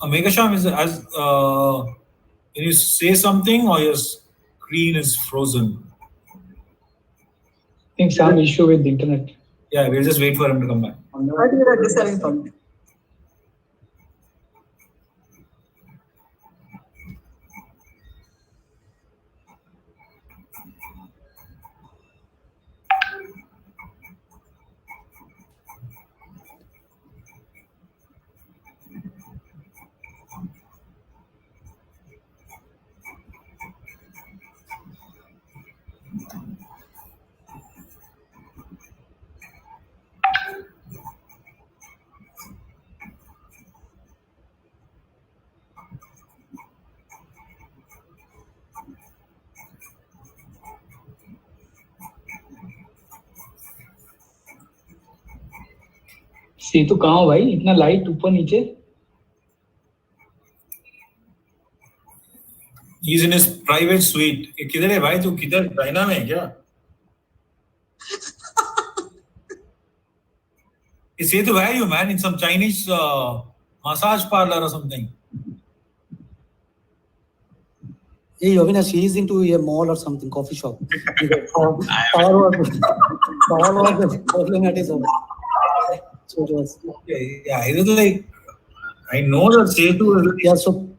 Megasham is as can you say something or your screen is frozen? I think some issue with the internet. Yeah, we'll just wait for him to come back. I think we're just having fun. सेतु कहाँ हो भाई? इतना light ऊपर नीचे. He's in his private suite. किधर है भाई? तू किधर? चाइना में है क्या? Setu, where are you, man? In some Chinese massage parlor or something? Hey, Avinash, he is into a mall or something, coffee shop. Power was problem at his home. So it was. Yeah, it was like, I know that Setu is so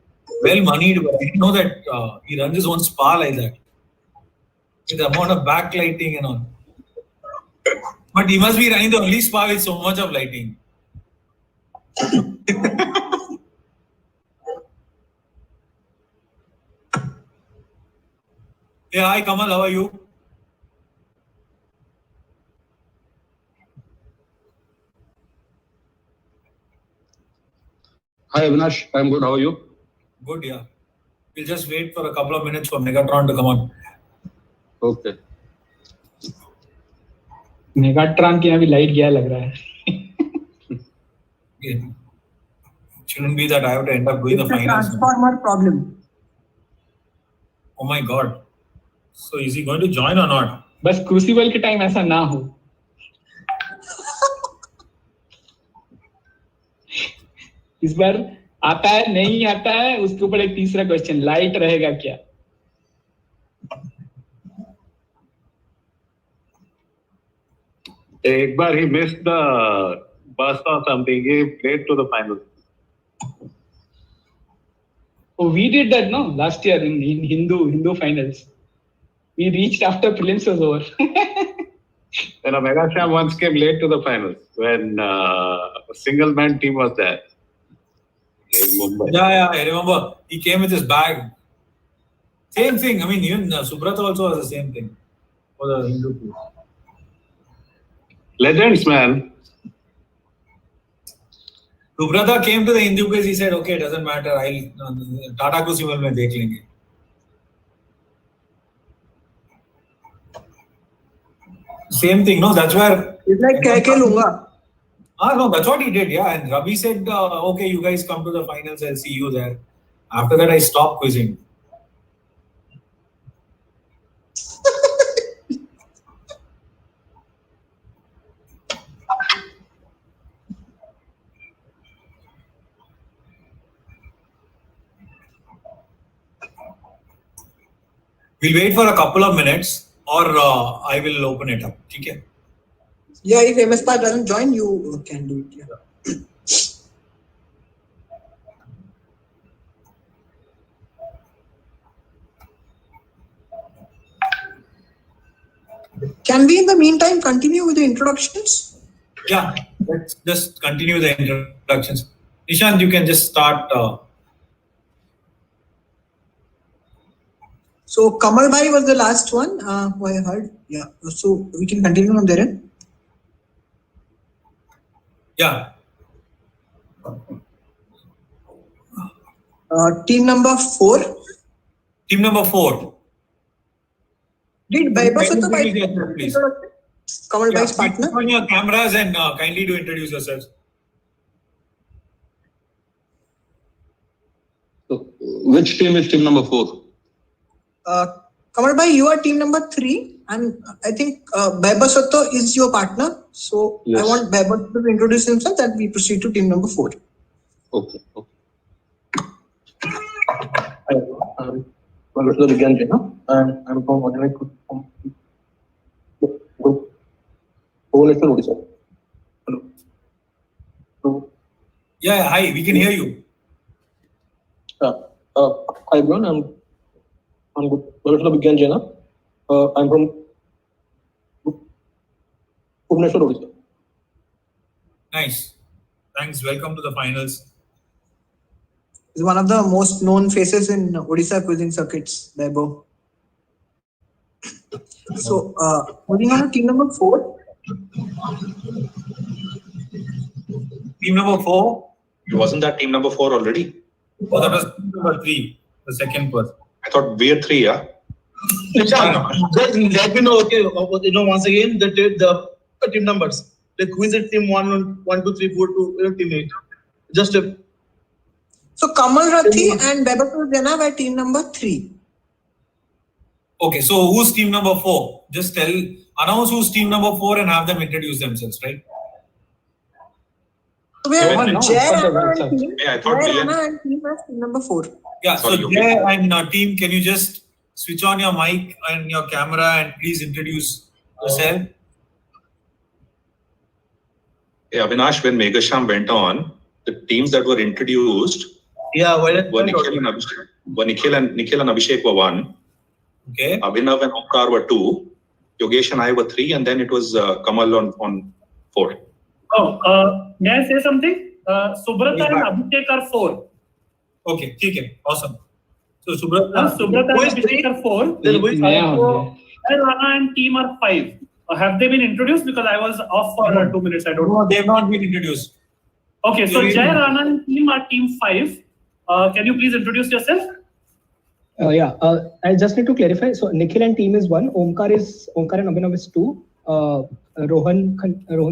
well moneyed, but I didn't know that he runs his own spa like that. With the amount of backlighting and all. But he must be running the only spa with so much of lighting. Hey, hi Kamal, how are you? Hi Avinash, I'm good. How are you? Good, yeah. We'll just wait for a couple of minutes for Megatron to come on. Okay. Megatron की अभी light गया लग रहा है. It shouldn't be that I have to end up doing the finals. Transformer problem. Oh my God. So is he going to join or not? बस crucible के time ऐसा ना हो. इस बार आता है नहीं आता है उसके ऊपर एक तीसरा क्वेश्चन, लाइट रहेगा क्या? एक बार he missed the bus or something. He played to the final. Oh, we did that no last year in Hindu finals. We reached after prelims was over. Then a Megatron once came late to the finals when a single man team was there in Mumbai. Yeah, I remember. He came with his bag. Same thing. I mean, even Subrata also has the same thing for the Hindu team. Legends, man. Subrata came to the Hindu quiz. He said, "Okay, it doesn't matter. I'll Tata Crucible में देख लेंगे." Same thing, no? That's where. It's like कह के लूँगा. No, that's what he did, yeah. And Ravi said, "Okay, you guys come to the finals. I'll see you there." After that, I stopped quizzing. We'll wait for a couple of minutes, or I will open it up. Okay? Yeah, if MS Park doesn't join, you can do it. Yeah. Can we, in the meantime, continue with the introductions? Yeah, let's just continue the introductions. Nishant, you can just start. So Kamal Bhai was the last one who I heard. Yeah. So we can continue from there. Yeah. Team number 4. Team number 4. Did bypass the please? Kamal Bhai's partner. On your cameras and kindly do introduce yourselves. which team is team number 4? Kamal bhai, you are team number 3, and I think Baibaswato is your partner. So Yes. I want Baibaswato to introduce himself, and we proceed to team number 4. Okay. Hi, welcome to the beginning, and I'm from Odisha. Hello. Yeah, hi, we can hear you. Hi everyone, I'm welcome to the beginning, I'm from Odisha. Nice. Thanks. Welcome to the finals. He's one of the most known faces in Odisha quizzing circuits, Baibo. So moving on to team number 4. Team number 4. Wasn't that team number 4 already? Oh, that was team number 3. The second person. I thought we are 3, yeah? Let me know, okay, once again, the team numbers. Like who is it team 1, 2, 3, 4, 2, team 8. Just a... So Kamal Rathi and Baibaswato Jana were team number 3. Okay, so who's team number 4? Just announce who's team number 4 and have them introduce themselves, right? So we have Rohan, no, Jay, for the Anna right and side. team. Yeah, I thought Jay, we had- Anna and team as team number 4. Yeah, Sorry, so okay. Jay and team, can you just switch on your mic and your camera and please introduce yourself? Yeah, Avinash, when Megasham went on, the teams that were introduced Yeah, were Nikhil and Abhishek were 1. Okay. Abhinav and Omkar were 2. Yogesh and I were 3, and then it was Kamal on 4. Oh, may I say something? Subrata Yeah. and Abhishek are 4. Okay, okay, awesome. So Subrata, Subrata Who and is Abhishek three? are 4. Then who is Naya five? ho gaya. Rana and team are 5. Have they been introduced? Because I was off for 2 minutes. I don't know. no, they have not been introduced. Okay, so Yeah, Jay, yeah. Rana and team are team 5. Can you please introduce yourself? I just need to clarify. So Nikhil and team is 1. Omkar and Abhinav is 2. Rohan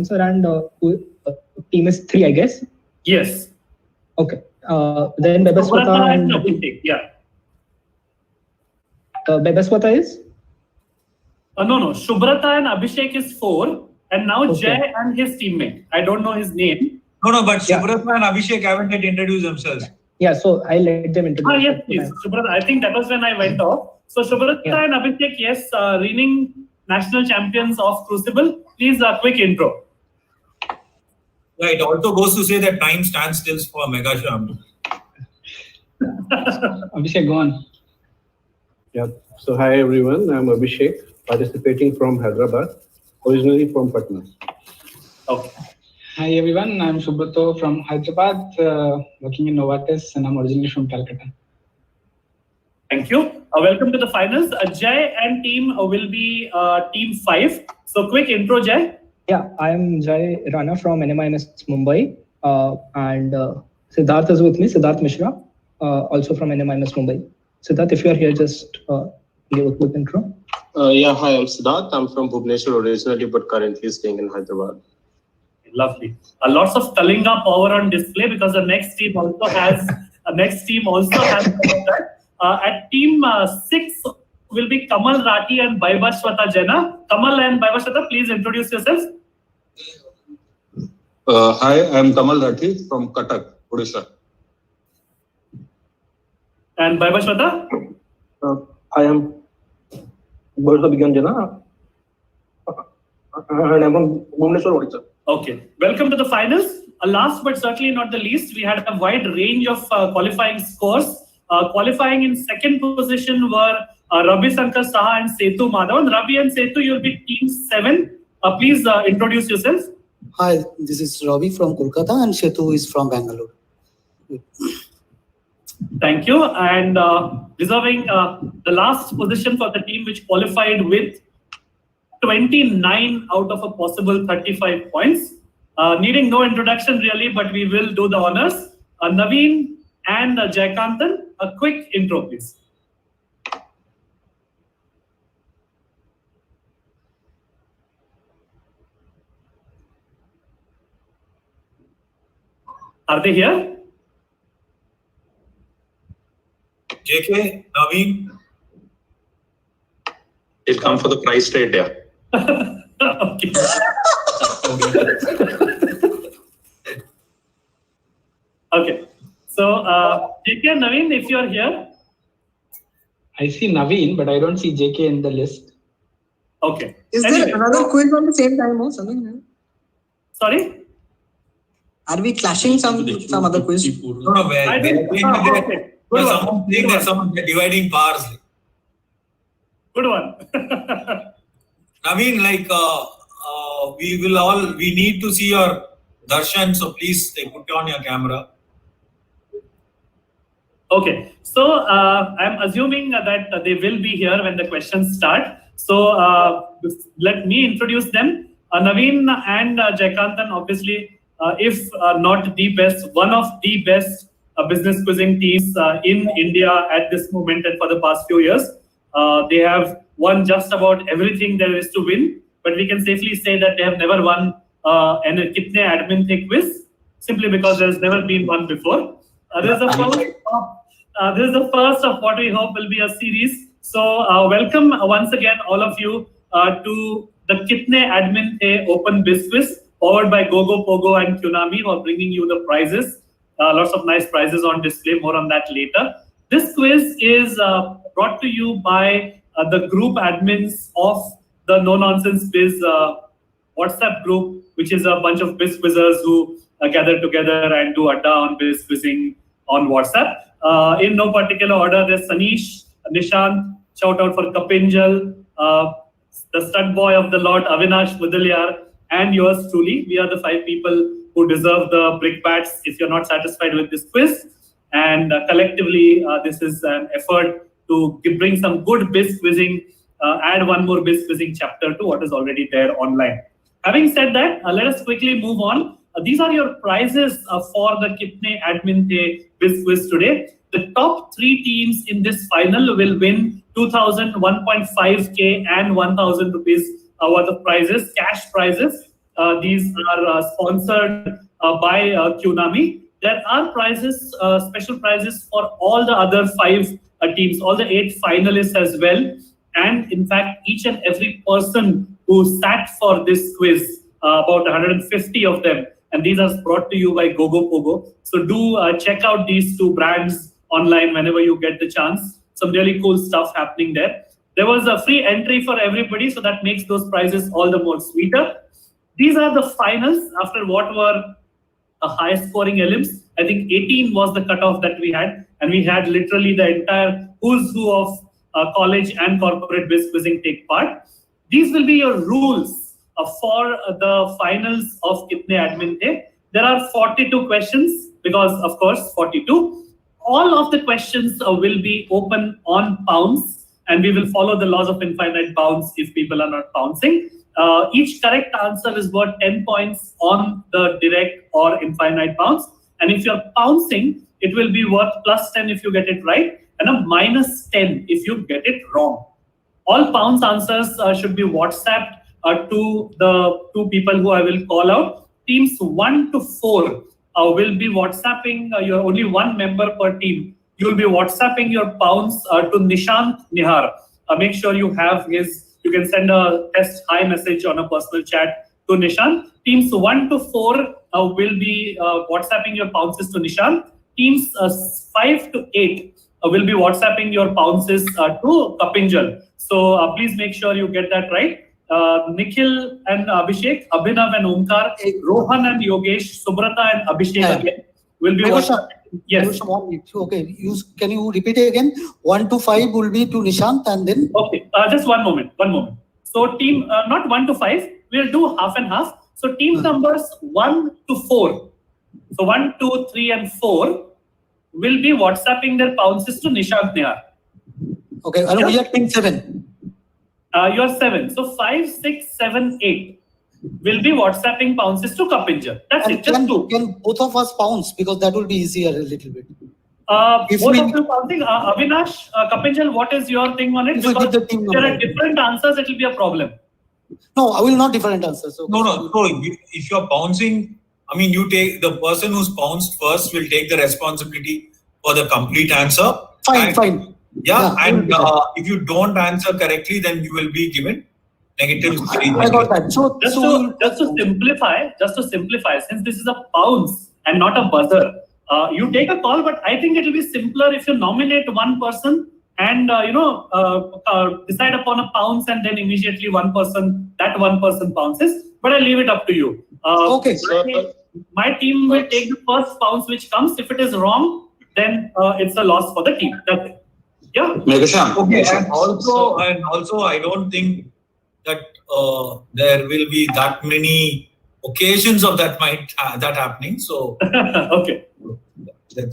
sir and team is 3, I guess. Yes. Okay. Then Baibaswata Subrata and and Abhishek. Yeah. Baibaswata is No. Subrata and Abhishek is 4. And now Okay. Jay and his teammate. I don't know his name. No, but Yeah. Subrata and Abhishek haven't yet introduced themselves. yeah. So I let them introduce. Yes, please. Subrata, I think that was when I went off. So Subrata Yeah. and Abhishek, yes, reigning national champions of Crucible. Please, a quick intro. Yeah, it also goes to say that time stands still for Megasham. Abhishek, go on. Yeah. So hi everyone, I'm Abhishek, participating from Hyderabad, originally from Patna. Okay. Hi everyone, I'm Subrato from Hyderabad, working in Novartis, and I'm originally from Calcutta. Thank you. Welcome to the finals. Jay and team will be team 5. So quick intro, Jay. Yeah, I'm Jai Rana from NMIMS Mumbai, and Siddharth is with me. Siddharth Mishra, also from NMIMS Mumbai. Siddharth, if you are here, just give a quick intro. Yeah, hi, I'm Siddharth. I'm from Bhubaneswar originally, but currently staying in Hyderabad. Lovely. Lots of Kalinga power on display because the next team also has that. At team 6 will be Kamal Rathi and Baibaswata Jana. Kamal and Baibaswata, please introduce yourselves. Hi, I'm Kamal Rathi from Cuttack, Odisha. And Baibaswata? I am Bharata Jana, and I'm from Bhubaneswar, Odisha. Okay. Welcome to the finals. Last but certainly not the least, we had a wide range of qualifying scores. Qualifying in second position were Ravi Shankar Saha and Setu Madhavan. Ravi and Setu, you'll be team 7. Please introduce yourselves. Hi, this is Ravi from Kolkata and Setu is from Bangalore. Thank you. And reserving the last position for the team which qualified with 29 out of a possible 35 points. Needing no introduction really, but we will do the honors. Naveen and Jaikantan, a quick intro, please. Are they here? JK, Naveen. He'll come for the price trade, yeah. Okay. Okay. So, JK and Naveen, if you are here. I see Naveen, but I don't see JK in the list. Okay. Is there another quiz on the same time or something? Sorry? Are we clashing some other quiz? No, I think, okay. Good one. Someone saying that they're dividing powers. Good one. I mean, like, we need to see your darshan, so please put on your camera. Okay, so I'm assuming that they will be here when the questions start. So let me introduce them. Naveen and Jaikantan, obviously, if not the best, one of the best business quizzing teams in India at this moment and for the past few years. They have won just about everything there is to win, but we can safely say that they have never won an Kitne admin thick quiz, simply because there's never been one before. This is the first of what we hope will be a series. So welcome once again all of you to the Kitne Admin Day Open Biz Quiz, powered by Gogo, Pogo and Kunami, who are bringing you the prizes. Lots of nice prizes on display, more on that later. This quiz is brought to you by the group admins of the No Nonsense Biz WhatsApp group, which is a bunch of biz quizzers who gather together and do adda on biz quizzing on WhatsApp. In no particular order, there's Sanish, Nishant, shout out for Kapinjal, the stud boy of the lot, Avinash, and yours truly. We are the 5 people who deserve the brick bats if you're not satisfied with this quiz. And collectively, this is an effort to bring some good biz quizzing, add one more biz quizzing chapter to what is already there online. Having said that, let us quickly move on. These are your prizes for the Kitne Admin Day Biz Quiz today. The top 3 teams in this final will win 2,000, 1.5K and 1,000 rupees worth of prizes, cash prizes. These are sponsored by Kunami. There are prizes, special prizes for all the other 5 teams, all the 8 finalists as well. And in fact, each and every person who sat for this quiz, about 150 of them, and these are brought to you by Gogo Pogo. So do check out these 2 brands online whenever you get the chance. Some really cool stuff happening there. There was a free entry for everybody, so that makes those prizes all the more sweeter. These are the finals after what were high scoring elims. I think 18 was the cutoff that we had, and we had literally the entire who's who of college and corporate biz quizzing take part. These will be your rules for the finals of Kitne Admin Day. There are 42 questions because, of course, 42. All of the questions will be open on pounds, and we will follow the laws of infinite bounds if people are not bouncing. Each correct answer is worth 10 points on the direct or infinite bounce. And if you're pouncing, it will be worth +10 if you get it right, and a -10 if you get it wrong. All pounce answers should be WhatsApped to the 2 people who I will call out. Teams 1 to 4 will be WhatsApping, you're only 1 member per team. You'll be WhatsApping your pounds to Nishant Nihar. Make sure you have you can send a test hi message on a personal chat to Nishant. Teams 1 to 4 will be WhatsApping your pounces to Nishant. Teams 5 to 8 will be WhatsApping your pounces to Kapinjal. So please make sure you get that right. Nikhil and Abhishek, Abhinav and Omkar, Rohan and Yogesh, Subrata and Abhishek again will be WhatsApping. Yes. Okay. Can you repeat it again? 1 to 5 will be to Nishant and then? Okay. Just one moment. So team, not 1 to 5, we'll do half and half. So team numbers 1 to 4. So 1, 2, 3 and 4 will be WhatsApping their pounces to Nishant Nihar. Okay. And we are team 7. You're 7. So 5, 6, 7, 8 will be WhatsApping pounces to Kapinjal. That's it. Just 2. Can both of us pounce? Because that will be easier a little bit. Both of you pouncing. Avinash, Kapinjal, what is your thing on it? Because if there are different answers, it will be a problem. No, I will not different answers. So No. If you're pouncing, I mean, the person who's pounced first will take the responsibility for the complete answer. Fine. Yeah, and if you don't answer correctly, then you will be given negative. I got that. So Just to simplify, since this is a pounce and not a buzzer, you take a call, but I think it will be simpler if you nominate one person and decide upon a pounce, and then immediately that one person pounces. But I leave it up to you. Okay. My team will take the first pounce which comes. If it is wrong, then it's a loss for the team. That's it. Yeah. Megasham. Okay, and also, I don't think that there will be that many occasions of that happening. So Okay.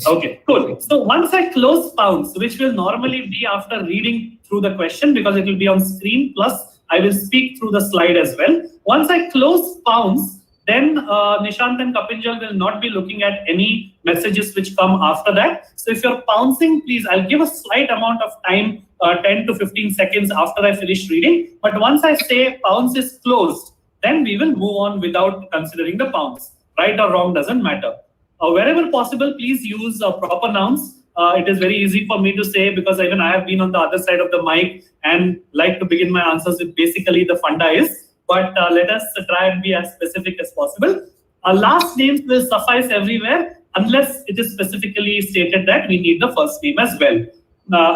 Okay, cool. So once I close pounce, which will normally be after reading through the question because it will be on screen, plus I will speak through the slide as well. Once I close pounce, then Nishant and Kapinjal will not be looking at any messages which come after that. So if you're pouncing, please, I'll give a slight amount of time, 10 to 15 seconds after I finish reading. But once I say pounce is closed, then we will move on without considering the pounce. Right or wrong doesn't matter. Wherever possible, please use proper nouns. It is very easy for me to say because even I have been on the other side of the mic and like to begin my answers with basically the funda is. But let us try and be as specific as possible. Last names will suffice everywhere unless it is specifically stated that we need the first name as well.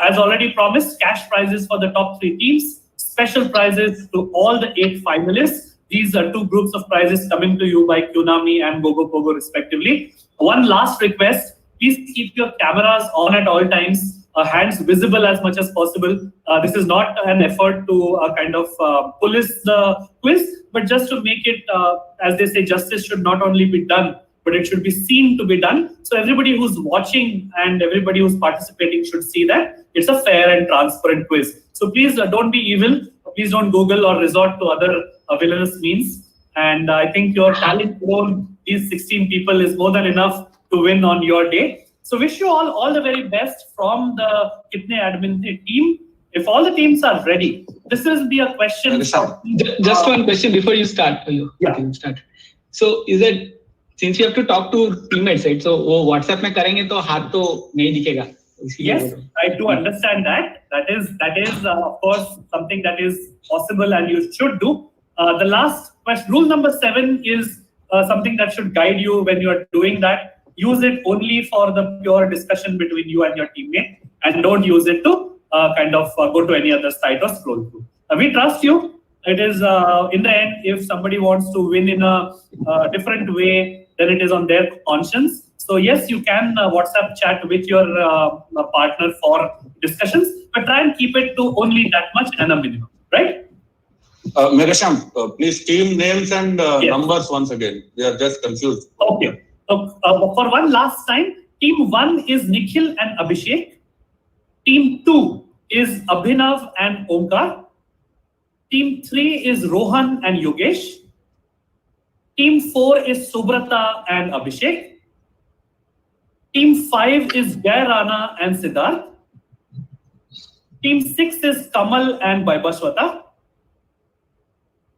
As already promised, cash prizes for the top 3 teams, special prizes to all the 8 finalists. These are 2 groups of prizes coming to you by Qnami and Gogo Pogo respectively. One last request, please keep your cameras on at all times, hands visible as much as possible. This is not an effort to kind of police the quiz, but just to make it, as they say, justice should not only be done, but it should be seen to be done. So everybody who's watching and everybody who's participating should see that it's a fair and transparent quiz. So please don't be evil. Please don't Google or resort to other villainous means. And I think your talent alone, these 16 people, is more than enough to win on your day. So wish you all the very best from the Kitne admin team. If all the teams are ready, this will be a question. Just one question before you start. Start. So is it, since you have to talk to teammates, right? So WhatsApp में करेंगे तो हाथ तो नहीं दिखेगा. Yes, I do understand that. That is of course something that is possible and you should do. The last question, rule number 7, is something that should guide you when you are doing that. Use it only for the pure discussion between you and your teammate, and don't use it to go to any other site or scroll through. We trust you. It is in the end, if somebody wants to win in a different way, then it is on their conscience. So yes, you can WhatsApp chat with your partner for discussions, but try and keep it to only that much and a minimum, right? Megasham, please team names and numbers once again. They are just confused. Okay. For one last time, team 1 is Nikhil and Abhishek. Team 2 is Abhinav and Omkar. Team 3 is Rohan and Yogesh. Team 4 is Subrata and Abhishek. Team 5 is Jai Rana and Siddharth. Team 6 is Kamal and Baibashwata.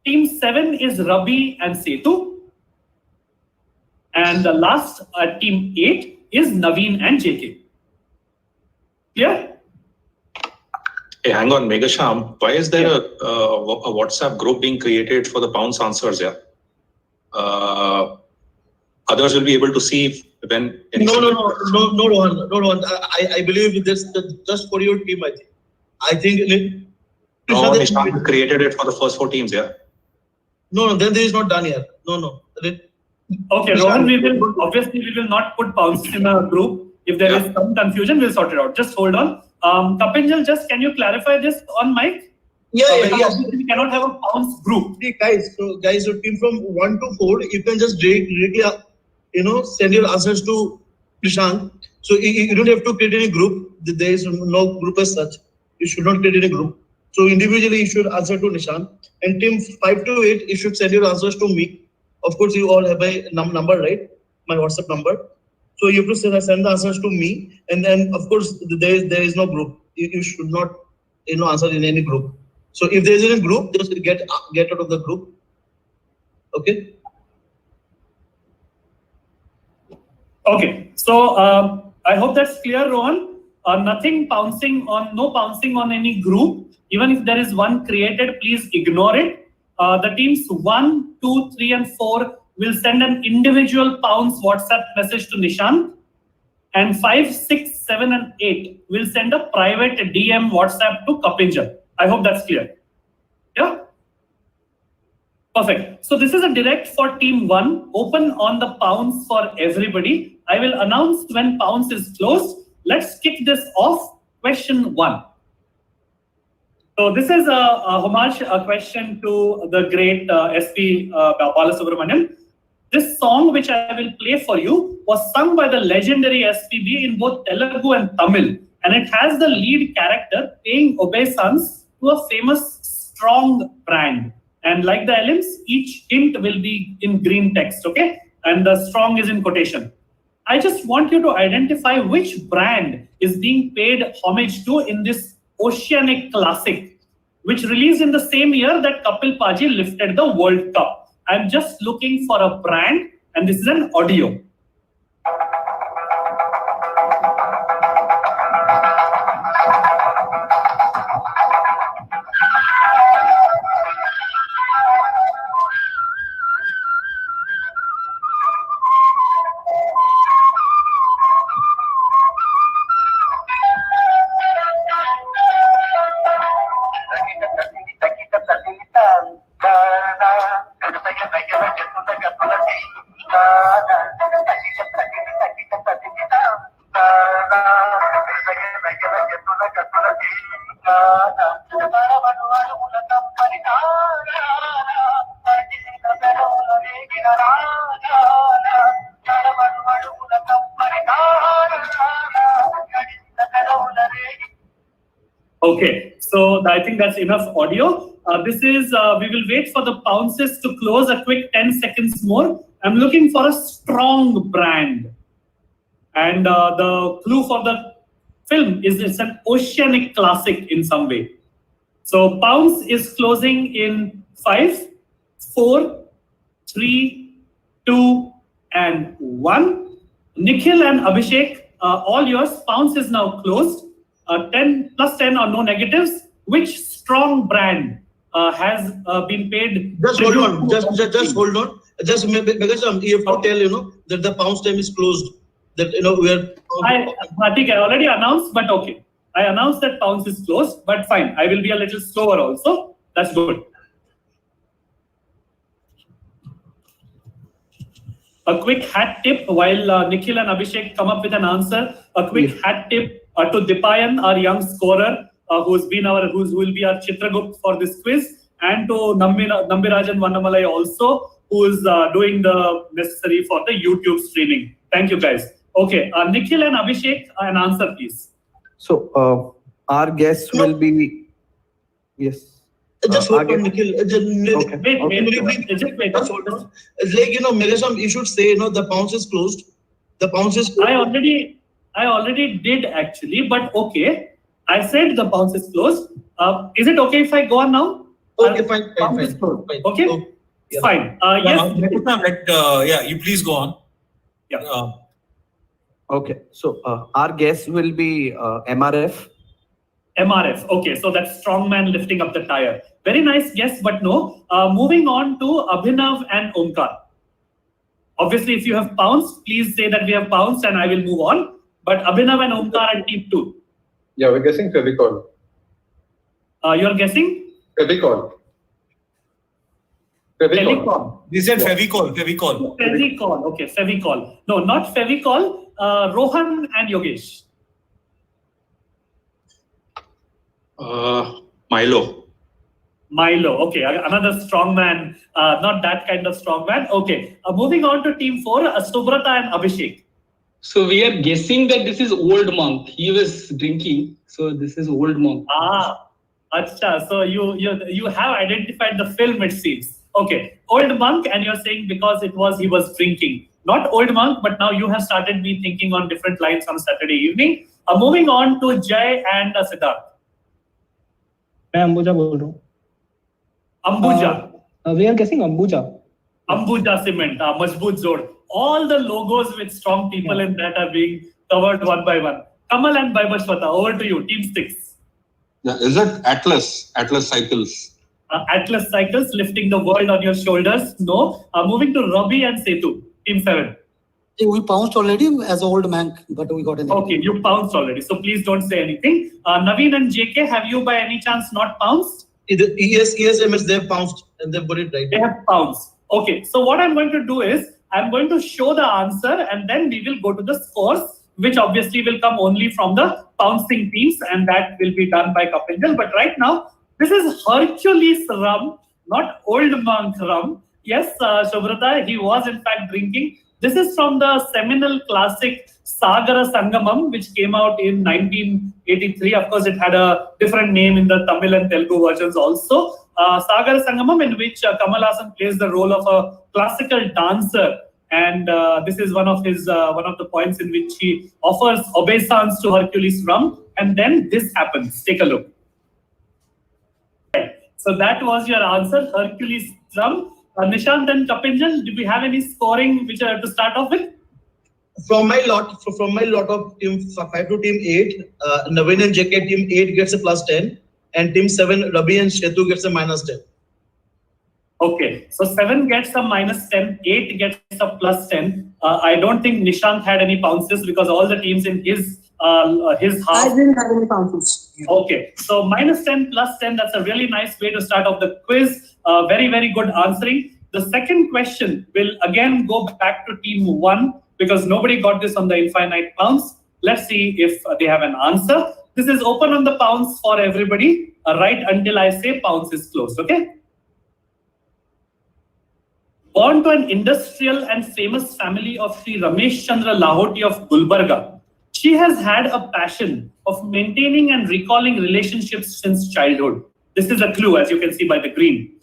Team 7 is Rabi and Setu. And the last, team 8 is Naveen and JK. Clear? Hey, hang on, Megasham. Why is there a WhatsApp group being created for the pounce answers? Yeah. Others will be able to see when. No, Rohan. I believe this just for your team. I think. No, Nishant created it for the first 4 teams. Yeah. No, then this is not done here. No. Okay, Rohan, we will not put pounce in a group. If there is some confusion, we'll sort it out. Just hold on. Kapinjal, can you clarify this on mic? Yeah. We cannot have a pounce group. See, guys, your team from 1 to 4, you can just directly, send your answers to Nishant. So you don't have to create any group. There is no group as such. You should not create any group. So individually, you should answer to Nishant. And team 5 to 8, you should send your answers to me. Of course, you all have my number, right? My WhatsApp number. So you have to send the answers to me. And then, of course, there is no group. You should not, answer in any group. So if there is any group, just get out of the group. Okay. Okay. So I hope that's clear, Rohan. Nothing pouncing on, no pouncing on any group. Even if there is one created, please ignore it. The teams 1, 2, 3, and 4 will send an individual pounce WhatsApp message to Nishant. And 5, 6, 7, and 8 will send a private DM WhatsApp to Kapinjal. I hope that's clear. Yeah? Perfect. So this is a direct for team 1, open on the pounce for everybody. I will announce when pounce is closed. Let's kick this off. Question 1. So this is a homage, a question to the great SP Balasubramanian. This song, which I will play for you, was sung by the legendary SPB in both Telugu and Tamil. And it has the lead character paying obeisance to a famous strong brand. And like the LMs, each hint will be in green text, okay? And the strong is in quotation. I just want you to identify which brand is being paid homage to in this oceanic classic, which released in the same year that Kapil Paji lifted the World Cup. I'm just looking for a brand, and this is an audio. Okay, so I think that's enough audio. We will wait for the pounces to close a quick 10 seconds more. I'm looking for a strong brand. And the clue for the film is it's an oceanic classic in some way. So pounce is closing in 5, 4, 3, 2, and 1. Nikhil and Abhishek, all yours. Pounce is now closed. 10 plus 10 or no negatives. Which strong brand has been paid? Just hold on. Just hold on. Just because you have to tell that the pounce time is closed. That we are. I think I already announced, but okay. I announced that pounce is closed, but fine. I will be a little slower also. That's good. A quick hat tip while Nikhil and Abhishek come up with an answer. A quick hat tip to Dipayan, our young scorer, who will be our Chitragupt for this quiz, and to Nambirajan Vannamalai also, who is doing the necessary for the YouTube streaming. Thank you, guys. Okay, Nikhil and Abhishek, an answer, please. So our guess will be yes. Just hold on, Nikhil. Wait. Just hold on. It's like Megatron, you should say the pounce is closed. The pounce is closed. I already did actually, but okay. I said the pounce is closed. Is it okay if I go on now? Okay, fine. Okay, Yeah. Fine. Yes. You please go on. Yeah. Okay, so our guess will be MRF. MRF. Okay, so that's strongman lifting up the tire. Very nice guess, but no. Moving on to Abhinav and Omkar. Obviously, if you have pounced, please say that we have pounced and I will move on. But Abhinav and Omkar are team 2. Yeah, we're guessing Fevicol. You're guessing? Fevicol. Telecom. They said Fevicol. Fevicol. Okay, Fevicol. No, not Fevicol. Rohan and Yogesh. Milo. Okay, another strong man. Not that kind of strong man. Okay, moving on to team 4, Subrata and Abhishek. So we are guessing that this is Old Monk. He was drinking, so this is Old Monk. Acha. So you have identified the film, it seems. Okay, Old Monk, and you're saying because he was drinking. Not Old Monk, but now you have started me thinking on different lines on Saturday evening. Moving on to Jay and Siddharth. मैं अंबुजा बोल रहा हूँ. Ambuja. We are guessing Ambuja. Ambuja Cement, Majboot Zod. All the logos with strong people in that are being covered one by one. Kamal and Vaibhashwata, over to you, team 6. Yeah, is it Atlas Cycles? Atlas Cycles, lifting the world on your shoulders. No. Moving to Robbie and Setu, team 7. Hey, we pounced already as old man, but we got an. Okay, you pounced already, so please don't say anything. Naveen and JK, have you by any chance not pounced? Yes, MS, they have pounced and they've got it right. They have pounced. Okay, so what I'm going to do is, I'm going to show the answer and then we will go to the scores, which obviously will come only from the pouncing teams, and that will be done by Kapinjal. But right now, this is Hercules rum, not Old Monk rum. Yes, Shubhrata, he was in fact drinking. This is from the seminal classic Sagara Sangamam, which came out in 1983. Of course, it had a different name in the Tamil and Telugu versions also. Sagara Sangamam, in which Kamal Haasan plays the role of a classical dancer. And this is one of the points in which he offers obeisance to Hercules rum. And then this happens. Take a look. So that was your answer, Hercules rum. Nishant and Kapinjal, do we have any scoring which I have to start off with? From my lot of team 5 to team 8, Naveen and JK team 8 gets a +10, and team 7, Rabi and Shetu gets a -10. Okay, so 7 gets a -10, 8 gets a +10. I don't think Nishant had any pounces because all the teams in his half. I didn't have any pounces. Okay, so -10 +10, that's a really nice way to start off the quiz. Very, very good answering. The second question will again go back to team 1 because nobody got this on the infinite pounce. Let's see if they have an answer. This is open on the pounce for everybody, right until I say pounce is closed, okay? Born to an industrial and famous family of Sri Ramesh Chandra Lahoti of Gulbarga, she has had a passion of maintaining and recalling relationships since childhood. This is a clue, as you can see by the green.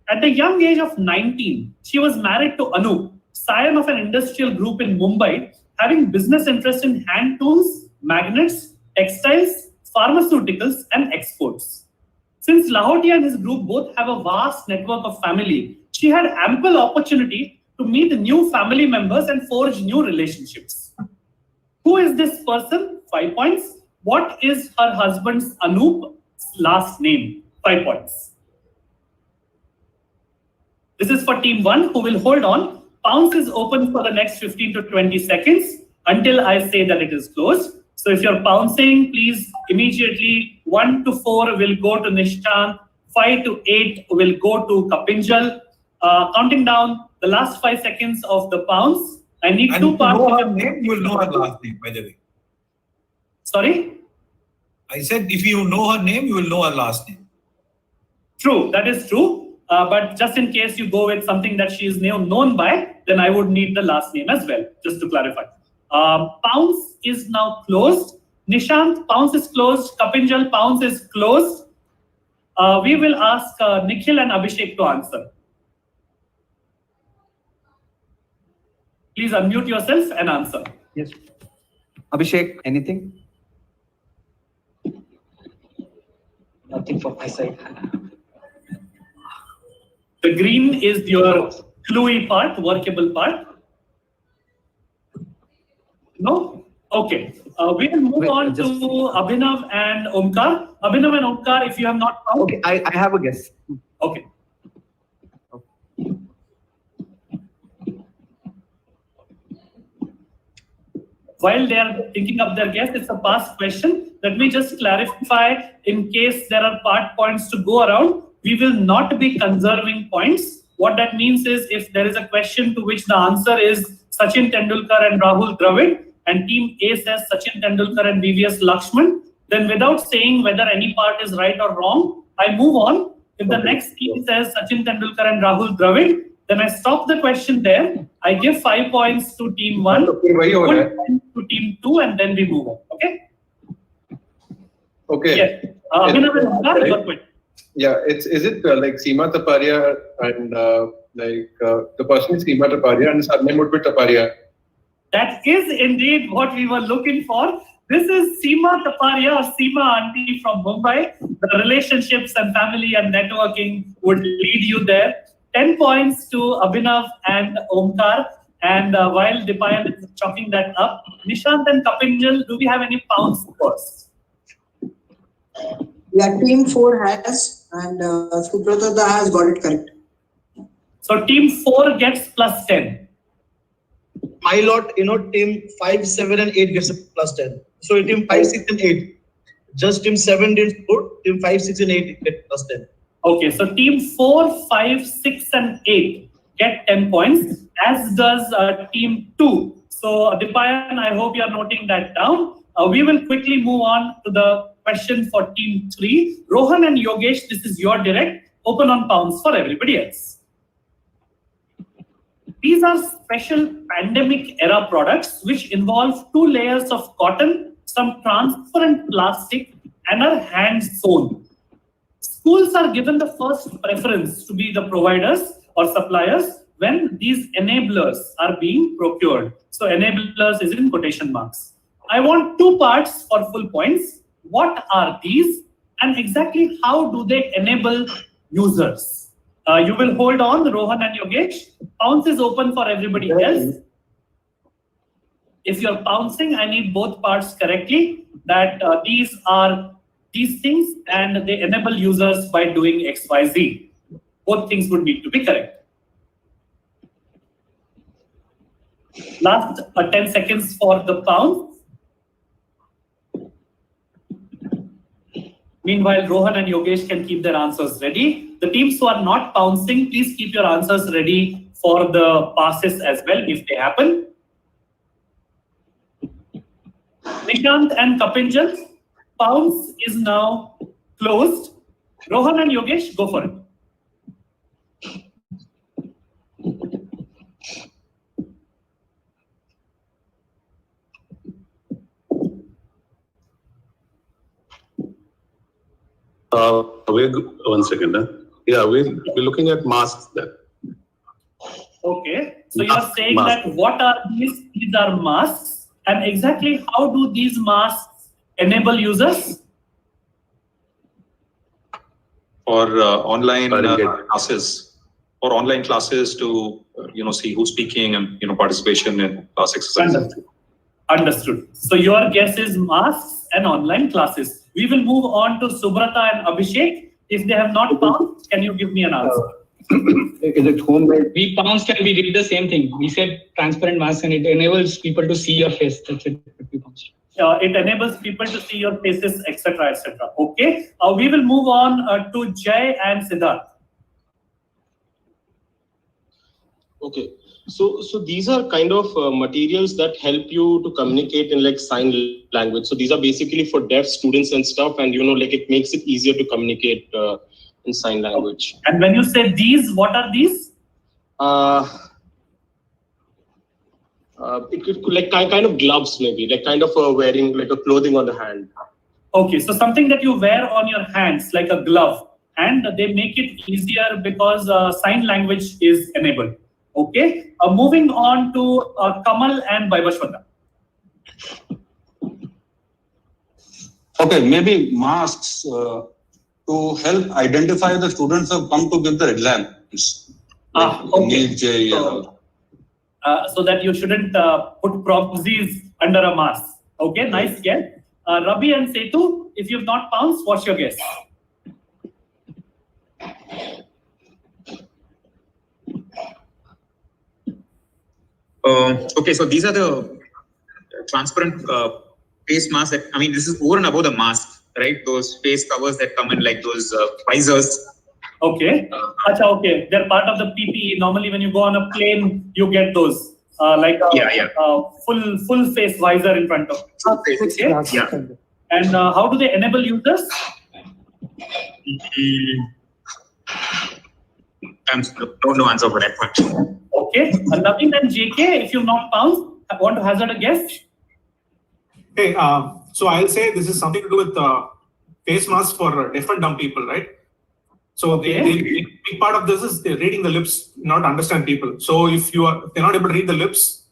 At the young age of 19, she was married to Anup, scion of an industrial group in Mumbai, having business interests in hand tools, magnets, textiles, pharmaceuticals, and exports. Since Lahoti and his group both have a vast network of family, she had ample opportunity to meet new family members and forge new relationships. Who is this person? 5 points. What is her husband's Anup's last name? 5 points. This is for team 1 who will hold on. Pounce is open for the next 15 to 20 seconds until I say that it is closed. So if you're pouncing, please immediately 1 to 4 will go to Nishant, 5 to 8 will go to Kapinjal. Counting down the last 5 seconds of the pounce. I need and 2 parts. You know her name, you will know her last name, by the way. Sorry? I said if you know her name, you will know her last name. True, that is true. But just in case you go with something that she is now known by, then I would need the last name as well, just to clarify. Pounce is now closed. Nishant, pounce is closed. Kapinjal, pounce is closed. We will ask Nikhil and Abhishek to answer. Please unmute yourself and answer. Yes. Abhishek, anything? Nothing from my side. The green is your cluey part, workable part. No? Okay. We will move on to Abhinav and Omkar. Abhinav and Omkar, if you have not found. Okay, I have a guess. Okay. While they are thinking up their guess, it's a past question. Let me just clarify in case there are part points to go around. We will not be conserving points. What that means is if there is a question to which the answer is Sachin Tendulkar and Rahul Dravid, and team A says Sachin Tendulkar and VVS Lakshman, then without saying whether any part is right or wrong, I move on. If the next team says Sachin Tendulkar and Rahul Dravid, then I stop the question there. I give 5 points to team 1, 1 point to team 2, and then we move on. Okay? Okay. Yes. Abhinav and Omkar, your question. Yeah, is it like Seema Taparia and the person is Seema Taparia and surname would be Taparia? That is indeed what we were looking for. This is Seema Taparia or Seema Auntie from Mumbai. The relationships and family and networking would lead you there. 10 points to Abhinav and Omkar. And while Dipayan is chalking that up, Nishant and Kapinjal, do we have any pound scores? Yeah, team 4 has, and Subrata has got it correct. So team 4 gets plus 10. My lot, team 5, 7, and 8 gets a plus 10. So team 5, 6, and 8. Just team 7 didn't score. Team 5, 6, and 8 get plus 10. Okay, so team 4, 5, 6, and 8 get 10 points, as does team 2. So Dipayan, I hope you are noting that down. We will quickly move on to the question for team 3. Rohan and Yogesh, this is your direct. Open on pounds for everybody else. These are special pandemic era products which involve 2 layers of cotton, some transparent plastic, and are hand sewn. Schools are given the first preference to be the providers or suppliers when these enablers are being procured. So enablers is in quotation marks. I want 2 parts for full points. What are these and exactly how do they enable users? You will hold on, Rohan and Yogesh. Pounce is open for everybody else. If you're pouncing, I need both parts correctly, that these are these things and they enable users by doing XYZ. Both things would need to be correct. Last 10 seconds for the pounce. Meanwhile, Rohan and Yogesh can keep their answers ready. The teams who are not pouncing, please keep your answers ready for the passes as well if they happen. Nishant and Kapinjal, pounce is now closed. Rohan and Yogesh, go for it. One second. Yeah, we're looking at masks then. Okay, so you are saying that what are these? These are masks. And exactly how do these masks enable users? For online classes, or online classes to see who's speaking and participation in class exercises. Understood. So your guess is masks and online classes. We will move on to Subrata and Abhishek. If they have not pounced, can you give me an answer? Is it homemade? We pounced and we did the same thing. We said transparent mask and it enables people to see your face. That's it. We pounced. It enables people to see your faces, etc., etc. Okay. We will move on to Jay and Siddharth. Okay. So these are kind of materials that help you to communicate in like sign language. So these are basically for deaf students and stuff, and it makes it easier to communicate in sign language. And when you say these, what are these? It could like kind of gloves, maybe like kind of wearing like a clothing on the hand. Okay, so something that you wear on your hands like a glove, and they make it easier because sign language is enabled. Okay, moving on to Kamal and Vaibhashwata. Okay, maybe masks to help identify the students who have come to give their exams. Okay. So that you shouldn't put proxies under a mask. Okay, nice guess. Rabi and Setu, if you've not pounced, what's your guess? Okay, so these are the transparent face masks that, this is over and above the mask, right? Those face covers that come in like those visors. Okay. Okay. They're part of the PPE. Normally when you go on a plane, you get those. Full face visor in front of you. Okay? Yeah. And how do they enable users? No answer for that question. Okay. Naveen and JK, if you've not pounced, I want to hazard a guess. Hey, so I'll say this is something to do with face masks for deaf and dumb people, right? So Okay. the big part of this is they're reading the lips, not understand people. So if they're not able to read the lips,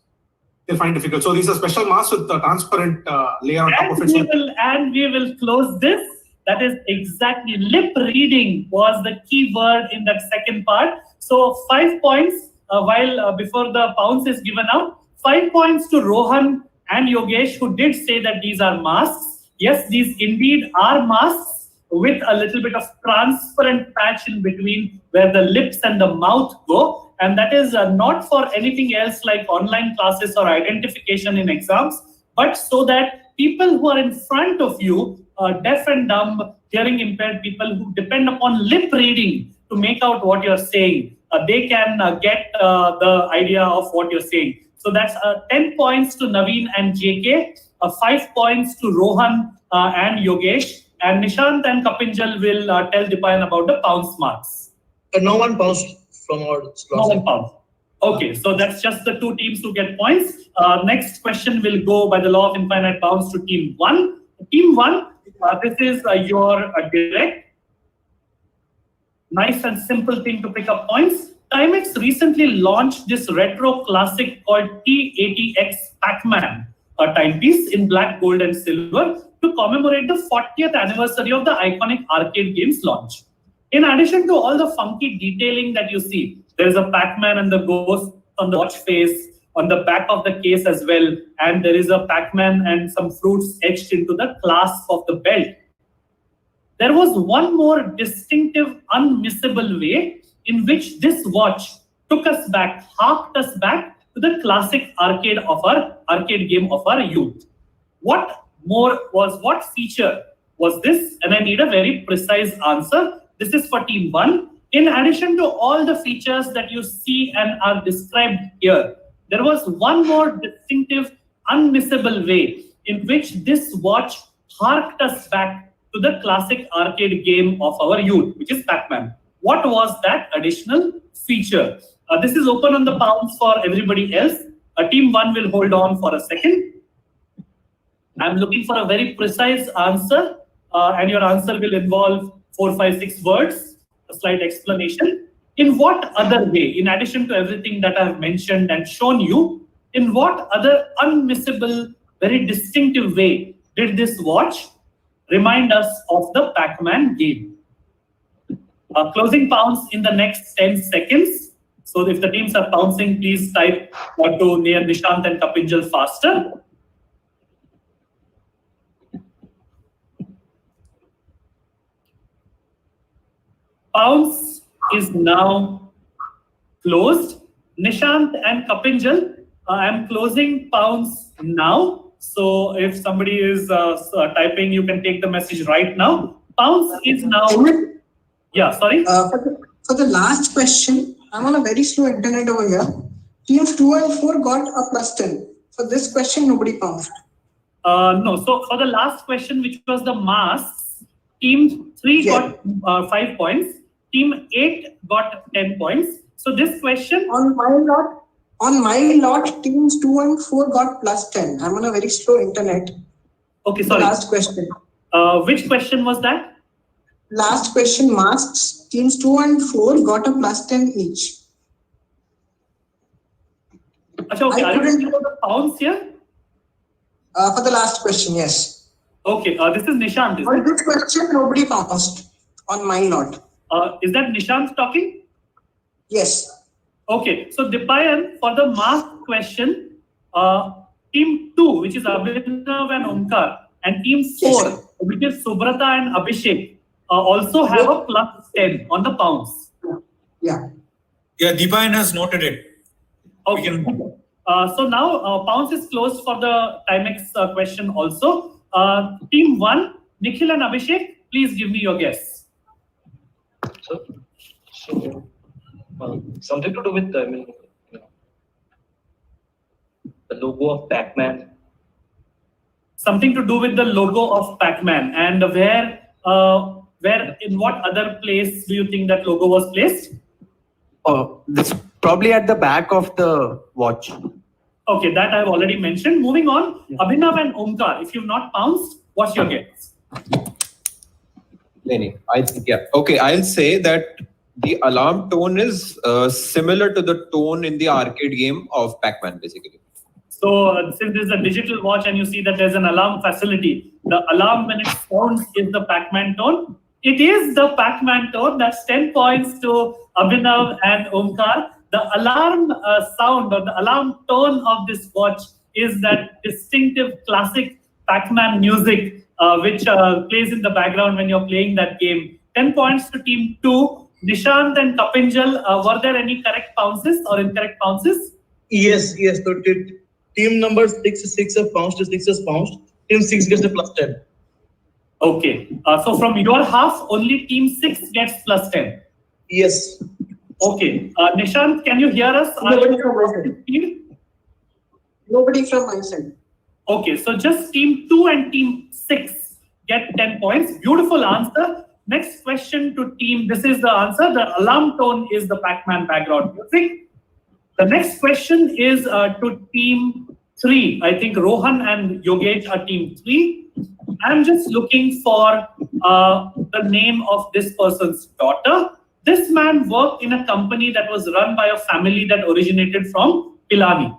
they'll find it difficult. So these are special masks with a transparent layer on top of it. And we will close this. That is exactly lip reading was the key word in that second part. So 5 points while before the pounce is given out. 5 points to Rohan and Yogesh, who did say that these are masks. Yes, these indeed are masks with a little bit of transparent patch in between where the lips and the mouth go. And that is not for anything else like online classes or identification in exams, but so that people who are in front of you, deaf and dumb, hearing impaired people who depend upon lip reading to make out what you're saying, they can get the idea of what you're saying. So that's 10 points to Naveen and JK, 5 points to Rohan and Yogesh, and Nishant and Kapinjal will tell Dipayan about the pounce marks. No one pounced from our class. No one pounced. Okay, so that's just the 2 teams who get points. Next question will go by the law of infinite bounds to team 1. Team 1, this is your direct. Nice and simple thing to pick up points. Timex recently launched this retro classic called T80X Pac-Man, a timepiece in black, gold, and silver to commemorate the 40th anniversary of the iconic arcade game's launch. In addition to all the funky detailing that you see, there is a Pac-Man and the ghost on the watch face, on the back of the case as well, and there is a Pac-Man and some fruits etched into the clasp of the belt. There was one more distinctive, unmissable way in which this watch took us back, harked us back to the classic arcade game of our youth. What feature was this? And I need a very precise answer. This is for team 1. In addition to all the features that you see and are described here, there was one more distinctive, unmissable way in which this watch harked us back to the classic arcade game of our youth, which is Pac-Man. What was that additional feature? This is open on the pounds for everybody else. Team 1 will hold on for a second. I'm looking for a very precise answer, and your answer will involve 4, 5, 6 words, a slight explanation. In what other way, in addition to everything that I've mentioned and shown you, in what other unmissable, very distinctive way did this watch remind us of the Pac-Man game? Closing pounds in the next 10 seconds. So if the teams are pouncing, please type to near Nishant and Kapinjal faster. Pounds is now closed. Nishant and Kapinjal, I'm closing pounds now. So if somebody is typing, you can take the message right now. Pounds is now... Yeah, sorry? For the last question, I'm on a very slow internet over here. Teams 2 and 4 got a +10. For this question, nobody pounced. No, so for the last question, which was the masks, team 3 got 5 points. Team 8 got 10 points. So this question... On my lot, teams 2 and 4 got +10. I'm on a very slow internet. Okay, sorry. The last question. Which question was that? Last question, masks. Teams 2 and 4 got a +10 each. Okay, are you talking about the pounds here? For the last question, yes. Okay, this is Nishant. For this question, nobody pounced on my lot. Is that Nishant talking? Yes. Okay, so Dipayan, for the mask question, team 2, which is Avinash and Omkar, and team 4, which is Subrata and Abhishek, also have a +10 on the pounds. Yeah. Yeah, Dipayan has noted it. Okay. So now pounds is closed for the Timex question also. Team 1, Nikhil and Abhishek, please give me your guess. So something to do with the logo of Pac-Man. Something to do with the logo of Pac-Man, and where in what other place do you think that logo was placed? This probably at the back of the watch. Okay, that I've already mentioned. Moving on, Abhinav and Omkar, if you've not pounced, what's your guess? Okay, I'll say that the alarm tone is similar to the tone in the arcade game of Pac-Man, basically. So since this is a digital watch and you see that there's an alarm facility, the alarm when it sounds is the Pac-Man tone. It is the Pac-Man tone. That's 10 points to Abhinav and Omkar. The alarm sound or the alarm tone of this watch is that distinctive classic Pac-Man music, which plays in the background when you're playing that game. 10 points to team 2. Nishant and Kapinjal, were there any correct bounces or incorrect bounces? Yes. So team number 6 have bounced, 6 has bounced. Team 6 gets a +10. Okay. So from your half, only team 6 gets +10. Yes. Okay. Nishant, can you hear us? Nobody from my side. Nobody from my side. Okay, so just team 2 and team 6 get 10 points. Beautiful answer. Next question to team, this is the answer. The alarm tone is the Pac-Man background music. The next question is to team 3. I think Rohan and Yogesh are team 3. I'm just looking for the name of this person's daughter. This man worked in a company that was run by a family that originated from Pilani.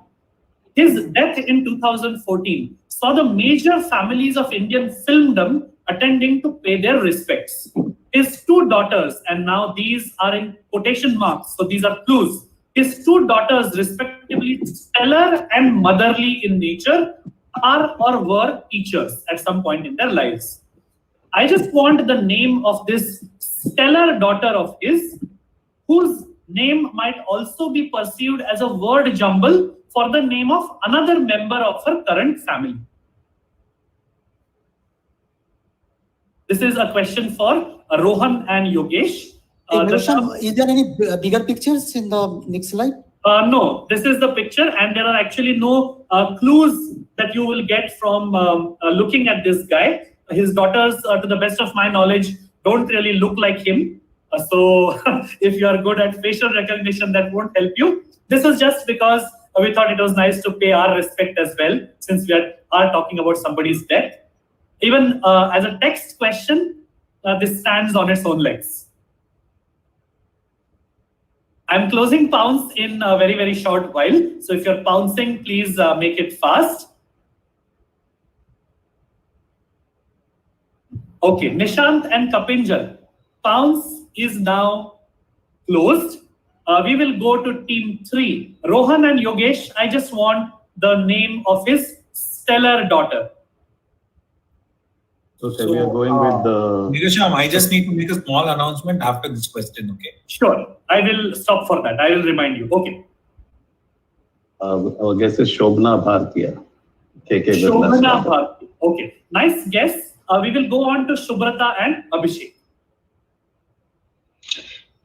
His death in 2014 saw the major families of Indian filmdom attending to pay their respects. His 2 daughters, and now these are in quotation marks, so these are clues. His 2 daughters, respectively stellar and motherly in nature, are or were teachers at some point in their lives. I just want the name of this stellar daughter of his, whose name might also be perceived as a word jumble for the name of another member of her current family. This is a question for Rohan and Yogesh. Is there any bigger pictures in the next slide? No, this is the picture, and there are actually no clues that you will get from looking at this guy. His daughters, to the best of my knowledge, don't really look like him. So if you are good at facial recognition, that won't help you. This is just because we thought it was nice to pay our respect as well, since we are talking about somebody's death. Even as a text question, this stands on its own legs. I'm closing pounce in a very, very short while. So if you're pouncing, please make it fast. Okay, Nishant and Kapinjal. Pounce is now closed. We will go to team 3. Rohan and Yogesh, I just want the name of his stellar daughter. Okay, we are going with the... Megatron, I just need to make a small announcement after this question, okay? Sure, I will stop for that. I will remind you. Okay. Our guess is Shobna Bhartiya. Shobna Bhartiya. Okay, nice guess. We will go on to Subrata and Abhishek.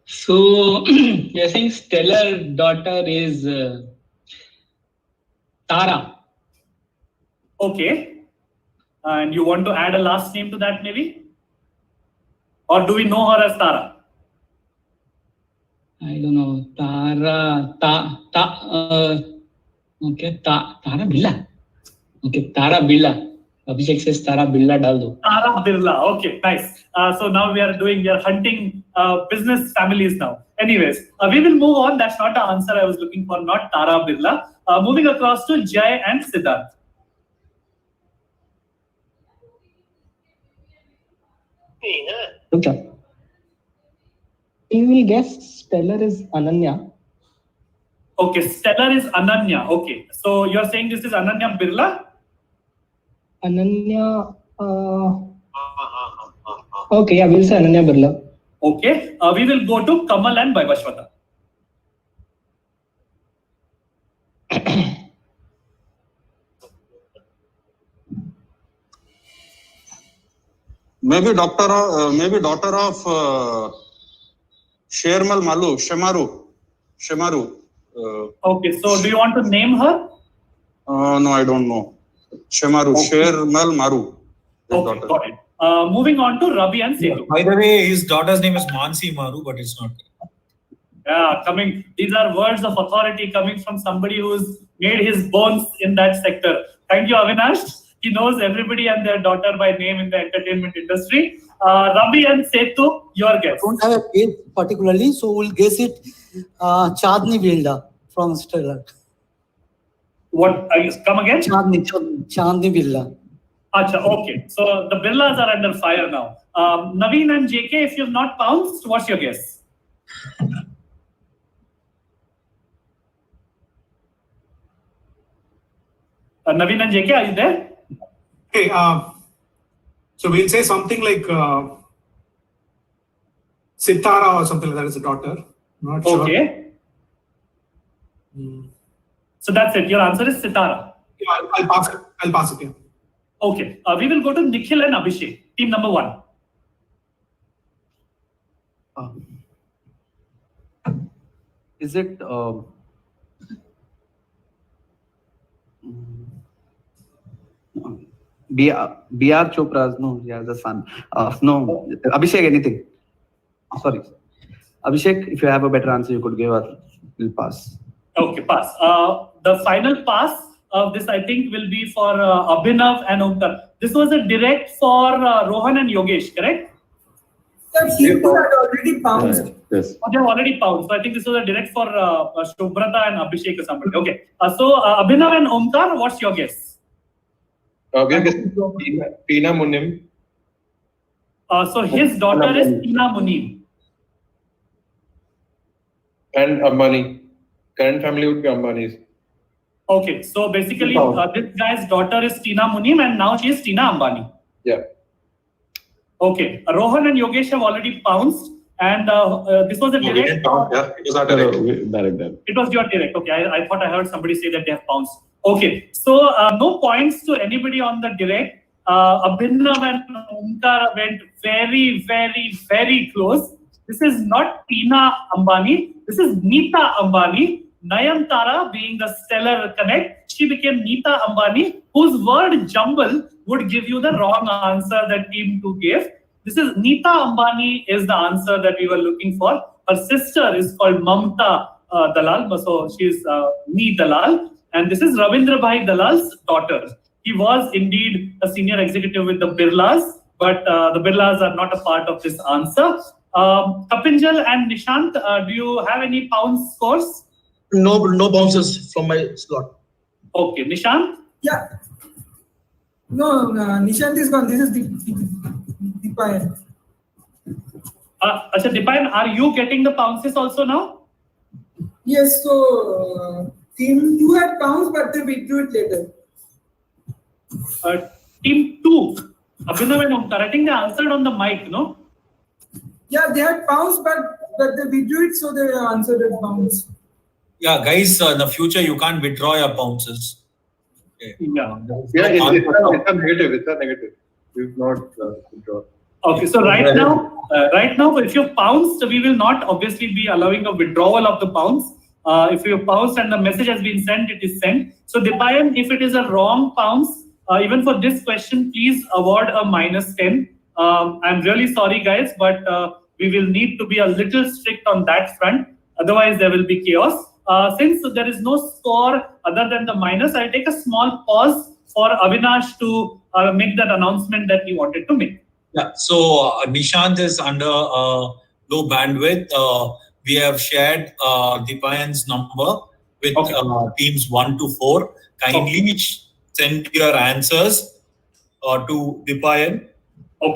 So you're saying stellar daughter is Tara. Okay. And you want to add a last name to that maybe? Or do we know her as Tara? I don't know. Okay, Tara Billa. Okay, Tara Billa. Abhishek says Tara Billa dal do. Tara Birla. Okay, nice. So now we are hunting business families now. Anyways, we will move on. That's not the answer I was looking for, not Tara Birla. Moving across to Jay and Siddharth. Okay. You will guess stellar is Ananya. Okay, stellar is Ananya. Okay, so you're saying this is Ananya Birla? Ananya. Okay, yeah, we'll say Ananya Birla. Okay, we will go to Kamal and Vaibhashwata. Maybe daughter of Shermal Malu, Shemaru. Okay, so do you want to name her? No, I don't know. Shemaru, okay. Shermal Maru. Okay, got it. Moving on to Ravi and Setu. By the way, his daughter's name is Mansi Maru, but it's not. Yeah, these are words of authority coming from somebody who's made his bones in that sector. Thank you, Avinash. He knows everybody and their daughter by name in the entertainment industry. Ravi and Setu, your guess. I don't have a guess particularly, so we'll guess it. Chandni Birla from Stellar. What? Come again? Chandni Birla. Acha, okay. So the Birlas are under fire now. Naveen and JK, if you've not pounced, what's your guess? Naveen and JK, are you there? Okay, so we'll say something like Sitara or something like that is a daughter. Not sure. Okay. So that's it. Your answer is Sitara. Yeah, I'll pass it. I'll pass it. Yeah. Okay. We will go to Nikhil and Abhishek. Team number 1. Is it B.R. Chopra's? No, yeah, the son. No, Abhishek, anything. Sorry. Abhishek, if you have a better answer, you could give us. We'll pass. Okay, pass. The final pass of this, I think, will be for Abhinav and Omkar. This was a direct for Rohan and Yogesh, correct? Team 2 had already pounced. Yes. Oh, they have already pounced. So I think this was a direct for Shubhrata and Abhishek or somebody. Okay. So Abhinav and Omkar, what's your guess? We are guessing Tina Munim. So his daughter is Tina Munim. And Ambani. Current family would be Ambani's. Okay, so basically this guy's daughter is Tina Munim and now she is Tina Ambani. Yeah. Okay, Rohan and Yogesh have already pounced and this was a direct. We didn't count, yeah. It was our direct. Direct. It was your direct. Okay, I thought I heard somebody say that they have pounced. Okay, so no points to anybody on the direct. Abhinav and Omkar went very, very, very close. This is not Tina Ambani. This is Neeta Ambani. Nayantara being the stellar connect. She became Neeta Ambani, whose word jumble would give you the wrong answer that team 2 gave. This is Neeta Ambani is the answer that we were looking for. Her sister is called Mamta Dalal. So she's Nee Dalal. And this is Ravindra Bhai Dalal's daughter. He was indeed a senior executive with the Birlas, but the Birlas are not a part of this answer. Kapinjal and Nishant, do you have any pounds scores? No bounces from my slot. Okay, Nishant? Yeah. No, Nishant is gone. This is Deepayan. Asha, Deepayan, are you getting the pounces also now? Yes, so team 2 had pounced, but they withdrew it later. Team 2, Abhinav and Omkar, I think they answered on the mic, no? Yeah, they had pounced, but they withdrew it, so they answered it bounce. Yeah, guys, in the future, you can't withdraw your bounces. Okay. Yeah. Yeah, it's a negative. It's a negative. You've not withdrawn. Okay, so right now, if you pounced, we will not obviously be allowing a withdrawal of the pounds. If you pounced and the message has been sent, it is sent. So Deepayan, if it is a wrong pounce, even for this question, please award a -10. I'm really sorry, guys, but we will need to be a little strict on that front. Otherwise, there will be chaos. Since there is no score other than the minus, I'll take a small pause for Avinash to make that announcement that he wanted to make. Yeah, so Nishant is under low bandwidth. We have shared Deepayan's number with teams 1 to 4. Kindly send your answers to Deepayan.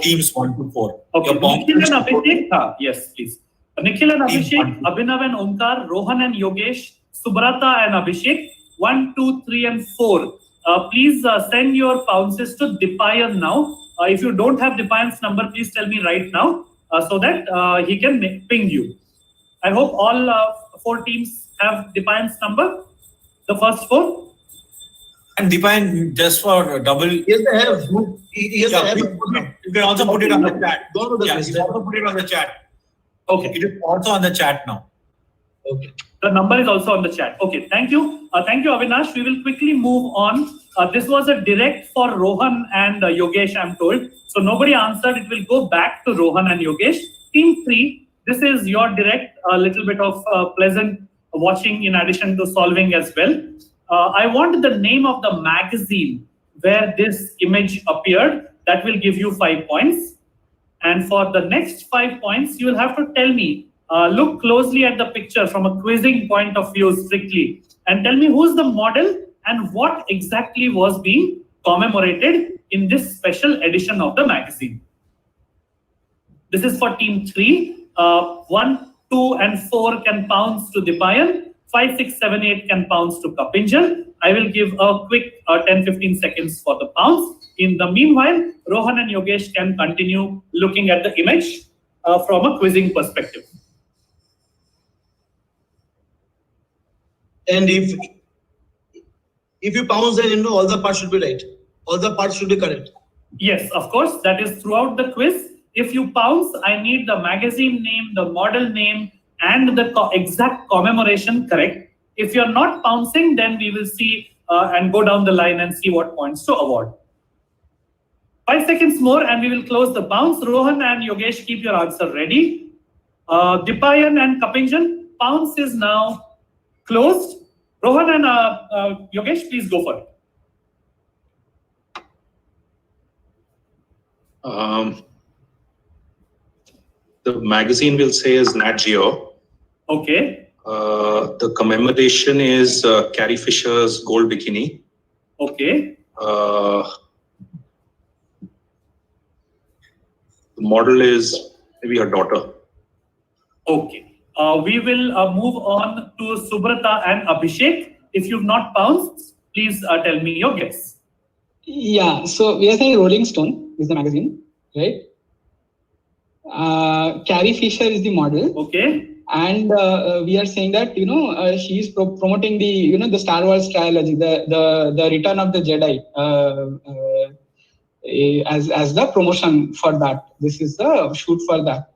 Teams 1 to 4. Okay, Nikhil and Abhishek, yes, please. Nikhil and Abhishek, Abhinav and Omkar, Rohan and Yogesh, Subrata and Abhishek, 1, 2, 3, and 4. Please send your pounces to Deepayan now. If you don't have Deepayan's number, please tell me right now so that he can ping you. I hope all 4 teams have Deepayan's number, the first 4. And Deepayan, just for double. Yes, I have. Yes, I have. You can also put it on the chat. Go to the Yeah, list. you can also put it on the chat. Okay. It is also on the chat now. Okay. The number is also on the chat. Okay, thank you. Thank you, Avinash. We will quickly move on. This was a direct for Rohan and Yogesh, I'm told. So nobody answered. It will go back to Rohan and Yogesh. Team 3, this is your direct, a little bit of pleasant watching in addition to solving as well. I want the name of the magazine where this image appeared. That will give you 5 points. And for the next 5 points, you will have to tell me, look closely at the picture from a quizzing point of view strictly, and tell me who's the model and what exactly was being commemorated in this special edition of the magazine. This is for team 3. 1, 2, and 4 can pounce to Deepayan. 5, 6, 7, 8 can pounce to Kapinjal. I will give a quick 10-15 seconds for the pounce. In the meanwhile, Rohan and Yogesh can continue looking at the image from a quizzing perspective. And if you pounce, then all the parts should be right. All the parts should be correct. Yes, of course. That is throughout the quiz. If you pounce, I need the magazine name, the model name, and the exact commemoration correct. If you're not pouncing, then we will see and go down the line and see what points to award. 5 seconds more and we will close the pounce. Rohan and Yogesh, keep your answer ready. Dipayan and Kapinjal, pounce is now closed. Rohan and Yogesh, please go for it. The magazine will say is Nat Geo. Okay. The commemoration is Carrie Fisher's gold bikini. Okay. The model is maybe her daughter. Okay. We will move on to Subrata and Abhishek. If you've not pounced, please tell me your guess. Yeah, so we are saying Rolling Stone is the magazine, right? Carrie Fisher is the model. Okay. And we are saying that, she is promoting the, the Star Wars trilogy, the Return of the Jedi as the promotion for that. This is the shoot for that.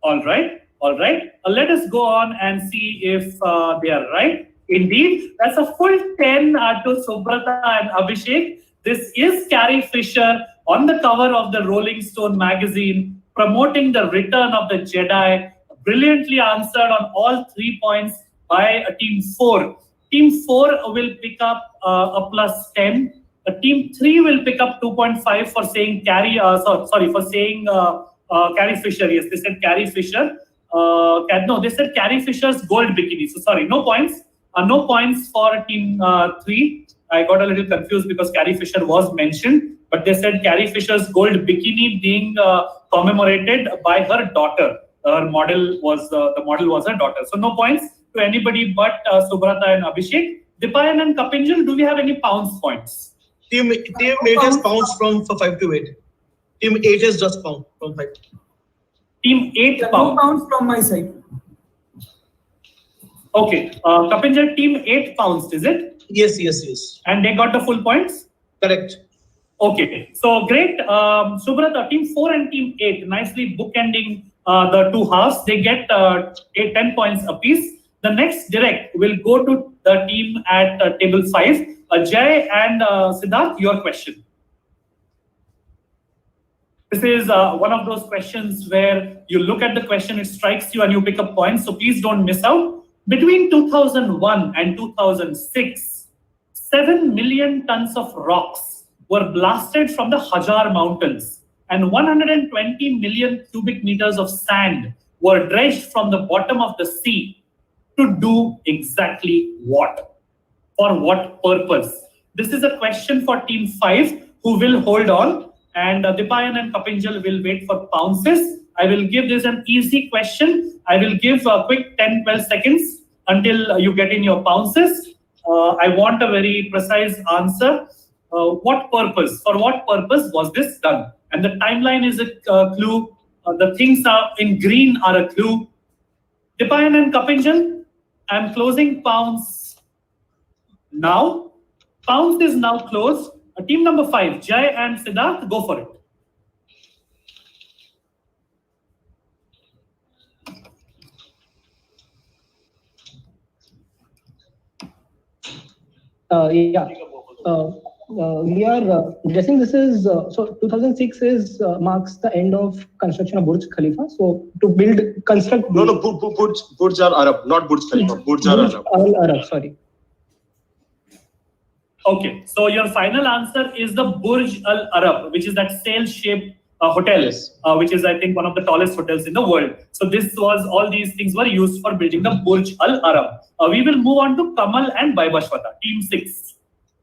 All right. All right. Let us go on and see if they are right. Indeed, that's a full 10 to Subrata and Abhishek. This is Carrie Fisher on the cover of the Rolling Stone magazine, promoting the Return of the Jedi. Brilliantly answered on all 3 points by Team 4. Team 4 will pick up a +10. Team 3 will pick up 2.5 for saying Carrie. For saying Carrie Fisher. Yes, they said Carrie Fisher. No, they said Carrie Fisher's gold bikini. So sorry, no points. No points for Team 3. I got a little confused because Carrie Fisher was mentioned, but they said Carrie Fisher's gold bikini being commemorated by her daughter. Her model was her daughter. So no points to anybody but Subrata and Abhishek. Dipayan and Kapinjal, do we have any pounce points? Team 8 has pounced from 5 to 8. Team 8 has just pounced from 5. Team 8 pounds from my side. Okay. Kapinjal, Team 8 pounced, is it? Yes, yes, yes. And they got the full points? Correct. Okay. So great. Subrata, Team 4 and Team 8 nicely bookending the two halves. They get 10 points apiece. The next direct will go to the team at table 5. Jay and Siddharth, your question. This is one of those questions where you look at the question, it strikes you and you pick up points. So please don't miss out. Between 2001 and 2006, 7 million tons of rocks were blasted from the Hajar Mountains, and 120 million cubic meters of sand were dredged from the bottom of the sea to do exactly what? For what purpose? This is a question for Team 5 who will hold on, and Dipayan and Kapinjal will wait for pounces. I will give this an easy question. I will give a quick 10-12 seconds until you get in your pounces. I want a very precise answer. What purpose? For what purpose was this done? And the timeline is a clue. The things are in green are a clue. Dipayan and Kapinjal, I'm closing pounce now. Pounce is now closed. Team number 5, Jay and Siddharth, go for it. We are guessing this is so 2006 is marks the end of construction of Burj Khalifa. So to construct. No, Burj Al Arab, not Burj Khalifa. Burj Al Arab. Al Arab, sorry. Okay, so your final answer is the Burj Al Arab, which is that sail-shaped hotel, yes. Which is, I think, one of the tallest hotels in the world. So all these things were used for building the Burj Al Arab. We will move on to Kamal and Vaibhashwata, Team 6.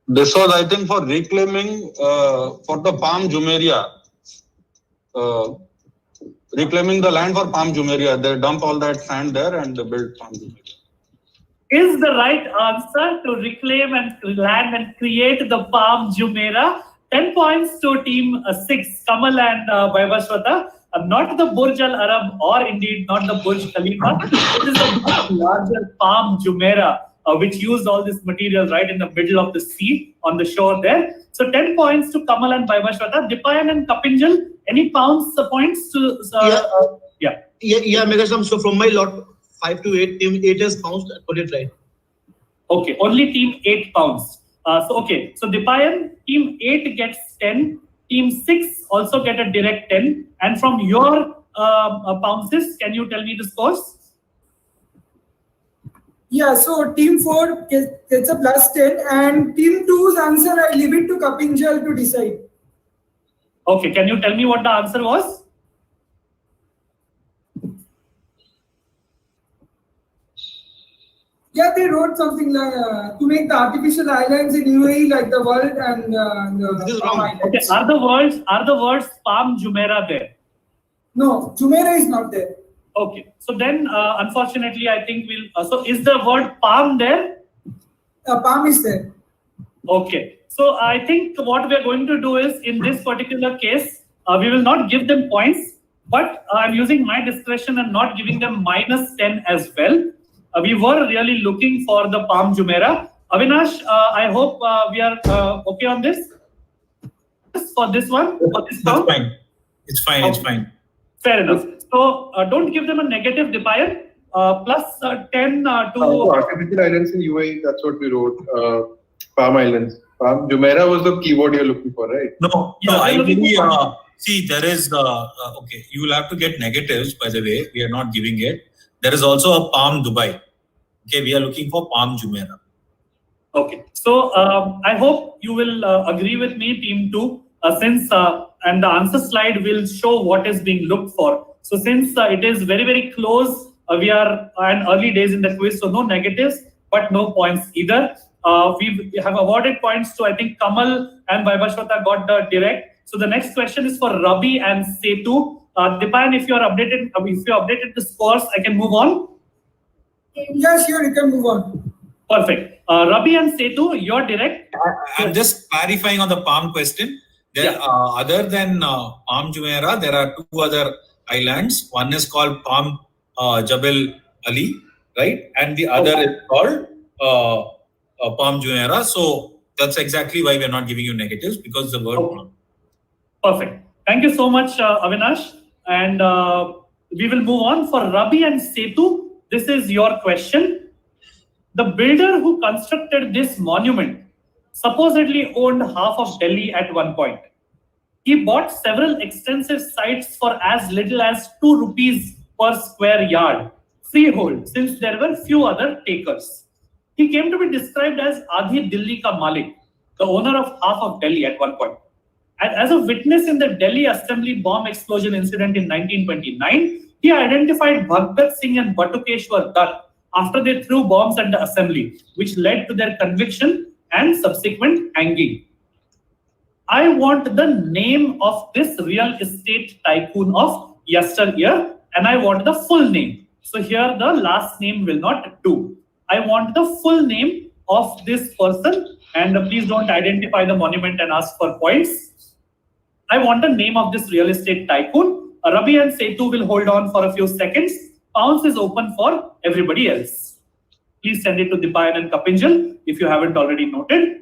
This was, I think, for reclaiming for the Palm Jumeirah. Reclaiming the land for Palm Jumeirah. They dump all that sand there and they build Palm Jumeirah. is the right answer to reclaim and land and create the Palm Jumeirah. 10 points to team 6, Kamal and Vaibhashwata. Not the Burj Al Arab or indeed not the Burj Khalifa. It is a much larger Palm Jumeirah, which used all this material right in the middle of the sea on the shore there. So 10 points to Kamal and Vaibhashwata. Dipayan and Kapinjal, any points to... Yeah, Megatron. So from my lot, 5 to 8, team 8 has bounced. Put it right. Okay, only team 8 pounds. So Dipayan, team 8 gets 10. Team 6 also get a direct 10. And from your pounces, can you tell me the scores? Yeah, so team 4 gets a plus 10 and team 2's answer I leave it to Kapinjal to decide. Okay, can you tell me what the answer was? Yeah, they wrote something like to make the artificial islands in UAE like the world and this is wrong. Okay, are the words Palm Jumeirah there? No, Jumeirah is not there. Okay, so then unfortunately I think we'll. So is the word palm there? Palm is there. Okay, so I think what we are going to do is in this particular case we will not give them points, but I'm using my discretion and not giving them -10 as well. We were really looking for the Palm Jumeirah. Avinash, I hope we are okay on this for this one. That's fine. It's fine. It's fine. Fair enough. So don't give them a negative, Dipayan. Plus 10 to artificial islands in UAE. That's what we wrote. Palm Islands. Palm Jumeirah was the keyword you're looking for, right? No. Ideally, see, there is okay. You will have to get negatives. By the way, we are not giving it. There is also a Palm Dubai. Okay, we are looking for Palm Jumeirah. Okay, so I hope you will agree with me, Team 2, since and the answer slide will show what is being looked for. So since it is very, very close, we are in early days in the quiz, so no negatives, but no points either. We have awarded points to, I think, Kamal and Vaibhashwata got the direct. So the next question is for Rabi and Setu. Dipayan, if you are updated, if you updated the scores, I can move on. Yeah, sure, you can move on. Perfect. Rabi and Setu, your direct. I'm just clarifying on the Palm question. There, other than Palm Jumeirah, there are 2 other islands. One is called Palm Jabal Ali, right? And the other is called Palm Jumeirah. So that's exactly why we are not giving you negatives, because the word Palm. Perfect. Thank you so much, Avinash. And we will move on for Rabi and Setu. This is your question. The builder who constructed this monument supposedly owned half of Delhi at one point. He bought several extensive sites for as little as 2 rupees per square yard, freehold, since there were few other takers. He came to be described as Adhi Dilli Ka Malik, the owner of half of Delhi at one point. And as a witness in the Delhi Assembly bomb explosion incident in 1929, he identified Bhagat Singh and Batukeshwar Dutt after they threw bombs at the assembly, which led to their conviction and subsequent hanging. I want the name of this real estate tycoon of yesteryear, and I want the full name. So here the last name will not do. I want the full name of this person, and please don't identify the monument and ask for points. I want the name of this real estate tycoon. Rabi and Setu will hold on for a few seconds. Pounce is open for everybody else. Please send it to Dipayan and Kapinjal if you haven't already noted.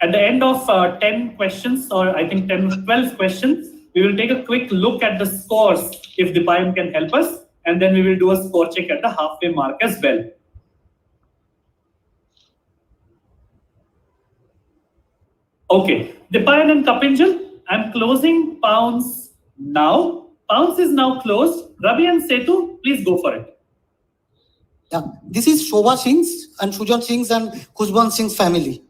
At the end of 10 questions, or I think 12 questions, we will take a quick look at the scores if Dipayan can help us, and then we will do a score check at the halfway mark as well. Okay, Dipayan and Kapinjal, I'm closing Pounce now. Pounce is now closed. Rabi and Setu, please go for it. Yeah, this is Shobha Singh's and Sujan Singh's and Khushban Singh's family.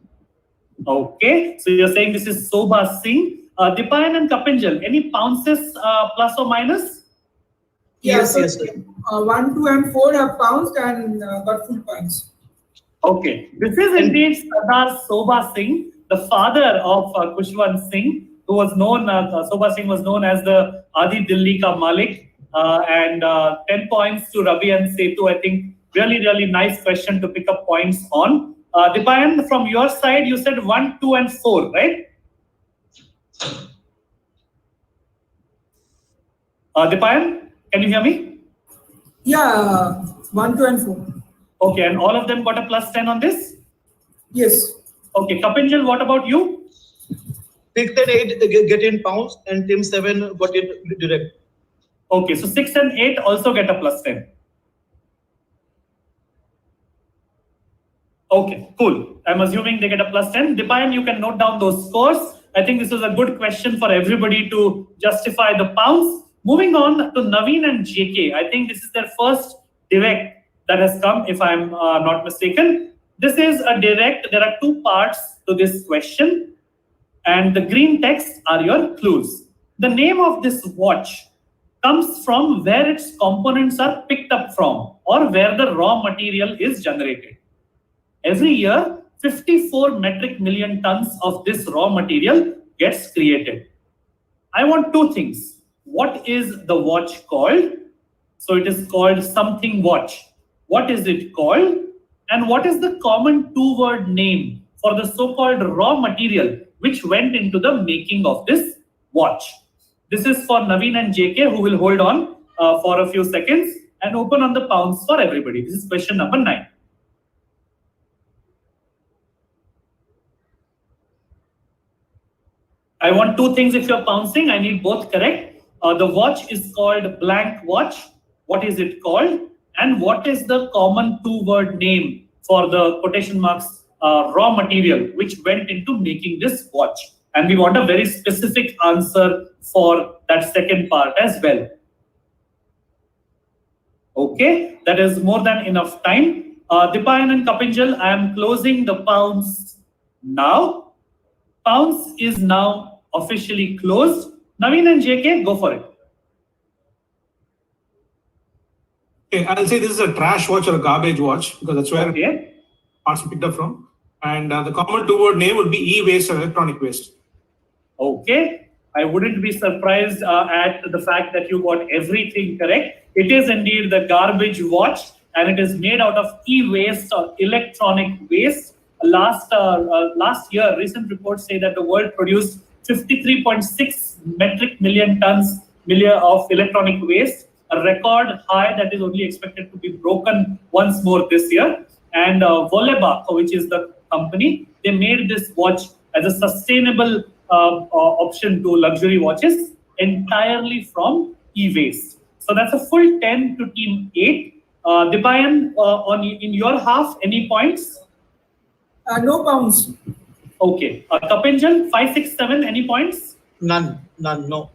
Okay, so you're saying this is Shobha Singh. Dipayan and Kapinjal, any pounces plus or minus? Yes, yes. 1, 2, and 4 have pounced and got full points. Okay, this is indeed Sardar Shobha Singh, the father of Khushban Singh. who was known, Sobha Singh was known as the Adi Dilli Ka Malik. And 10 points to Ravi and Setu. I think really nice question to pick up points on. Dipayan, from your side, you said 1, 2, and 4, right? Dipayan, can you hear me? Yeah, 1, 2, and 4. Okay, and all of them got a plus 10 on this? Yes. Okay, Kapinjal, what about you? 6 and 8 get in pounds, and team 7 got it direct. Okay, so 6 and 8 also get a plus 10. Okay, cool. I'm assuming they get a plus 10. Dipayan, you can note down those scores. I think this was a good question for everybody to justify the pounds. Moving on to Naveen and JK. I think this is their first direct that has come, if I'm not mistaken. This is a direct. There are 2 parts to this question. And the green text are your clues. The name of this watch comes from where its components are picked up from, or where the raw material is generated. Every year, 54 metric million tons of this raw material gets created. I want 2 things. What is the watch called? So it is called something watch. What is it called? And what is the common 2-word name for the so-called raw material which went into the making of this watch? This is for Naveen and JK, who will hold on for a few seconds and open on the pounds for everybody. This is question number 9. I want 2 things if you're pouncing. I need both correct. The watch is called blank watch. What is it called? And what is the common 2-word name for the quotation marks raw material which went into making this watch? And we want a very specific answer for that second part as well. Okay, that is more than enough time. Dipayan and Kapinjal, I am closing the pounds now. Pounds is now officially closed. Naveen and JK, go for it. Okay, I'll say this is a trash watch or a garbage watch, because that's where parts are picked up from. And the common 2-word name would be e-waste or electronic waste. Okay, I wouldn't be surprised at the fact that you got everything correct. It is indeed the garbage watch, and it is made out of e-waste or electronic waste. Last year, recent reports say that the world produced 53.6 metric million tons of electronic waste, a record high that is only expected to be broken once more this year. And Voleba, which is the company, they made this watch as a sustainable option to luxury watches entirely from e-waste. So that's a full 10 to team 8. Dipayan, in your half, any points? No pounds. Okay. Kapinjal, 5, 6, 7, any points? None, no.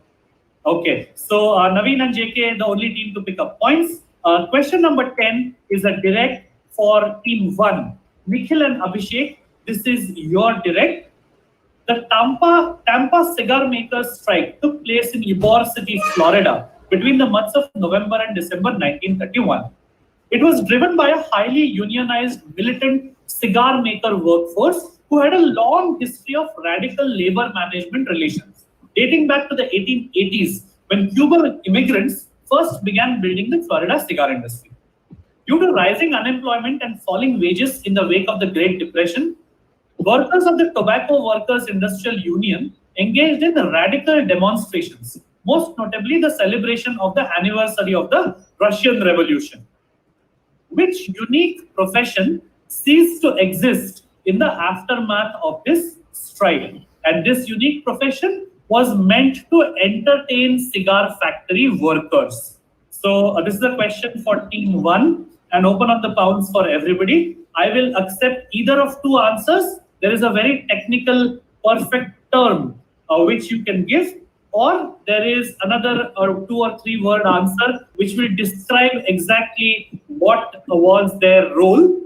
Okay. So Naveen and JK, the only team to pick up points. Question number 10 is a direct for team 1. Nikhil and Abhishek, this is your direct. The Tampa cigar makers strike took place in Ybor City, Florida, between the months of November and December 1931. It was driven by a highly unionized militant cigar maker workforce who had a long history of radical labor management relations, dating back to the 1880s, when Cuban immigrants first began building the Florida cigar industry. Due to rising unemployment and falling wages in the wake of the Great Depression, workers of the Tobacco Workers Industrial Union engaged in radical demonstrations, most notably the celebration of the anniversary of the Russian Revolution. Which unique profession ceased to exist in the aftermath of this strike? And this unique profession was meant to entertain cigar factory workers. So this is a question for team 1 and open up the pounds for everybody. I will accept either of 2 answers. There is a very technical, perfect term which you can give, or there is another 2 or 3 word answer which will describe exactly what was their role.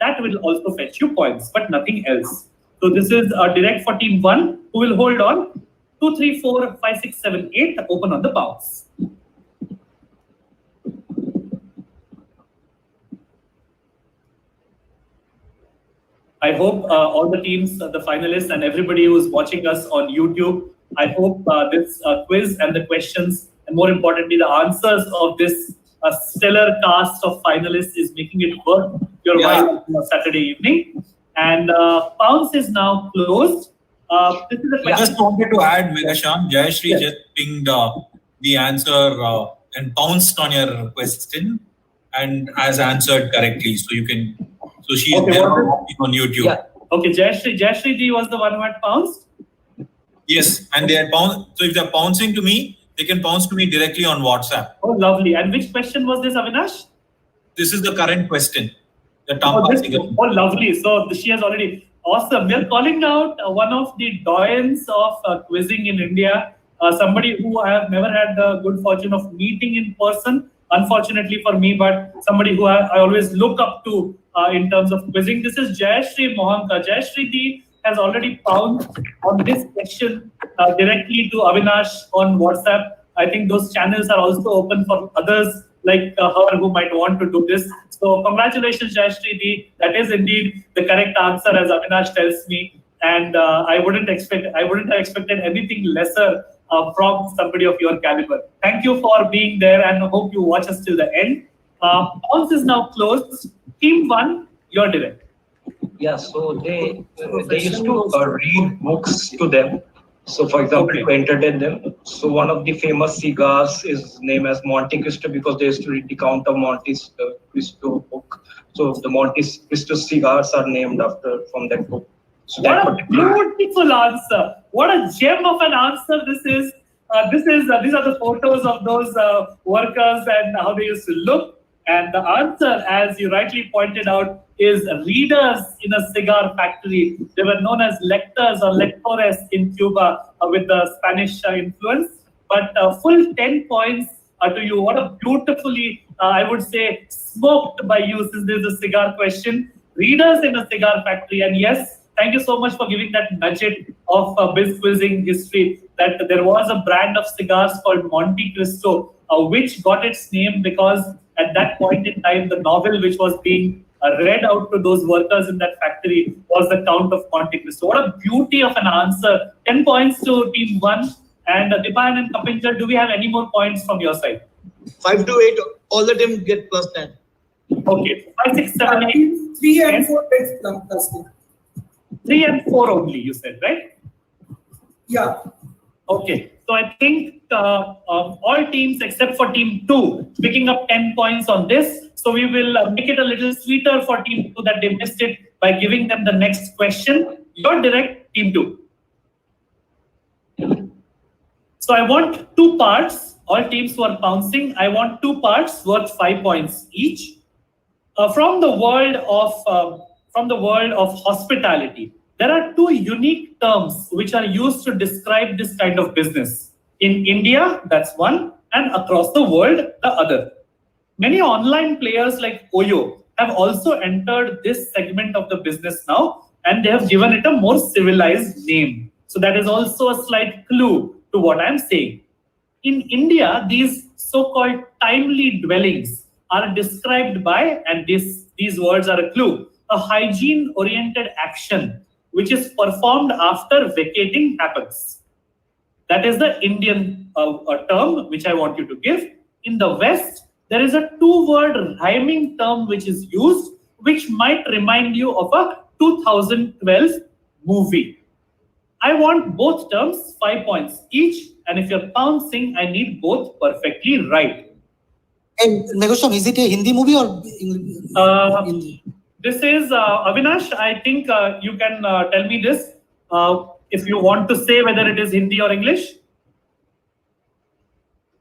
That will also fetch you points, but nothing else. So this is a direct for team 1, who will hold on. 2, 3, 4, 5, 6, 7, 8, open on the pounds. I hope all the teams, the finalists, and everybody who's watching us on YouTube I hope this quiz and the questions, and more importantly, the answers of this stellar cast of finalists is making it worth your while on Saturday evening. And Pounce is now closed. This is a I just wanted to add, Megasham, Jayashree just pinged the answer and pounced on your question and has answered correctly. So you can, so she's there on YouTube. Yeah. Okay, Jayashree ji was the one who had pounced? Yes, and they had pounced. So if they're pouncing to me, they can pounce to me directly on WhatsApp. Oh, lovely. And which question was this, Avinash? This is the current question. The lovely. So she has already... Awesome. We are calling out one of the doyens of quizzing in India, somebody who I have never had the good fortune of meeting in person, unfortunately for me, but somebody who I always look up to in terms of quizzing. This is Jayashree Mohanka. Jayashree ji has already pounced on this question directly to Avinash on WhatsApp. I think those channels are also open for others like her who might want to do this. So congratulations, Jayashree ji. That is indeed the correct answer, as Avinash tells me. And I wouldn't have expected anything lesser from somebody of your caliber. Thank you for being there, and hope you watch us till the end. Pounce is now closed. Team 1, you're direct. Yeah, so they used to read books to them. So, for example, to entertain them. So, one of the famous cigars is named as Monte Cristo because they used to read the Count of Monte Cristo book. So, the Monte Cristo cigars are named from that book. So what a beautiful answer! What a gem of an answer this is. These are the photos of those workers and how they used to look. And the answer, as you rightly pointed out, is readers in a cigar factory. They were known as lectors or lectores in Cuba with the Spanish influence. But full 10 points to you. What a beautifully, I would say, smoked by you, since this is a cigar question. Readers in a cigar factory. And yes, thank you so much for giving that nugget of biz quizzing history, that there was a brand of cigars called Monte Cristo, which got its name because at that point in time, the novel which was being read out to those workers in that factory was the Count of Monte Cristo. What a beauty of an answer. 10 points to team 1. And Dipayan and Kapinjal, do we have any more points from your side? 5 to 8, all the team get plus 10. Okay, 5, 6, 7, 8. 3 and 4 gets plus 10. 3 and 4 only, you said, right? Yeah. Okay, so I think all teams except for team 2 picking up 10 points on this. So we will make it a little sweeter for team 2 that they missed it by giving them the next question. You're direct, team 2. So I want 2 parts. All teams who are pouncing, I want 2 parts worth 5 points each. From the world of hospitality, there are 2 unique terms which are used to describe this kind of business. In India, that's one, and across the world, the other. Many online players like Oyo have also entered this segment of the business now, and they have given it a more civilized name. So that is also a slight clue to what I'm saying. In India, these so-called timely dwellings are described by, and these words are a clue, a hygiene-oriented action which is performed after vacating happens. That is the Indian term which I want you to give. In the West, there is a 2-word rhyming term which is used, which might remind you of a 2012 movie. I want both terms 5 points each, and if you're pouncing, I need both perfectly right. And Megatron, is it a Hindi movie or Hindi? This is Avinash. I think you can tell me this if you want to say whether it is Hindi or English.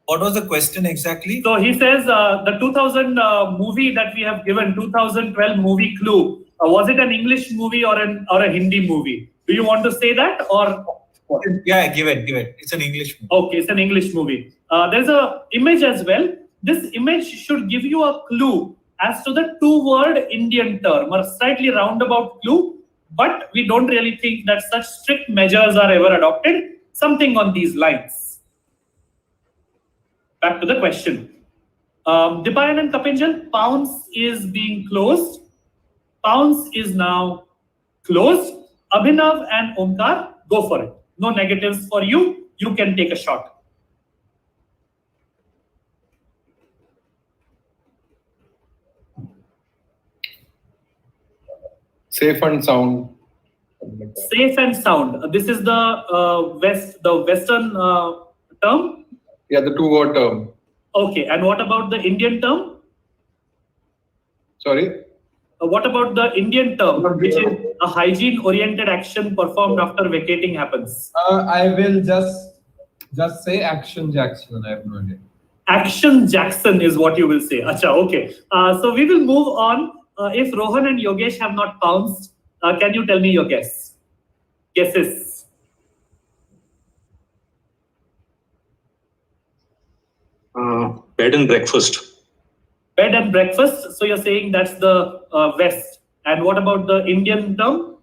What was the question exactly? So he says the 2000 movie that we have given, 2012 movie clue. Was it an English movie or a Hindi movie? Do you want to say that or? Yeah, give it. It's an English movie. Okay, it's an English movie. There's a image as well. This image should give you a clue as to the 2-word Indian term, or slightly roundabout clue, but we don't really think that such strict measures are ever adopted. Something on these lines. Back to the question. Dipayan and Kapinjal, Pounce is being closed. Pounce is now closed. Abhinav and Omkar, go for it. No negatives for you. you can take a shot. Safe and sound. Safe and sound. This is the Western term? Yeah, the two-word term. Okay, and what about the Indian term? Sorry? What about the Indian term, which is a hygiene-oriented action performed after vacating happens? I will just say Action Jackson. I have no idea. Action Jackson is what you will say. Acha, okay. So we will move on. If Rohan and Yogesh have not pounced, can you tell me your guess? Guesses. Bed and breakfast. Bed and breakfast. So you're saying that's the West. And what about the Indian term?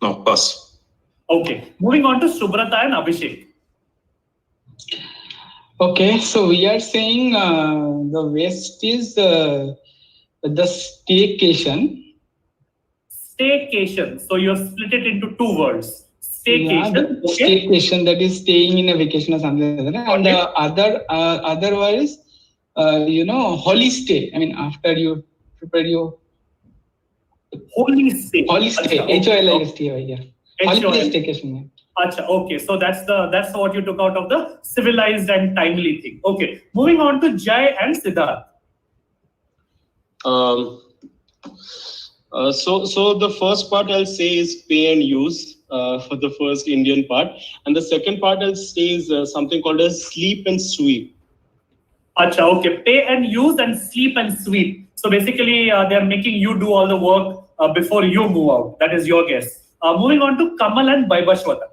No, pass. Okay. Moving on to Subrata and Abhishek. Okay, so we are saying the West is the staycation. Staycation. So you have split it into two words. Staycation. Yeah, Okay. Staycation, that is staying in a vacation or something like that. And the other word is, holy stay. I mean, after you prepare your holy stay. Holy stay. H-O-L-I-S-T-A, yeah. Holiday staycation. Yeah. Achha, okay, so that's what you took out of the civilized and timely thing. Okay, moving on to Jai and Siddharth. So the first part I'll say is pay and use for the first Indian part, and the second part I'll say is something called as sleep and sweep. Achha, okay, pay and use and sleep and sweep. So basically, they are making you do all the work before you move out. That is your guess. Moving on to Kamal and Vaibhashwata.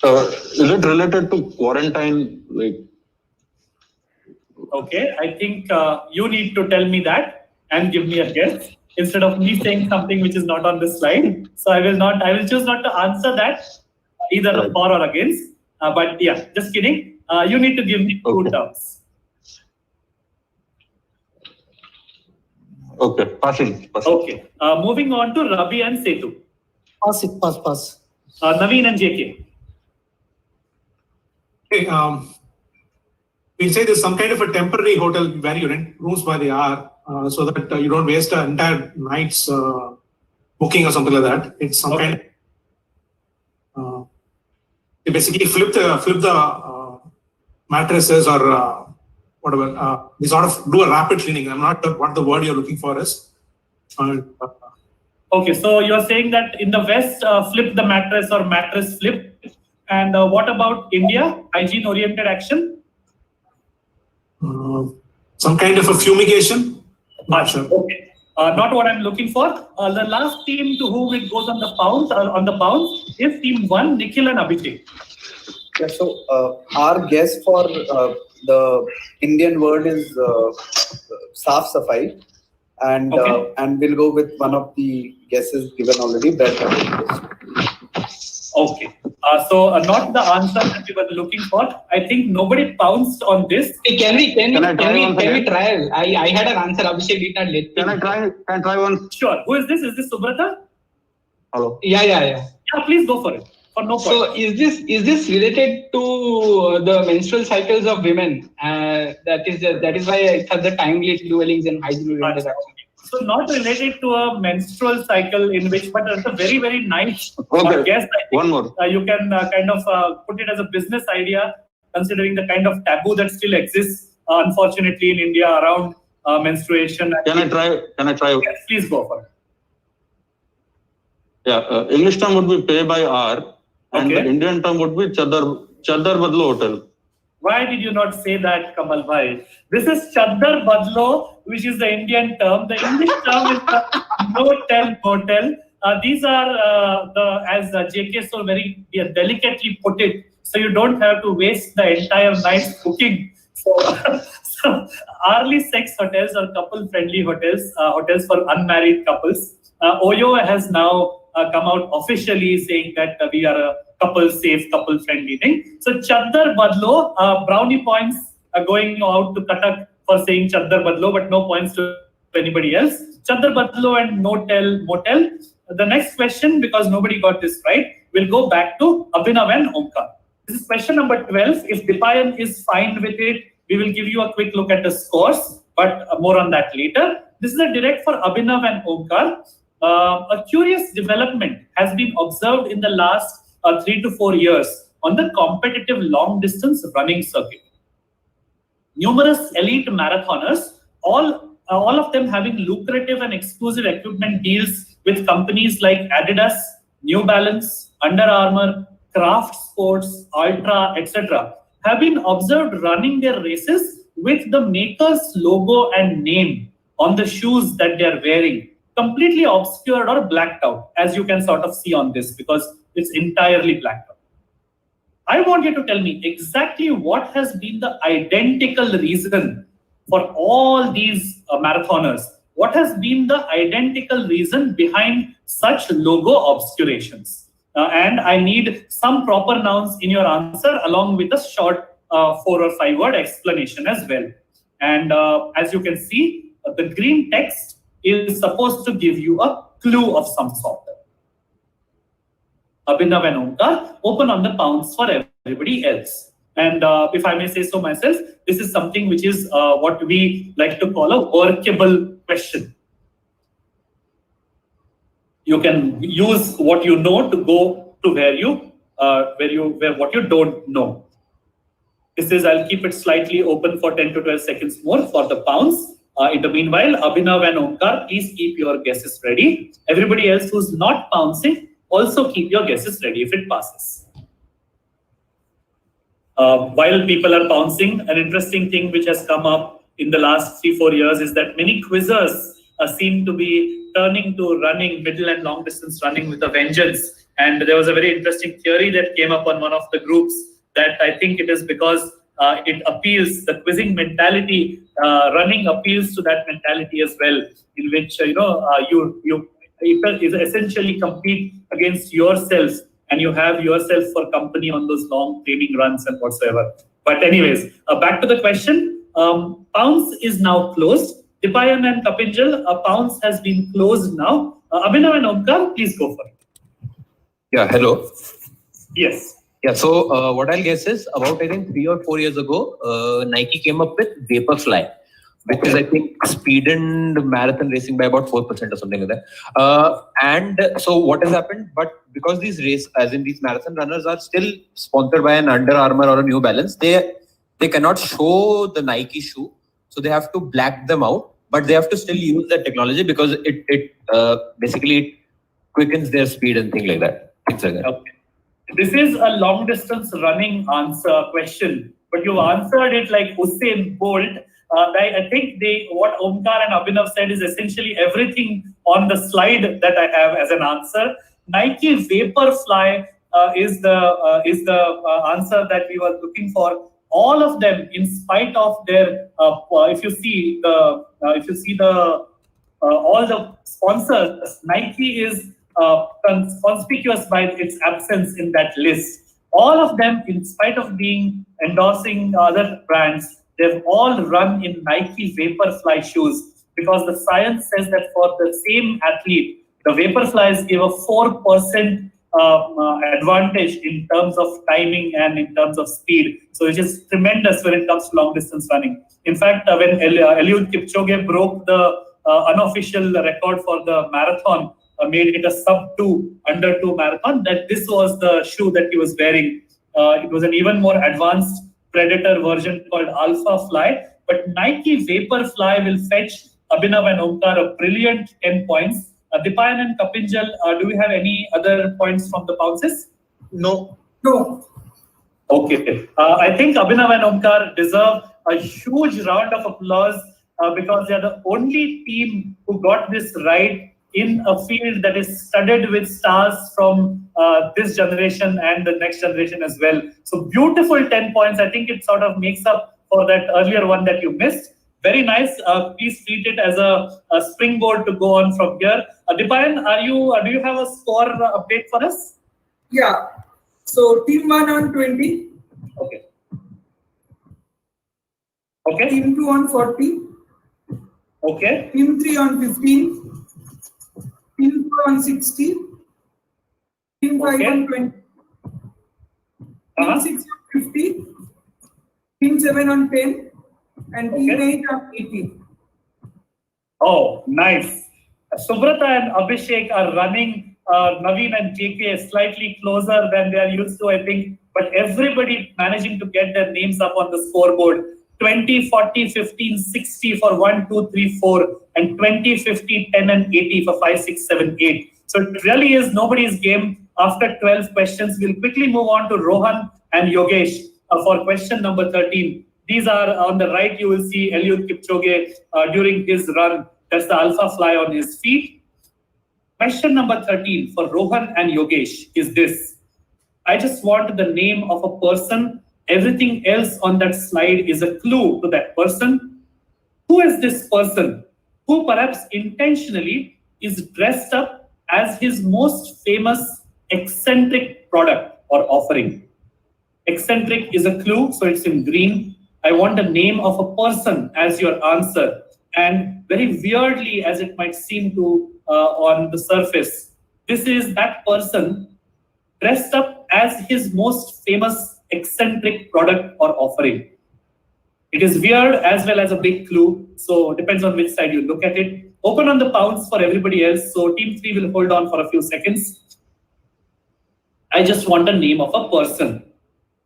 Is it related to quarantine? Okay, I think you need to tell me that and give me a guess instead of me saying something which is not on this slide. So I will choose not to answer that either for or against. But yeah, just kidding. You need to give me two terms. Okay, passing. Okay, moving on to Ravi and Setu. Pass. Naveen and JK. Okay, we'll say there's some kind of a temporary hotel where you rent rooms by the hour, so that you don't waste an entire night's booking or something like that. It's some kind of you basically flip the mattresses or whatever. They sort of do a rapid cleaning. I'm not sure what the word you're looking for is. Okay, so you're saying that in the West, flip the mattress or mattress flip. And what about India? Hygiene-oriented action? Some kind of a fumigation? Not sure. Okay. Not what I'm looking for. The last team to whom it goes on the bounce is team 1, Nikhil and Abhishek. Yeah, so our guess for the Indian word is Saaf Safai, and we'll go with one of the guesses given already. Okay. So not the answer that we were looking for. I think nobody pounced on this. Hey, can we try? I had an answer. Abhishek did not let me. Can I try one? Sure. Who is this? Is this Subrata? Hello. Yeah. Yeah, please go for it. For no point. So is this related to the menstrual cycles of women? That is why it has the timely dwellings and hygiene-oriented action. So not related to a menstrual cycle in which, but it's a very, very nice guess. One more. You can kind of put it as a business idea, considering the kind of taboo that still exists, unfortunately, in India around menstruation. Can I try? Yes, please go for it. Yeah, English term would be pay by hour, and the Indian term would be chadar badlo hotel. Why did you not say that, Kamal Bhai? This is Chadar Badlo, which is the Indian term. The English term is the motel. These are as JK so very delicately put it, so you don't have to waste the entire night's cooking. So hourly sex hotels or couple-friendly hotels, hotels for unmarried couples. Oyo has now come out officially saying that we are couple safe, couple friendly thing. So Chaddar Badlo, brownie points are going out to Katak for saying Chaddar Badlo, but no points to anybody else. Chaddar Badlo and Notel Motel. The next question, because nobody got this right, will go back to Abhinav and Omkar. This is question number 12. If Dipayan is fine with it, we will give you a quick look at the scores, but more on that later. This is a direct for Abhinav and Omkar. A curious development has been observed in the last 3 to 4 years on the competitive long distance running circuit. Numerous elite marathoners, all of them having lucrative and exclusive equipment deals with companies like Adidas, New Balance, Under Armour, Kraft Sports, Ultra, etc., have been observed running their races with the maker's logo and name on the shoes that they are wearing, completely obscured or blacked out, as you can sort of see on this, because it's entirely blacked out. I want you to tell me exactly what has been the identical reason for all these marathoners. What has been the identical reason behind such logo obscurations? And I need some proper nouns in your answer along with a short 4 or 5 word explanation as well. And as you can see, the green text is supposed to give you a clue of some sort. Abhinav and Omkar, open on the pounds for everybody else. And if I may say so myself, this is something which is what we like to call a workable question. You can use what you know to go to where what you don't know. This is, I'll keep it slightly open for 10 to 12 seconds more for the pounds. In the meanwhile, Abhinav and Omkar, please keep your guesses ready. Everybody else who's not pouncing, also keep your guesses ready if it passes. While people are pouncing, an interesting thing which has come up in the last 3-4 years is that many quizzers seem to be turning to running, middle and long distance running with a vengeance. And there was a very interesting theory that came up on one of the groups that I think it is because it appeals, the quizzing mentality, running appeals to that mentality as well, in which you essentially compete against yourself and you have yourself for company on those long training runs and whatsoever. But anyways, back to the question. Pounds is now closed. Dipayan and Kapinjal, Pounds has been closed now. Abhinav and Omkar, please go for it. Yeah, hello. Yes. Yeah, so what I'll guess is about, I think 3 or 4 years ago, Nike came up with Vaporfly, which is, I think, speedened marathon racing by about 4% or something like that. And so what has happened, but because these these marathon runners are still sponsored by an Under Armour or a New Balance, they cannot show the Nike shoe. So they have to black them out, but they have to still use that technology because it basically quickens their speed and things like that. Okay. This is a long distance running answer question, but you answered it like Usain Bolt. I think what Omkar and Abhinav said is essentially everything on the slide that I have as an answer. Nike Vaporfly is the answer that we were looking for. All of them, in spite of their, if you see all the sponsors, Nike is conspicuous by its absence in that list. All of them, in spite of being endorsing other brands, they've all run in Nike Vaporfly shoes because the science says that for the same athlete, the Vaporflies give a 4% advantage in terms of timing and in terms of speed. So it is tremendous when it comes to long distance running. In fact, when Eliud Kipchoge broke the unofficial record for the marathon, made it a sub-2, under 2 marathon, that this was the shoe that he was wearing. It was an even more advanced Predator version called Alpha Fly. But Nike Vaporfly will fetch Abhinav and Omkar a brilliant 10 points. Dipayan and Kapinjal, do we have any other points from the bounces? No. Okay. I think Abhinav and Omkar deserve a huge round of applause because they are the only team who got this right in a field that is studded with stars from this generation and the next generation as well. So beautiful 10 points. I think it sort of makes up for that earlier one that you missed. Very nice. Please treat it as a springboard to go on from here. Dipayan, do you have a score update for us? Yeah. So team 1 on 20. Okay. Okay. Team 2 on 40. Okay. Team 3 on 15. Team 4 on 60. Team 5 on 20. Team 6 on 50. Team 7 on 10. And team 8 on 80. Oh, nice. Subrata and Abhishek are running Naveen and JK slightly closer than they are used to, I think. But everybody managing to get their names up on the scoreboard. 20, 40, 15, 60 for 1, 2, 3, 4. And 20, 50, 10 and 80 for 5, 6, 7, 8. So it really is nobody's game. After 12 questions, we'll quickly move on to Rohan and Yogesh for question number 13. These are on the right, you will see Eliud Kipchoge during his run. That's the alpha fly on his feet. Question number 13 for Rohan and Yogesh is this. I just want the name of a person. Everything else on that slide is a clue to that person. Who is this person who perhaps intentionally is dressed up as his most famous eccentric product or offering? Eccentric is a clue, so it's in green. I want the name of a person as your answer. And very weirdly, as it might seem to on the surface, this is that person dressed up as his most famous eccentric product or offering. It is weird as well as a big clue, so it depends on which side you look at it. Open on the pounds for everybody else, so team 3 will hold on for a few seconds. I just want the name of a person.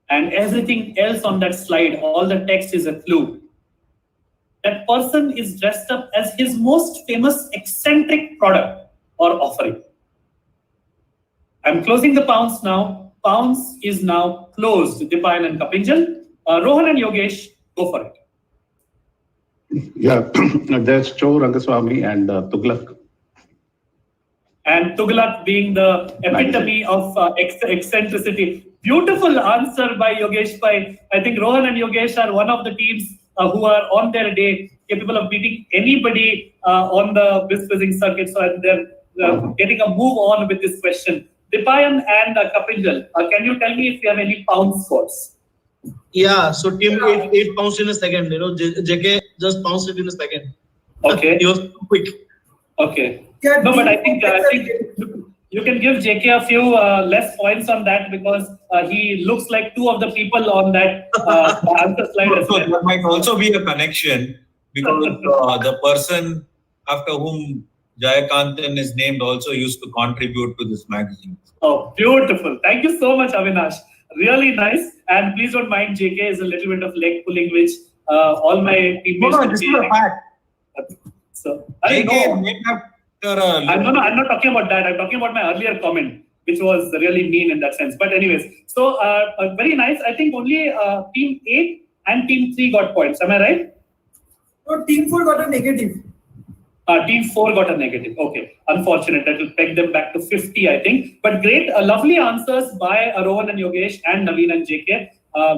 And everything else on that slide, all the text is a clue. That person is dressed up as his most famous eccentric product or offering. I'm closing the pounds now. Pounds is now closed. Dipayan and Kapinjal. Rohan and Yogesh, go for it. Yeah, there's Cho Rangaswamy and Tughlaq. And Tughlaq being the epitome of eccentricity. Beautiful answer by Yogesh Bhai. I think Rohan and Yogesh are one of the teams who are on their day, capable of beating anybody on the quizzing circuit. So they're getting a move on with this question. Dipayan and Kapinjal, can you tell me if you have any pound scores? Yeah, so team 8 pounced in a second. JK just pounced it in a second. Okay. He was quick. Okay. No, but I think you can give JK a few less points on that because he looks like two of the people on that answer slide as well. There might also be a connection because the person after whom Jayakantan is named also used to contribute to this magazine. Oh, beautiful. Thank you so much, Avinash. Really nice. And please don't mind, JK is a little bit of leg pulling, which all my teammates... No, this is a fact. So, I'm not talking about that. I'm talking about my earlier comment, which was really mean in that sense. But anyways, so very nice. I think only team 8 and team 3 got points. Am I right? No, team 4 got a negative. Team 4 got a negative. Okay. Unfortunate. That will peg them back to 50, I think. But great. Lovely answers by Rohan and Yogesh and Naveen and JK.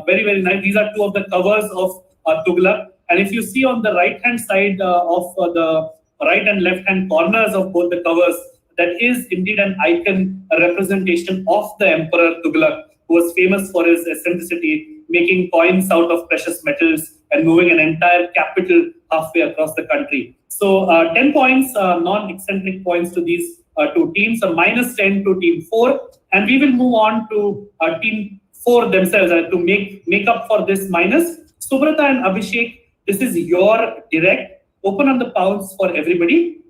Very, very nice. These are two of the covers of Tughlaq. And if you see on the right-hand side of the right and left-hand corners of both the covers, that is indeed an icon, a representation of the Emperor Tughlaq, who was famous for his eccentricity, making coins out of precious metals and moving an entire capital halfway across the country. So 10 points, non-eccentric points to these two teams, a minus 10 to team 4. And we will move on to team 4 themselves to make up for this minus. Subrata and Abhishek, this is your direct. Open on the pounds for everybody.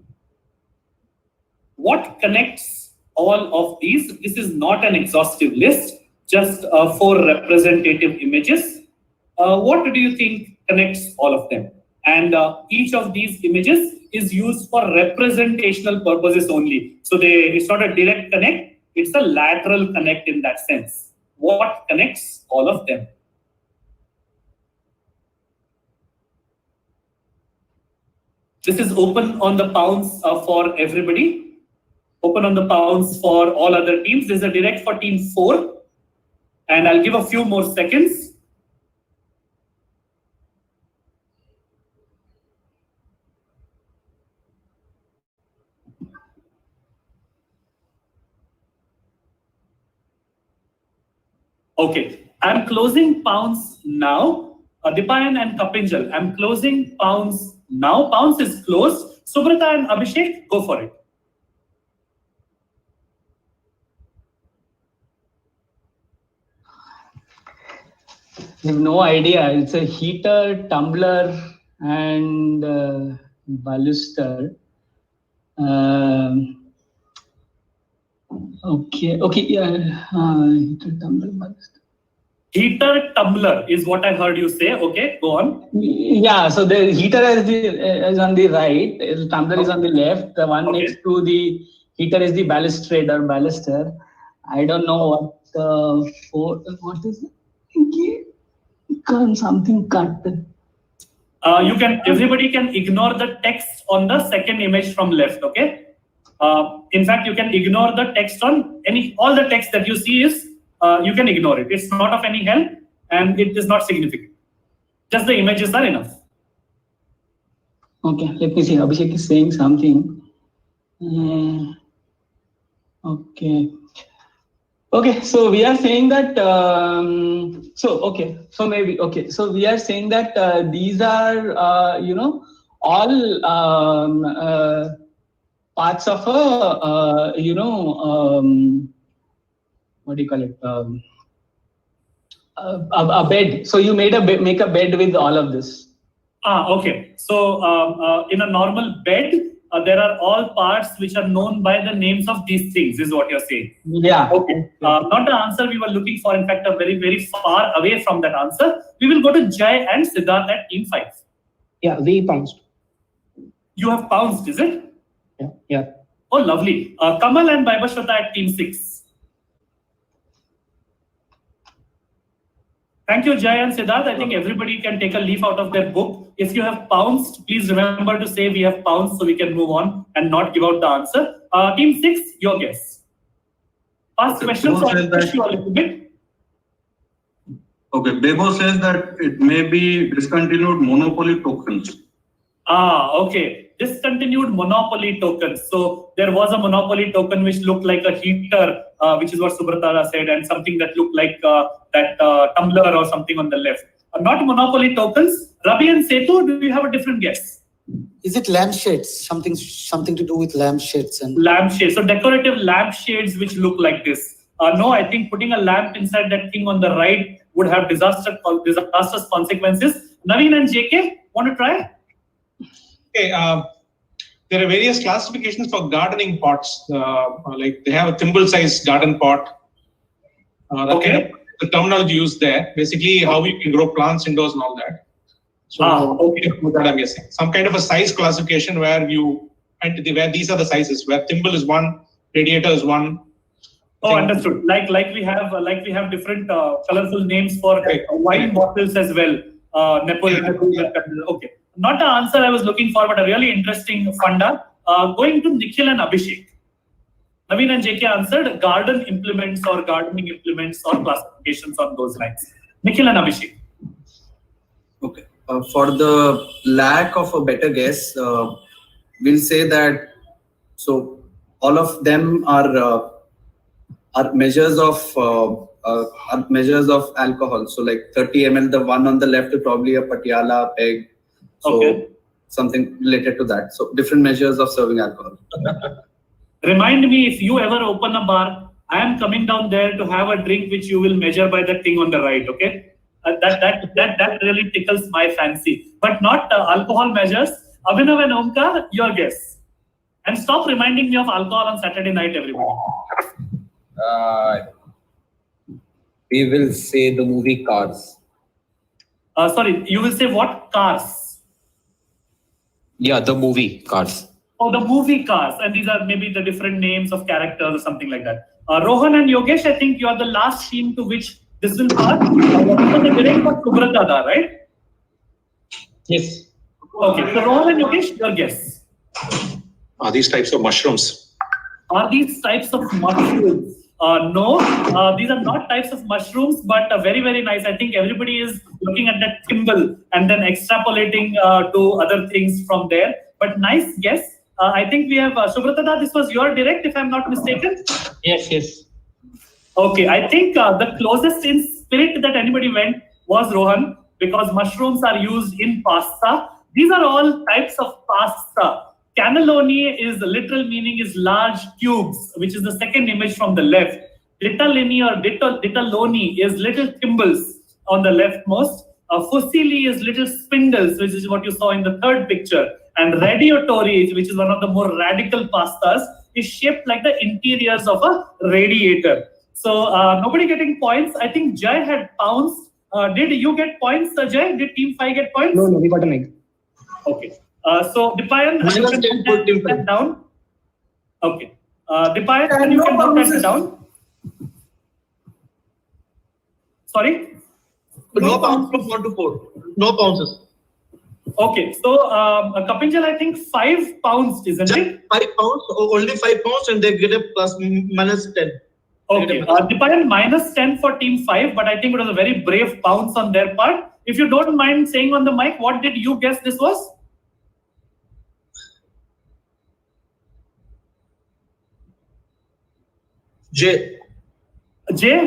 What connects all of these? This is not an exhaustive list, just 4 representative images. What do you think connects all of them? And each of these images is used for representational purposes only. So it's not a direct connect, it's a lateral connect in that sense. What connects all of them? This is open on the pounds for everybody. Open on the pounds for all other teams. This is a direct for team 4. And I'll give a few more seconds. Okay, I'm closing pounds now. Dipayan and Kapinjal, I'm closing pounds now. Pounds is closed. Subrata and Abhishek, go for it. I have no idea. It's a heater, tumbler, and baluster. Yeah. Heater, tumbler, baluster. Heater, tumbler is what I heard you say. Okay, go on. Yeah, so the heater is on the right, the tumbler is on the left. The one next to the heater is the balustrade or baluster. I don't know what is it? Something cut. Everybody can ignore the text on the second image from left, okay? In fact, you can ignore the text on all the text that you see is, you can ignore it. It's not of any help and it is not significant. Just the images are enough. Okay, let me see. Abhishek is saying something. Okay, so we are saying that, so we are saying that these are, all parts of a, what do you call it? A bed. So you make a bed with all of this. Okay. So in a normal bed, there are all parts which are known by the names of these things, is what you're saying. Yeah. Okay. Not the answer we were looking for. In fact, very, very far away from that answer. We will go to Jai and Siddharth at team 5. Yeah, we pounced. You have pounced, is it? Yeah. Oh, lovely. Kamal and Vaibhashwata at team 6. Thank you, Jai and Siddharth. I think everybody can take a leaf out of their book. If you have pounced, please remember to say we have pounced so we can move on and not give out the answer. Team 6, your guess. Ask questions so I'll push you a little bit. Okay, Bebo says that it may be discontinued monopoly tokens. Okay. Discontinued monopoly tokens. So there was a monopoly token which looked like a heater, which is what Subrata said, and something that looked like that tumbler or something on the left. Not monopoly tokens. Ravi and Setu, do you have a different guess? Is it lampshades? Something to do with lampshades and lampshades. So decorative lampshades which look like this. No, I think putting a lamp inside that thing on the right would have disastrous consequences. Naveen and JK, want to try? Okay, there are various classifications for gardening pots. Like they have a thimble-sized garden pot. Kind of the terminology used there. Basically, how you can grow plants indoors and all that. So, that I'm guessing some kind of a size classification where where these are the sizes. Where thimble is one, radiator is one. Oh, understood. Like we have different colorful names for wine bottles as well. Okay. Not the answer I was looking for, but a really interesting funda. Going to Nikhil and Abhishek. Naveen and JK answered garden implements or gardening implements or classifications on those lines. Nikhil and Abhishek. Okay. For the lack of a better guess, we'll say that all of them are measures of alcohol. So like 30 ml, the one on the left is probably a patiala, peg. So something related to that. So different measures of serving alcohol. Remind me, if you ever open a bar, I am coming down there to have a drink which you will measure by the thing on the right, okay? That really tickles my fancy. But not alcohol measures. Abhinav and Omkar, your guess. And stop reminding me of alcohol on Saturday night, everybody. We will say the movie Cars. Sorry, you will say what? Cars. Yeah, the movie Cars. Oh, the movie Cars. And these are maybe the different names of characters or something like that. Rohan and Yogesh, I think you are the last team to which this will pass. Right? Yes. Okay, so Rohan and Yogesh, your guess. Are these types of mushrooms? Are these types of mushrooms? No, these are not types of mushrooms, but very, very nice. I think everybody is looking at that thimble and then extrapolating to other things from there. But nice guess. I think we have Subrata, this was your direct, if I'm not mistaken. Yes. Okay, I think the closest in spirit that anybody went was Rohan, because mushrooms are used in pasta. These are all types of pasta. Cannelloni is the literal meaning is large cubes, which is the second image from the left. Ditalini or ditaloni is little thimbles on the leftmost. Fusilli is little spindles, which is what you saw in the third picture. And radiatori, which is one of the more radical pastas, is shaped like the interiors of a radiator. So nobody getting points. I think Jai had pounced. Did you get points, Jai? Did Team 5 get points? No, we got an egg. Okay. So Dipayan, you can put that down. Okay. Dipayan, you can put that down. Sorry? No pounds from 1 to 4. No pounces. Okay, so Kapinjal, I think 5 pounds, isn't it? 5 pounds, only 5 pounds, and they get a plus minus 10. Okay, Dipayan minus 10 for Team 5, but I think it was a very brave pounce on their part. If you don't mind saying on the mic, what did you guess this was? Jay,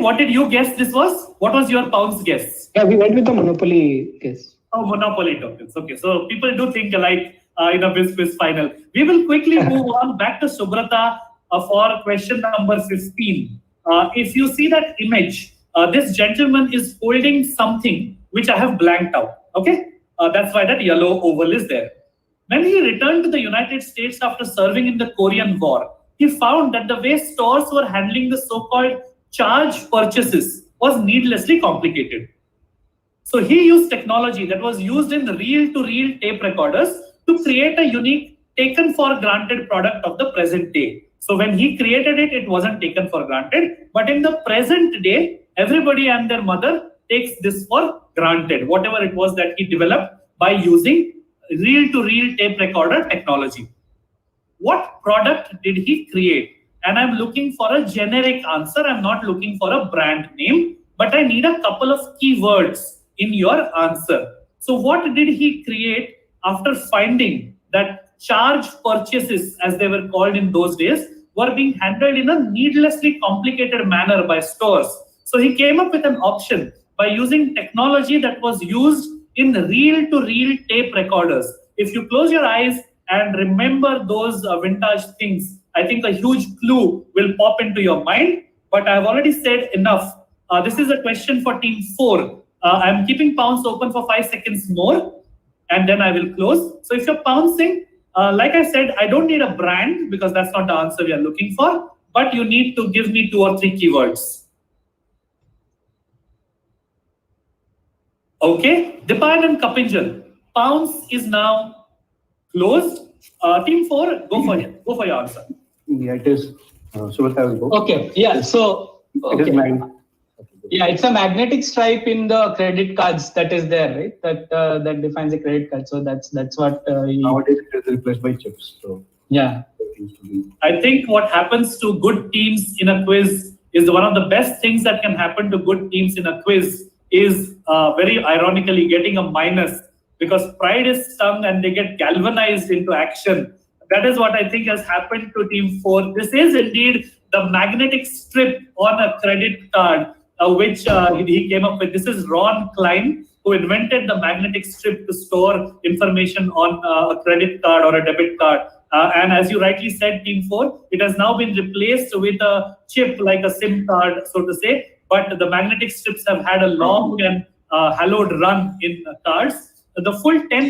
what did you guess this was? What was your pounce guess? Yeah, we went with the Monopoly guess. Oh, Monopoly tokens. Okay, so people do think alike in a quiz final. We will quickly move on back to Subrata for question number 15. If you see that image, this gentleman is holding something which I have blanked out. Okay, that's why that yellow oval is there. When he returned to the United States after serving in the Korean War, he found that the way stores were handling the so-called charge purchases was needlessly complicated. So he used technology that was used in reel-to-reel tape recorders to create a unique taken for granted product of the present day. So when he created it, it wasn't taken for granted. But in the present day, everybody and their mother takes this for granted, whatever it was that he developed by using reel-to-reel tape recorder technology. What product did he create? And I'm looking for a generic answer. I'm not looking for a brand name, but I need a couple of keywords in your answer. So what did he create after finding that charge purchases, as they were called in those days, were being handled in a needlessly complicated manner by stores? So he came up with an option by using technology that was used in reel-to-reel tape recorders. If you close your eyes and remember those vintage things, I think a huge clue will pop into your mind. But I've already said enough. This is a question for Team 4. I'm keeping pounce open for 5 seconds more, and then I will close. So if you're pouncing, like I said, I don't need a brand because that's not the answer we are looking for, but you need to give me 2 or 3 keywords. Okay, Dipayan and Kapinjal, pounce is now closed. Team 4, go for it. Go for your answer. Yeah, it is. Subrata will go. Okay, yeah, so It is yeah, it's a magnetic stripe in the credit cards that is there, right? That defines a credit card. So that's what. Nowadays it is replaced by chips. So yeah, I think what happens to good teams in a quiz is one of the best things that can happen to good teams in a quiz is very ironically getting a minus, because pride is stung and they get galvanized into action. That is what I think has happened to Team 4. This is indeed the magnetic strip on a credit card, which he came up with. This is Ron Klein, who invented the magnetic strip to store information on a credit card or a debit card. And as you rightly said, Team 4, it has now been replaced with a chip like a SIM card, so to say. But the magnetic strips have had a long and hallowed run in cards. The full 10.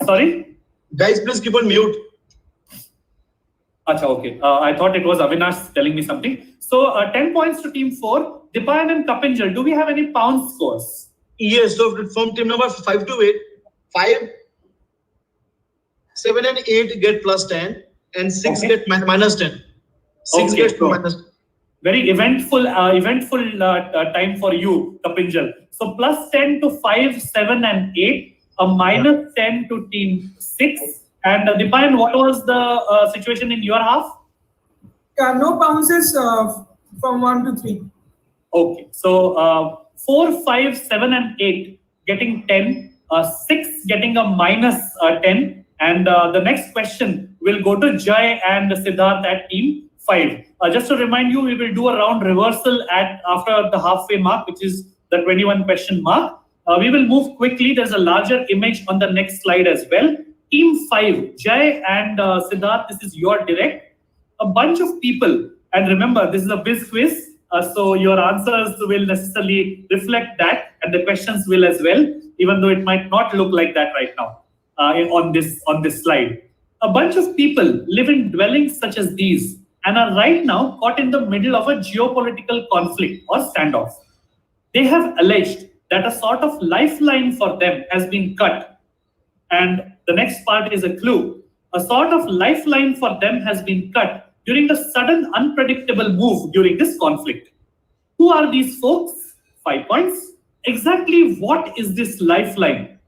Sorry? Guys, please keep on mute. Achha, okay. I thought it was Avinash telling me something. So 10 points to Team 4. Dipayan and Kapinjal, do we have any pound scores? Yes, so from team number 5 to 8, 5, 7 and 8 get plus 10 and 6 get minus 10. 6 gets to minus 10. Very eventful time for you, Kapinjal. So plus 10 to 5, 7 and 8, a minus 10 to Team 6. And Dipayan, what was the situation in your half? Yeah, no bounces from 1 to 3. Okay, so 4, 5, 7 and 8 getting 10, 6 getting a minus 10. And the next question will will go to Jai and Siddharth at team 5. Just to remind you, we will do a round reversal after the halfway mark, which is the 21 question mark. We will move quickly. There's a larger image on the next slide as well. Team 5, Jai and Siddharth, this is your direct. A bunch of people, and remember, this is a biz quiz, so your answers will necessarily reflect that, and the questions will as well, even though it might not look like that right now on this slide. A bunch of people live in dwellings such as these and are right now caught in the middle of a geopolitical conflict or standoff. They have alleged that a sort of lifeline for them has been cut. And the next part is a clue. A sort of lifeline for them has been cut during the sudden unpredictable move during this conflict. Who are these folks? 5 points. Exactly what is this lifeline?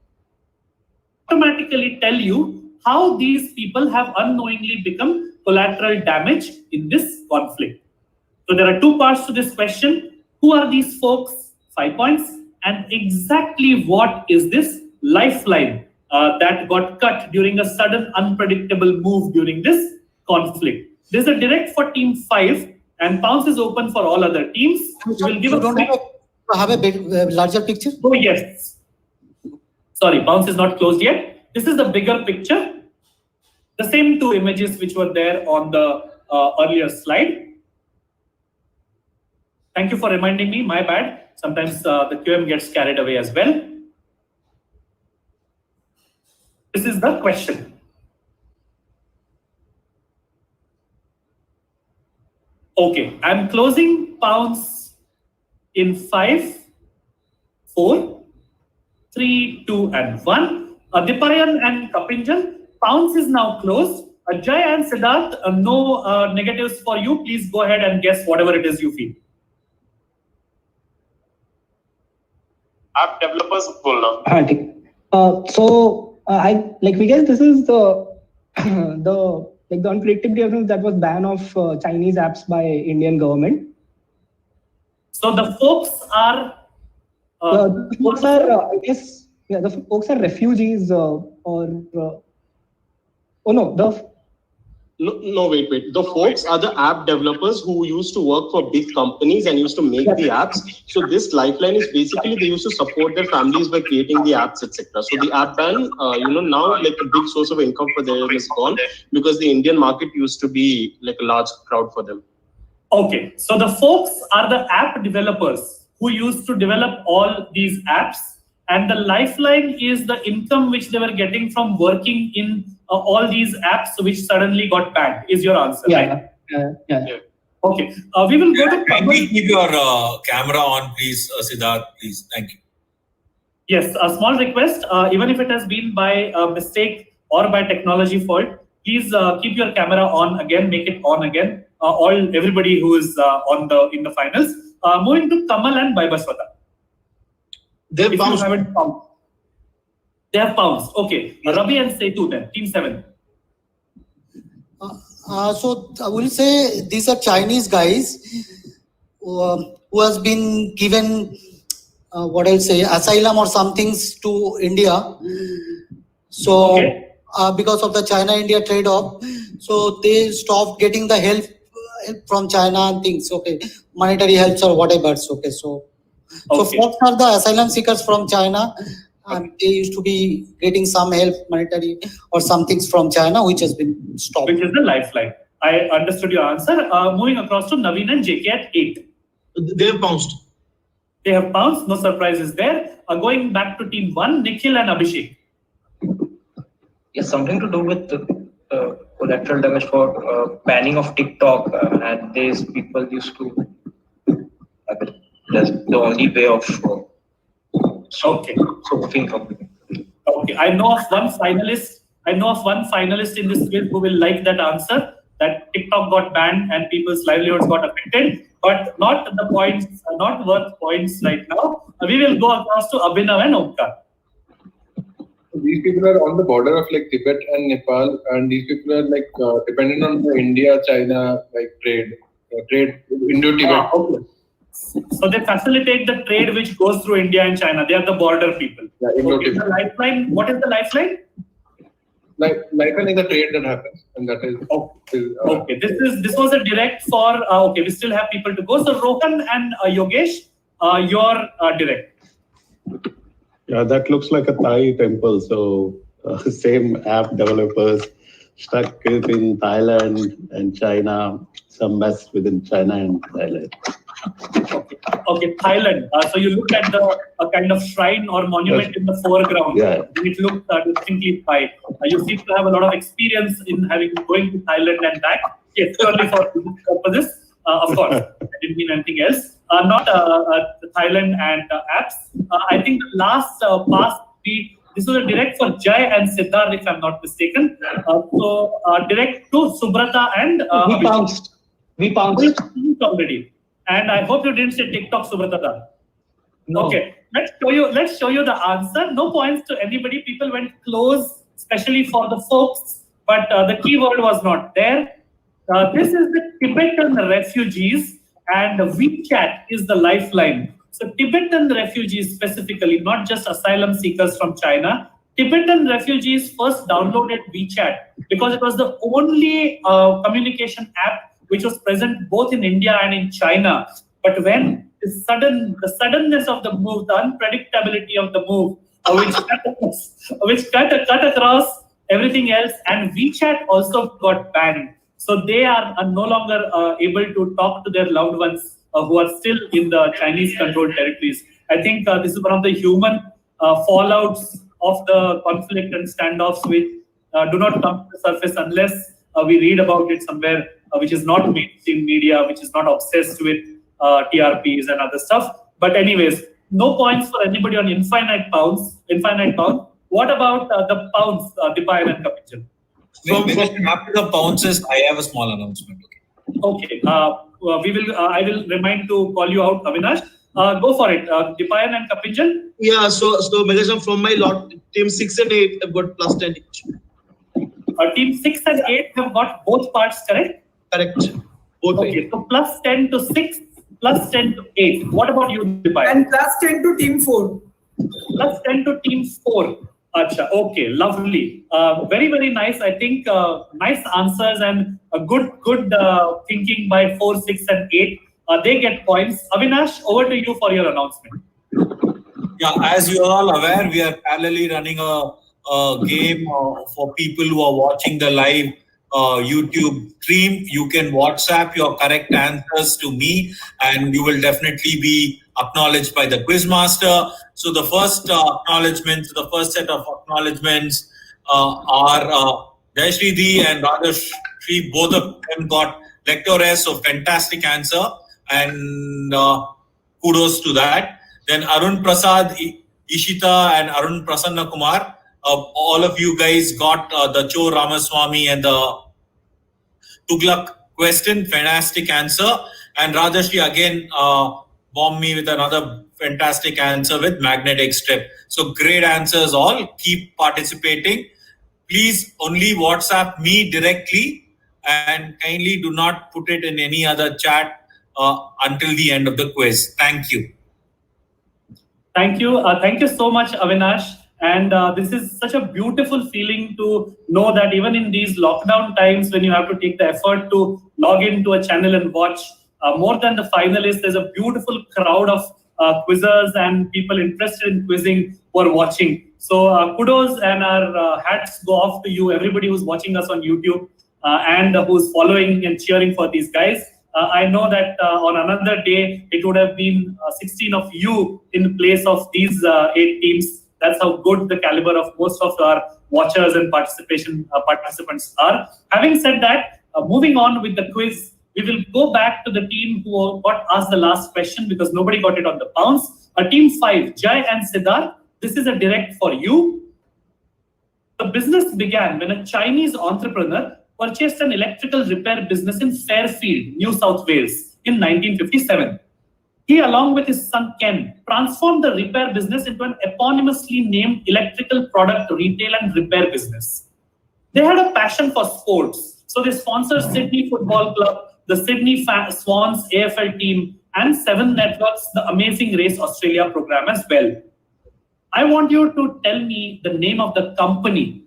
Automatically tell you how these people have unknowingly become collateral damage in this conflict. So there are 2 parts to this question. Who are these folks? 5 points. And exactly what is this lifeline that got cut during a sudden unpredictable move during this conflict? There's a direct for team 5 and pounce is open for all other teams. We will give have a bit larger picture? Oh, yes. Sorry, bounce is not closed yet. This is the bigger picture. The same 2 images which were there on the earlier slide. Thank you for reminding me, my bad. Sometimes the QM gets carried away as well. This is the question. Okay, I'm closing pounce in 5, 4, 3, 2, and 1. Dipayan and Kapinjal, pounce is now closed. Jai and Siddharth, no negatives for you. Please go ahead and guess whatever it is you feel. App developers बोलना. We guess this is the unpredictability of that was ban of Chinese apps by Indian government. So the folks are the folks are the folks are refugees No, wait. The folks are the app developers who used to work for big companies and used to make the apps. So this lifeline is basically they used to support their families by creating the apps, etc. So the app ban, now like a big source of income for them is gone because the Indian market used to be like a large crowd for them. Okay, so the folks are the app developers who used to develop all these apps, and the lifeline is the income which they were getting from working in all these apps which suddenly got banned, is your answer, right? Yeah. Okay, we will go to... Kindly keep your camera on, please, Siddharth, please. Thank you. Yes, a small request, even if it has been by mistake or by technology fault, please keep your camera on again, make it on again, everybody who is in the finals. Moving to Kamal and Baibaswata. They haven't pounced. They have pounced. Okay. Ravi and Setu then, team 7. So I will say these are Chinese guys who has been given asylum or some things to India. So because of the China-India trade-off, so they stopped getting the help from China and things. Okay, monetary helps or whatever. Okay, so folks are the asylum seekers from China. They used to be getting some help, monetary or some things from China, which has been stopped. Which is the lifeline. I understood your answer. Moving across to Naveen and JK at 8. They have bounced. They have bounced. No surprises there. Going back to team 1, Nikhil and Abhishek. Yes, something to do with collateral damage for banning of TikTok, and these people used to. That's the only way of. Okay. I know of one finalist in this quiz who will like that answer, that TikTok got banned and people's livelihoods got affected, but not the points, not worth points right now. We will go across to Abhinav and Omkar. These people are on the border of like Tibet and Nepal, and these people are like dependent on the India-China like trade, Indo-Tibet. Okay. So they facilitate the trade which goes through India and China. They are the border people. Yeah, the lifeline. What is the lifeline? Lifeline is a trade that happens, and that is okay. This was a direct for okay. We still have people to go. So Rohan and Yogesh, your direct. Yeah, that looks like a Thai temple. So same app developers stuck in Thailand and China. Some mess within China and Thailand. Okay, Thailand. So you look at the kind of shrine or monument in the foreground. Yeah. It looks distinctly Thai. You seem to have a lot of experience in going to Thailand and back. Yes, purely for business purposes. Of course, I didn't mean anything else. Not Thailand and apps. I think the last pass, this was a direct for Jai and Siddharth, if I'm not mistaken. So direct to Subrata and We pounced already. And I hope you didn't say TikTok, Subrata. No. Okay, let's show you the answer. No points to anybody. People went close, especially for the folks, but the keyword was not there. This is the Tibetan refugees, and WeChat is the lifeline. So Tibetan refugees specifically, not just asylum seekers from China. Tibetan refugees first downloaded WeChat because it was the only communication app which was present both in India and in China. But when the suddenness of the move, the unpredictability of the move, which cut across everything else, and WeChat also got banned. So they are no longer able to talk to their loved ones who are still in the Chinese-controlled territories. I think this is one of the human fallouts of the conflict and standoffs which do not come to the surface unless we read about it somewhere, which is not mainstream media, which is not obsessed with TRPs and other stuff. But anyways, no points for anybody on infinite pounds. What about the pounds, Dipayan and Kapinjal? After the pounces, I have a small announcement. Okay. I will remind to call you out, Avinash. Go for it. Dipayan and Kapinjal. Yeah, so Megatron, from my lot, team 6 and 8 have got plus 10 each. Team 6 and 8 have got both parts correct? Correct. Both. Okay, so plus 10 to 6, plus 10 to 8. What about you, Dipayan? And plus 10 to team 4. Plus 10 to team 4. Acha, okay, lovely. Very, very nice. I think nice answers and a good thinking by 4, 6 and 8. They get points. Avinash, over to you for your announcement. Yeah, as you are all aware, we are parallelly running a game for people who are watching the live YouTube stream. You can WhatsApp your correct answers to me, and you will definitely be acknowledged by the quizmaster. So the first the first set of acknowledgements are Jayashree and Rajashri. Both of them got lectores, so fantastic answer, and kudos to that. Then Arun Prasad, Ishita and Arun Prasanna Kumar. All of you guys got the Cho Ramaswamy and the Tughlaq question. Fantastic answer. And Rajashri again bombed me with another fantastic answer with magnetic strip. So great answers all. Keep participating. Please only WhatsApp me directly and kindly do not put it in any other chat until the end of the quiz. Thank you. Thank you. Thank you so much, Avinash. And this is such a beautiful feeling to know that even in these lockdown times, when you have to take the effort to log into a channel and watch, more than the finalists, there's a beautiful crowd of quizzers and people interested in quizzing who are watching. So kudos and our hats go off to you, everybody who's watching us on YouTube and who's following and cheering for these guys. I know that on another day, it would have been 16 of you in place of these 8 teams. That's how good the caliber of most of our watchers and participants are. Having said that, moving on with the quiz, we will go back to the team who got asked the last question because nobody got it on the bounce. Team 5, Jai and Siddharth. This is a direct for you. The business began when a Chinese entrepreneur purchased an electrical repair business in Fairfield, New South Wales in 1957. He, along with his son Ken, transformed the repair business into an eponymously named electrical product retail and repair business. They had a passion for sports, so they sponsored Sydney Football Club, the Sydney Swans AFL team, and 7 Networks, the Amazing Race Australia program as well. I want you to tell me the name of the company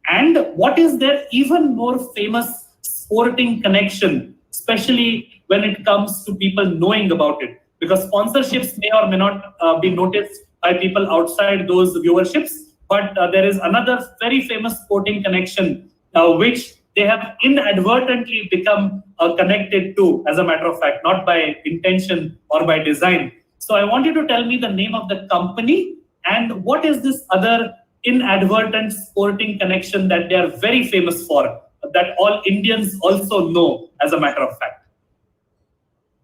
And what is their even more famous sporting connection, especially when it comes to people knowing about it? Because sponsorships may or may not be noticed by people outside those viewerships, but there is another very famous sporting connection which they have inadvertently become connected to, as a matter of fact, not by intention or by design. So I want you to tell me the name of the company and what is this other inadvertent sporting connection that they are very famous for, that all Indians also know, as a matter of fact.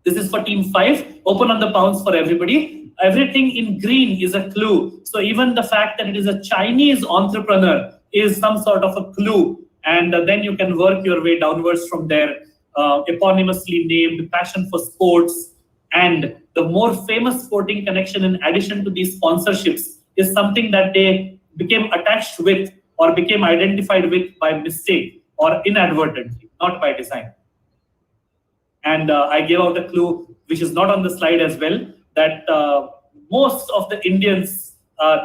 This is for team 5. Open on the pounds for everybody. Everything in green is a clue. So even the fact that it is a Chinese entrepreneur is some sort of a clue. And then you can work your way downwards from there. Eponymously named, passion for sports. And the more famous sporting connection in addition to these sponsorships is something that they became attached with or became identified with by mistake or inadvertently, not by design. And I gave out a clue, which is not on the slide as well, that most of the Indians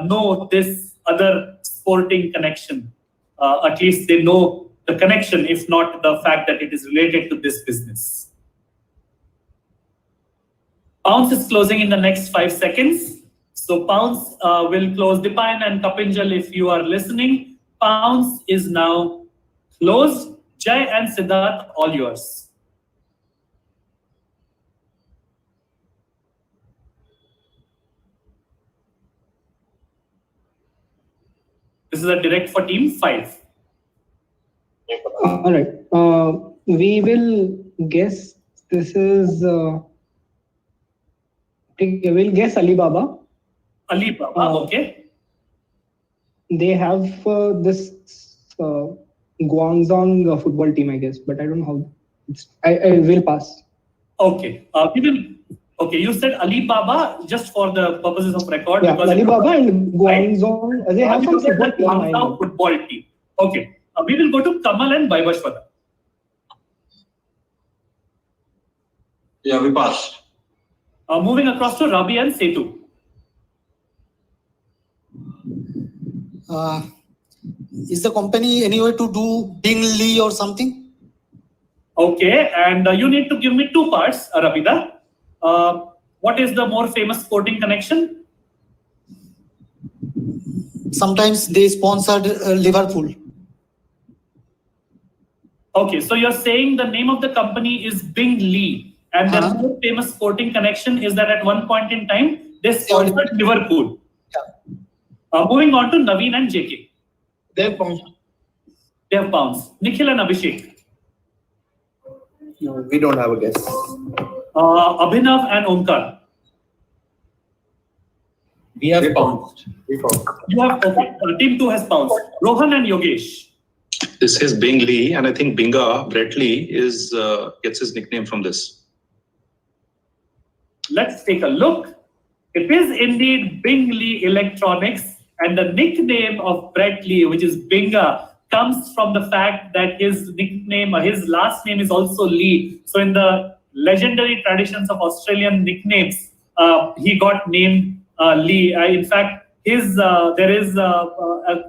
know this other sporting connection. At least they know the connection, if not the fact that it is related to this business. Pounds is closing in the next 5 seconds. So Pounds will close. Dipayan and Kapinjal, if you are listening, Pounds is now closed. Jai and Siddharth, all yours. This is a direct for team 5. All right. We will guess this is. We'll guess Alibaba. Alibaba, okay. They have this Guangdong football team, I guess, but I don't know how. I will pass. Okay. Okay, you said Alibaba just for the purposes of record. Yeah, because Alibaba and Guangdong. They have some football team. Okay. We will go to Kamal and Vaibhashwada. Yeah, we pass. Moving across to Rabi and Setu. Is the company anyway to do Bing Lee or something? Okay, and you need to give me 2 parts, Rabida. What is the more famous sporting connection? Sometimes they sponsored Liverpool. Okay, so you're saying the name of the company is Bing Lee. And the more famous sporting connection is that at one point in time, they sponsored Liverpool. Yeah. Moving on to Naveen and JK. They have pounds. They have pounds. Nikhil and Abhishek. No, we don't have a guess. Abhinav and Omkar. We have pounds. You have, okay. Team 2 has pounds. Rohan and Yogesh. This is Bing Lee, and I think Binga, Brett Lee, gets his nickname from this. Let's take a look. It is indeed Bing Lee Electronics, and the nickname of Brett Lee, which is Binga, comes from the fact that his nickname, his last name is also Lee. So in the legendary traditions of Australian nicknames, he got named Lee. In fact, there is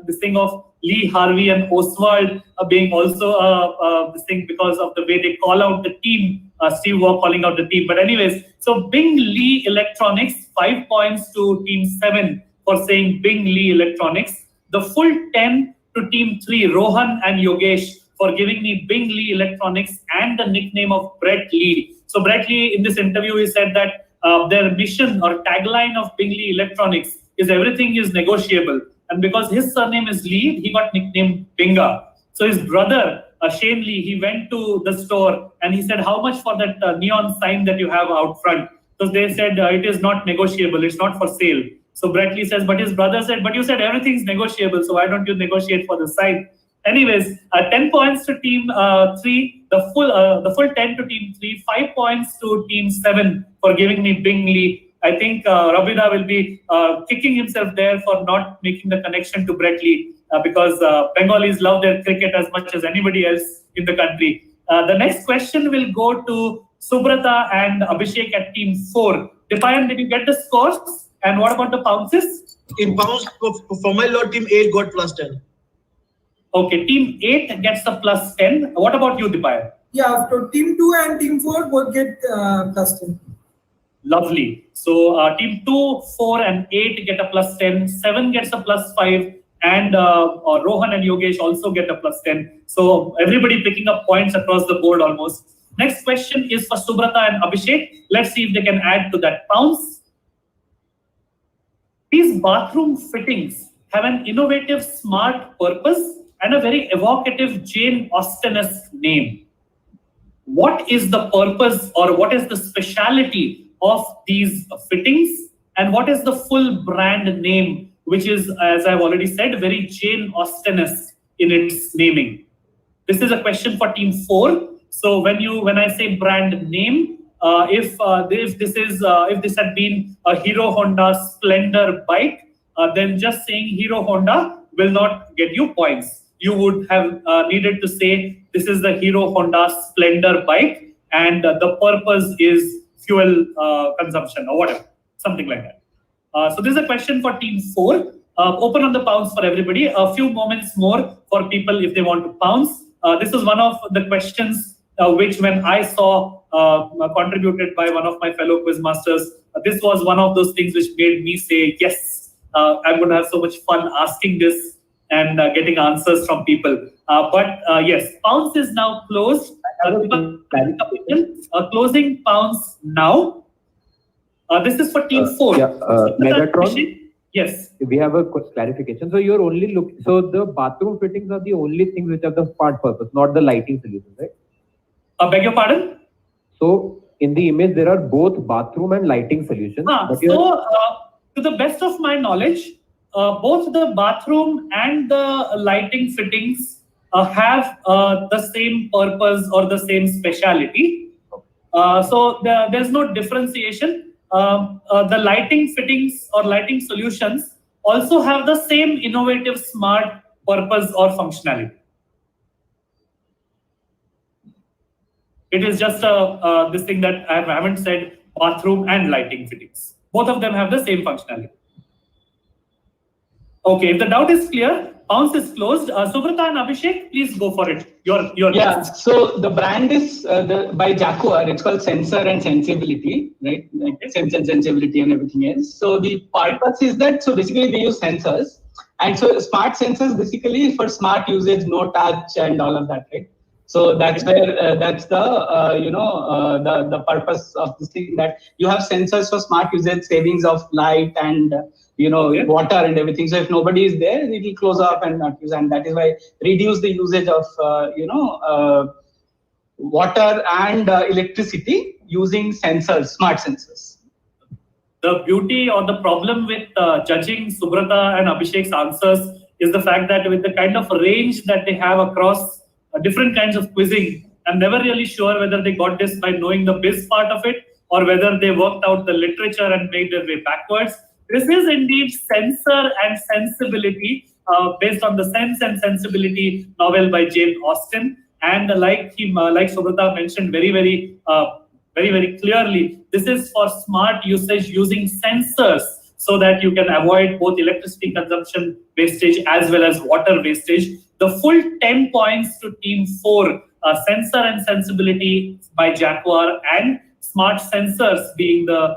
this thing of Lee Harvey and Oswald being also this thing because of the way they call out the team. Steve Waugh calling out the team. But anyways, so Bing Lee Electronics, 5 points to team 7 for saying Bing Lee Electronics. The full 10 to team 3, Rohan and Yogesh, for giving me Bing Lee Electronics and the nickname of Brett Lee. So Brett Lee, in this interview, he said that their mission or tagline of Bing Lee Electronics is everything is negotiable. And because his surname is Lee, he got nicknamed Binga. So his brother, Shane Lee, he went to the store and he said, how much for that neon sign that you have out front? So they said, it is not negotiable, it's not for sale. So Brett Lee says, but his brother said, but you said everything's negotiable, so why don't you negotiate for the sign? Anyways, 10 points to team 3, the full 10 to team 3, 5 points to team 7 for giving me Bing Lee. I think Rabida will be kicking himself there for not making the connection to Brett Lee because Bengalis love their cricket as much as anybody else in the country. The next question will go to Subrata and Abhishek at team 4. Dipayan, did you get the scores? And what about the pounces? In pounds, for my lot, team 8 got +10. Okay, team 8 gets a plus 10. What about you, Dipayan? Yeah, so team 2 and team 4 both get plus 10. Lovely. So team 2, 4 and 8 get a plus 10. 7 gets a plus 5. And Rohan and Yogesh also get a plus 10. So everybody picking up points across the board almost. Next question is for Subrata and Abhishek. Let's see if they can add to that. Pounce. These bathroom fittings have an innovative, smart purpose and a very evocative Jane Austen-esque name. What is the purpose or what is the speciality of these fittings? And what is the full brand name, which is, as I've already said, very Jane Austen-esque in its naming? This is a question for team 4. So when I say brand name, if this had been a Hero Honda Splendor bike, then just saying Hero Honda will not get you points. You would have needed to say this is the Hero Honda Splendor bike, and the purpose is fuel consumption or whatever, something like that. So this is a question for team 4. Open on the pounce for everybody. A few moments more for people if they want to pounce. This is one of the questions which, when I saw contributed by one of my fellow quizmasters, this was one of those things which made me say, yes, I'm going to have so much fun asking this and getting answers from people. But yes, pounce is now closed. Closing pounce now. This is for team 4. Megatron. Yes. We have a clarification. So you're only looking. So the bathroom fittings are the only things which are the smart purpose, not the lighting solutions, right? Beg your pardon? So in the image there are both bathroom and lighting solutions. To the best of my knowledge, both the bathroom and the lighting fittings have the same purpose or the same speciality. So there's no differentiation. The lighting fittings or lighting solutions also have the same innovative, smart purpose or functionality. It is just this thing that I haven't said bathroom and lighting fittings. Both of them have the same functionality. Okay, if the doubt is clear, pounce is closed. Subrata and Abhishek, please go for it. Your yeah. So the brand is by Jaguar. It's called Sensor and Sensibility, right? Like sense and sensibility and everything else. So the purpose is that basically they use sensors, and so smart sensors basically for smart usage, no touch and all of that, right? So that's where that's the the purpose of this thing, that you have sensors for smart usage, savings of light and water and everything. So if nobody is there, it will close off and not use, and that is why reduce the usage of water and electricity using sensors, smart sensors. The beauty or the problem with judging Subrata and Abhishek's answers is the fact that with the kind of range that they have across different kinds of quizzing, I'm never really sure whether they got this by knowing the biz part of it or whether they worked out the literature and made their way backwards. This is indeed Sensor and Sensibility, based on the Sense and Sensibility novel by Jane Austen. And like Subrata mentioned very, very clearly, this is for smart usage using sensors so that you can avoid both electricity consumption wastage as well as water wastage. The full 10 points to team 4, Sensor and Sensibility by Jaguar, and smart sensors being the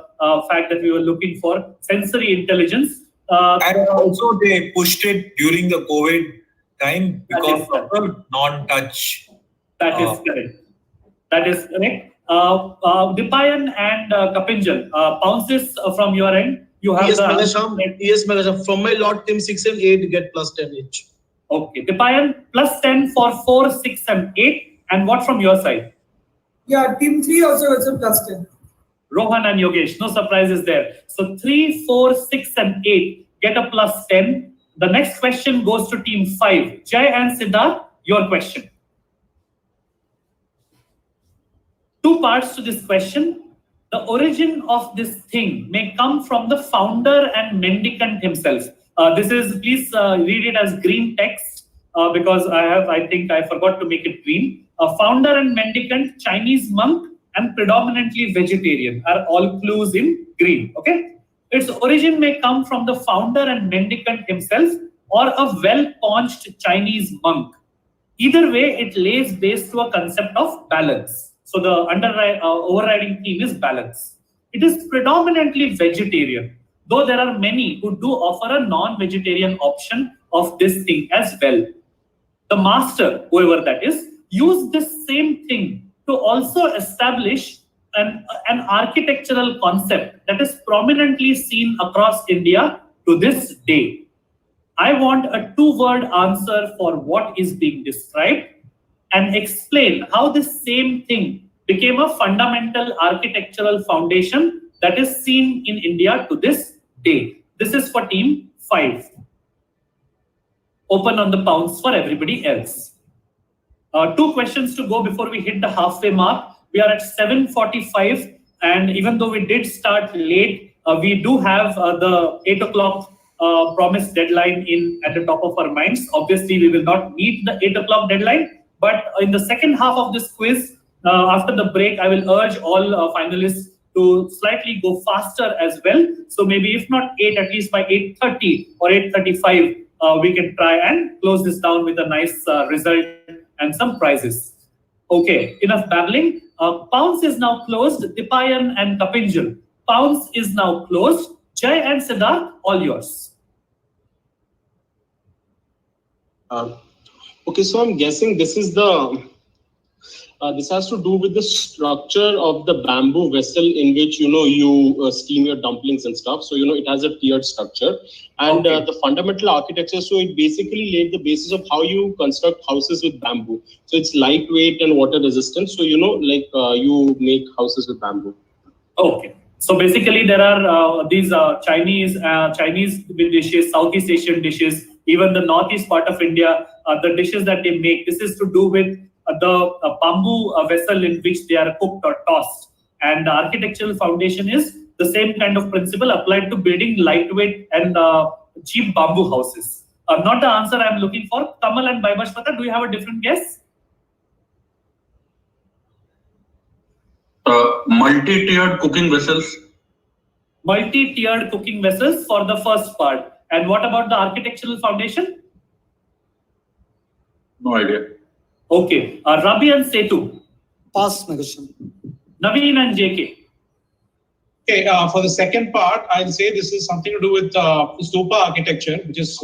fact that we were looking for sensory intelligence. And also they pushed it during the COVID time because of the non-touch. That is correct. That is correct. Dipayan and Kapinjal, pounces from your end. You have Yes, Megatron. From my lot, team 6 and 8 get plus 10 each. Okay, Dipayan, plus 10 for 4, 6 and 8. And what from your side? Yeah, team 3 also gets a plus 10. Rohan and Yogesh, no surprises there. So 3, 4, 6 and 8 get a plus 10. The next question goes to team 5. Jai and Siddharth, your question. 2 parts to this question. The origin of this thing may come from the founder and mendicant himself. Please read it as green text because I think I forgot to make it green. A founder and mendicant, Chinese monk, and predominantly vegetarian are all clues in green. Okay. Its origin may come from the founder and mendicant himself, or a well-paunched Chinese monk. Either way, it lays base to a concept of balance. So the overriding theme is balance. It is predominantly vegetarian, though there are many who do offer a non-vegetarian option of this thing as well. The master, whoever that is, used this same thing to also establish an architectural concept that is prominently seen across India to this day. I want a two-word answer for what is being described and explain how this same thing became a fundamental architectural foundation that is seen in India to this day. This is for team 5. Open on the pounds for everybody else. 2 questions to go before we hit the halfway mark. We are at 7:45, and even though we did start late, we do have the 8 o'clock promised deadline at the top of our minds. Obviously, we will not meet the 8 o'clock deadline, but in the second half of this quiz, after the break, I will urge all finalists to slightly go faster as well. So maybe if not 8, at least by 8:30 or 8:35, we can try and close this down with a nice result and some prizes. Okay, enough babbling. Pounds is now closed. Dipayan and Kapinjal. Pounds is now closed. Jay and Siddharth, all yours. Okay, so I'm guessing this is this has to do with the structure of the bamboo vessel in which you steam your dumplings and stuff. So it has a tiered structure, and the fundamental architecture. So it basically laid the basis of how you construct houses with bamboo. So it's lightweight and water resistant. So you make houses with bamboo. Okay. So basically, there are these Chinese dishes, Southeast Asian dishes, even the northeast part of India, the dishes that they make. This is to do with the bamboo vessel in which they are cooked or tossed. And the architectural foundation is the same kind of principle applied to building lightweight and cheap bamboo houses. Not the answer I'm looking for. Kamal and Baibashpata, do you have a different guess? Multi-tiered cooking vessels. Multi-tiered cooking vessels for the first part. And what about the architectural foundation? No idea. Okay. Rabi and Setu. Pass, Megatron. Naveen and JK. Okay, for the second part, I'll say this is something to do with stupa architecture, which is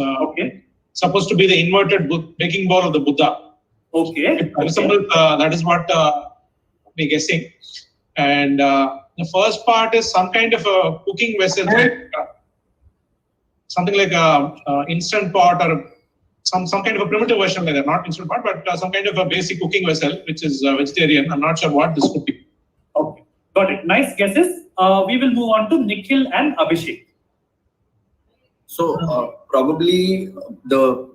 supposed to be the inverted baking bowl of the Buddha. Okay. That is what we're guessing. And the first part is some kind of a cooking vessel, something like a instant pot or some kind of a primitive version like that. Not instant pot, but some kind of a basic cooking vessel, which is vegetarian. I'm not sure what this could be. Okay, got it. Nice guesses. We will move on to Nikhil and Abhishek. So probably the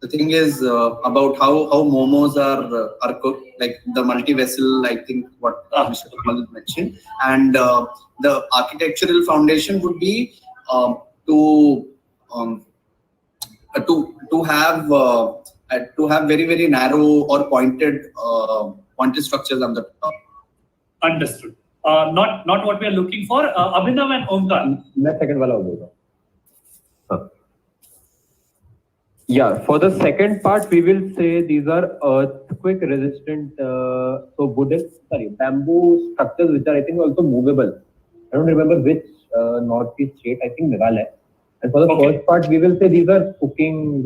thing is about how momos are cooked, like the multi-vessel, I think what Mr. Kamal mentioned, and the architectural foundation would be to have very, very narrow or pointed structures on the top. Understood. Not what we are looking for. Abhinav and Omkar. Second wala ho gaya. Yeah, for the second part, we will say these are earthquake resistant bamboo structures which are, I think, also movable. I don't remember which northeast state, I think Meghalaya. And for the first part, we will say these are cooking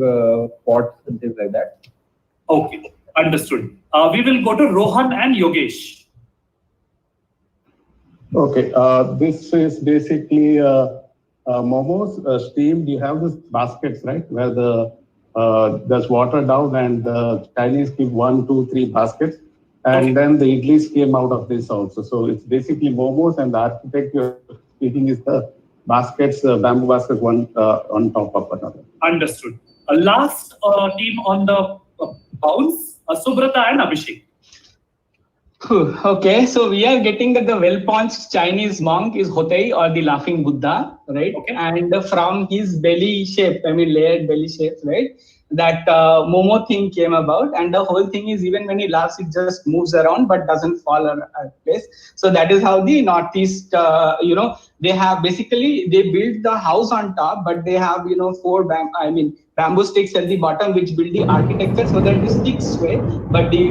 pots and things like that. Okay, understood. We will go to Rohan and Yogesh. Okay, this is basically momos steamed. You have these baskets, right, where there's water down, and the Chinese give 1, 2, 3 baskets, and then the idlis came out of this also. So it's basically momos, and the architecture speaking is the baskets, bamboo baskets, one on top of another. Understood. Last team on the bounce, Subrata and Abhishek. Okay, so we are getting that the well-paunched Chinese monk is Hotei, or the laughing Buddha, right? Okay. And from his belly shape, I mean layered belly shape, right? that Momo thing came about, and the whole thing is even when he laughs, it just moves around but doesn't fall at place. So that is how the Northeast, they have basically they build the house on top, but they have four bamboo sticks at the bottom which build the architecture so that the sticks sway, but the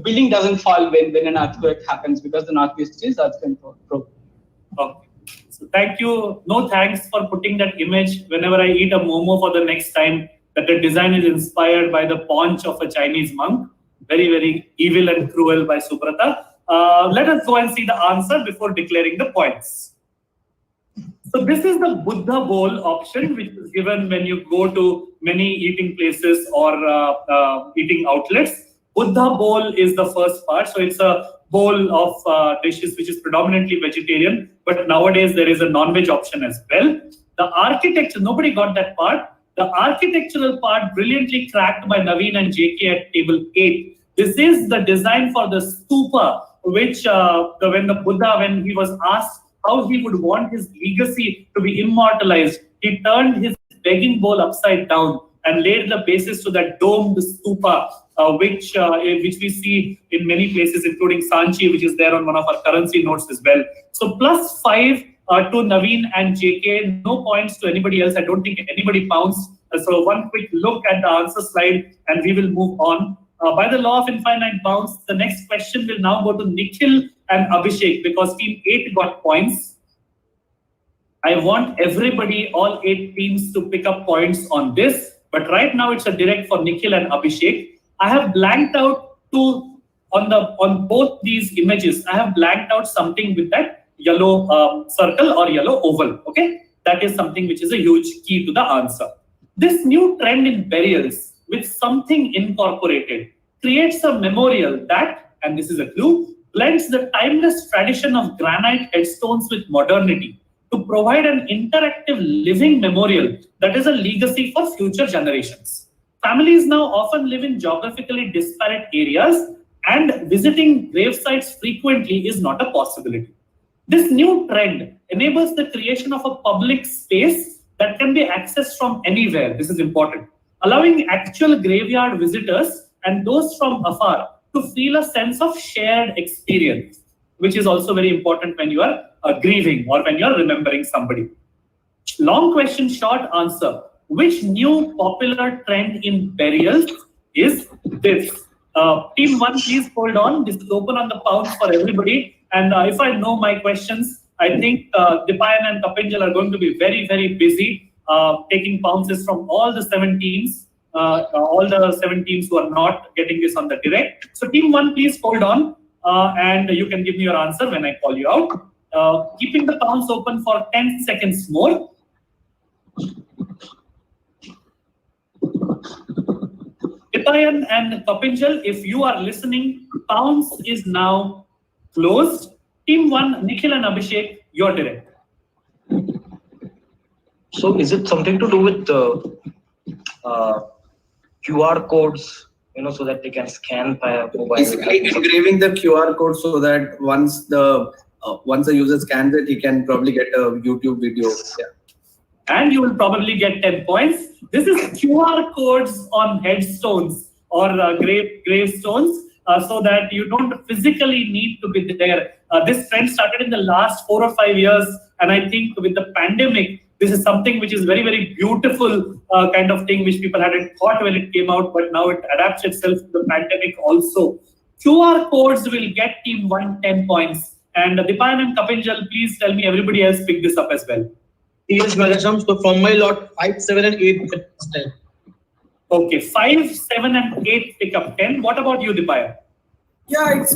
building doesn't fall when an earthquake happens because the Northeast is earthquake proof. Okay. So thank you. No thanks for putting that image whenever I eat a momo for the next time, that the design is inspired by the paunch of a Chinese monk. Very, very evil and cruel by Subrata. Let us go and see the answer before declaring the points. So this is the Buddha bowl option, which is given when you go to many eating places or eating outlets. Buddha bowl is the first part. So it's a bowl of dishes which is predominantly vegetarian, but nowadays there is a non-veg option as well. The architecture, nobody got that part. The architectural part brilliantly cracked by Naveen and JK at table 8. This is the design for the stupa, which when the Buddha, when he was asked how he would want his legacy to be immortalized, he turned his begging bowl upside down and laid the basis to that domed stupa, which we see in many places, including Sanchi, which is there on one of our currency notes as well. So +5 to Naveen and JK, no points to anybody else. I don't think anybody pounced. So one quick look at the answer slide and we will move on. By the law of infinite bounds, the next question will now go to Nikhil and Abhishek because team 8 got points. I want everybody, all 8 teams, to pick up points on this. But right now it's a direct for Nikhil and Abhishek. I have blanked out on both these images. I have blanked out something with that yellow circle or yellow oval. Okay, that is something which is a huge key to the answer. This new trend in burials with something incorporated creates a memorial that, and this is a clue, blends the timeless tradition of granite headstones with modernity to provide an interactive living memorial that is a legacy for future generations. Families now often live in geographically disparate areas, and visiting grave sites frequently is not a possibility. This new trend enables the creation of a public space that can be accessed from anywhere. This is important, allowing actual graveyard visitors and those from afar to feel a sense of shared experience, which is also very important when you are grieving or when you are remembering somebody. Long question, short answer. Which new popular trend in burials is this? Team 1, please hold on. This is open on the pounds for everybody. And if I know my questions, I think Dipayan and Kapinjal are going to be very, very busy taking pounces from all the 7 teams. All the 7 teams who are not getting this on the direct. So team 1, please hold on and you can give me your answer when I call you out. Keeping the pounds open for 10 seconds more. Dipayan and Kapinjal, if you are listening, pounds is now closed. Team 1, Nikhil and Abhishek, your direct. So is it something to do with QR codes, so that they can scan via mobile? Basically engraving the QR code so that once the user scans it, he can probably get a YouTube video. Yeah. And you will probably get 10 points. This is QR codes on headstones or gravestones, so that you don't physically need to be there. This trend started in the last 4 or 5 years, and I think with the pandemic, this is something which is very, very beautiful kind of thing which people hadn't thought when it came out, but now it adapts itself to the pandemic also. QR codes will get team 1 10 points. And Dipayan and Kapinjal, please tell me everybody else pick this up as well. Yes, Megatron. So from my lot, 5, 7, and 8 10. Okay, 5, 7, and 8 pick up 10. What about you, Dipayan? Yeah, it's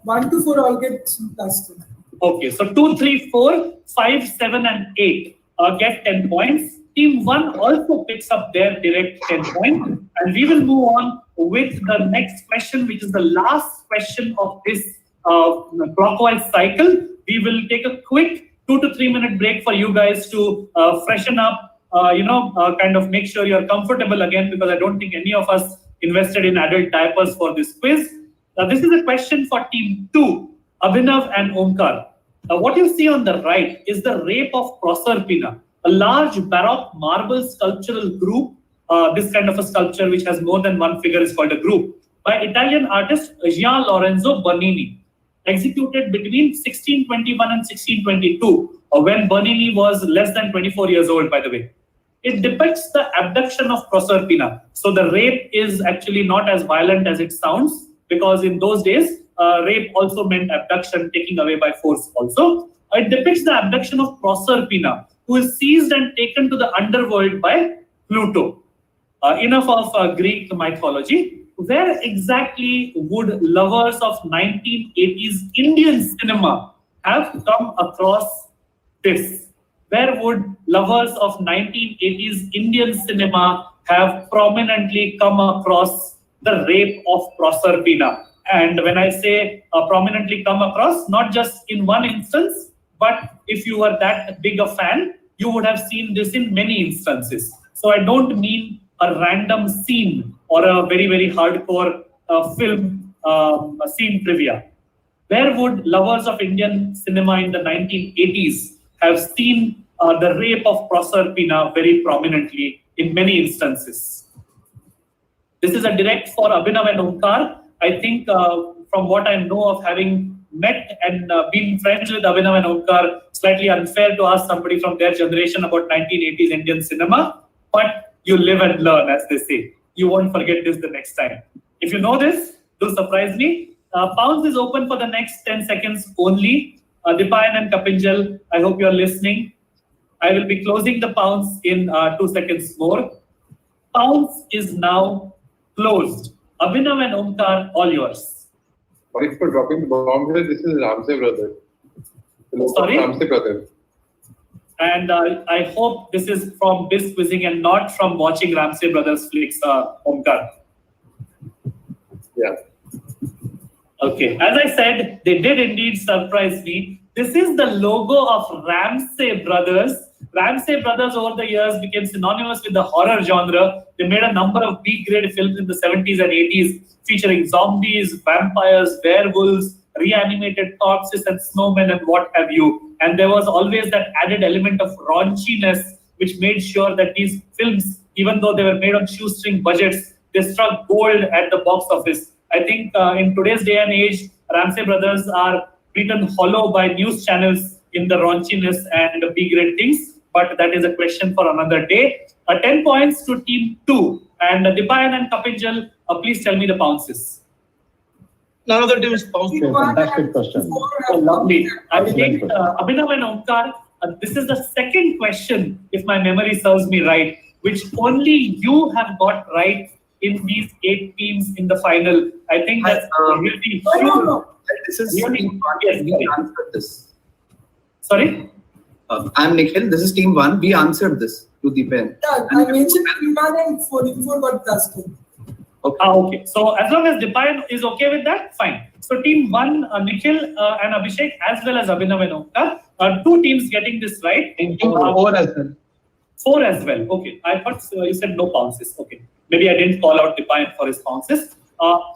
1 to 4 all get +10. Okay, so 2, 3, 4, 5, 7, and 8 get 10 points. Team 1 also picks up their direct 10 points. And we will move on with the next question, which is the last question of this clockwise cycle. We will take a quick 2 to 3 minute break for you guys to freshen up, kind of make sure you're comfortable again, because I don't think any of us invested in adult diapers for this quiz. This is a question for team 2, Abhinav and Omkar. What you see on the right is the rape of Proserpina, a large Baroque marble sculptural group. This kind of a sculpture which has more than one figure is called a group, by Italian artist Gian Lorenzo Bernini, executed between 1621 and 1622, when Bernini was less than 24 years old, by the way. It depicts the abduction of Proserpina. So the rape is actually not as violent as it sounds, because in those days, rape also meant abduction, taking away by force also. It depicts the abduction of Proserpina, who is seized and taken to the underworld by Pluto. Enough of Greek mythology. Where exactly would lovers of 1980s Indian cinema have come across this? Where would lovers of 1980s Indian cinema have prominently come across the rape of Proserpina? And when I say prominently come across, not just in one instance, but if you were that big a fan, you would have seen this in many instances. So I don't mean a random scene or a very, very hardcore film scene trivia. Where would lovers of Indian cinema in the 1980s have seen the rape of Proserpina very prominently in many instances? This is a direct for Abhinav and Omkar. I think from what I know of having met and been friends with Avinash and Omkar, slightly unfair to ask somebody from their generation about 1980s Indian cinema, but you live and learn, as they say. You won't forget this the next time. If you know this, do surprise me. Pounds is open for the next 10 seconds only. Dipayan and Kapinjal, I hope you're listening. I will be closing the pounds in 2 seconds more. Pounds is now closed. Abhinav and Omkar, all yours. Sorry for dropping the bomb here. This is Ramsey brother. Sorry? Ramsey brother. And I hope this is from Biz Quizzing and not from watching Ramsey Brothers flicks, Omkar. Yeah. Okay. As I said, they did indeed surprise me. This is the logo of Ramsey Brothers. Ramsey Brothers over the years became synonymous with the horror genre. They made a number of B-grade films in the 70s and 80s featuring zombies, vampires, werewolves, reanimated corpses and snowmen and what have you. And there was always that added element of raunchiness which made sure that these films, even though they were made on shoestring budgets, they struck gold at the box office. I think in today's day and age, Ramsey Brothers are beaten hollow by news channels in the raunchiness and the B-grade things, but that is a question for another day. 10 points to team 2. And Dipayan and Kapinjal, please tell me the pounces. None of the teams bounced. Okay, fantastic question. Oh, lovely. I think Abhinav and Omkar, this is the second question, if my memory serves me right, which only you have got right in these 8 teams in the final. I think that's really huge. No. This is really, team 1. yes, We answered this. Sorry? I'm Nikhil. This is team 1. We answered this to the pen. Yeah, I mentioned team 1 and 44 got plus 2. Okay. Okay. So as long as Dipayan is okay with that, fine. So team 1, Nikhil and Abhishek, as well as Abhinav and Omkar, 2 teams getting this right. Team 4 as well. 4 as well. Okay. I thought you said no bounces. Okay. Maybe I didn't call out Dipayan for his bounces.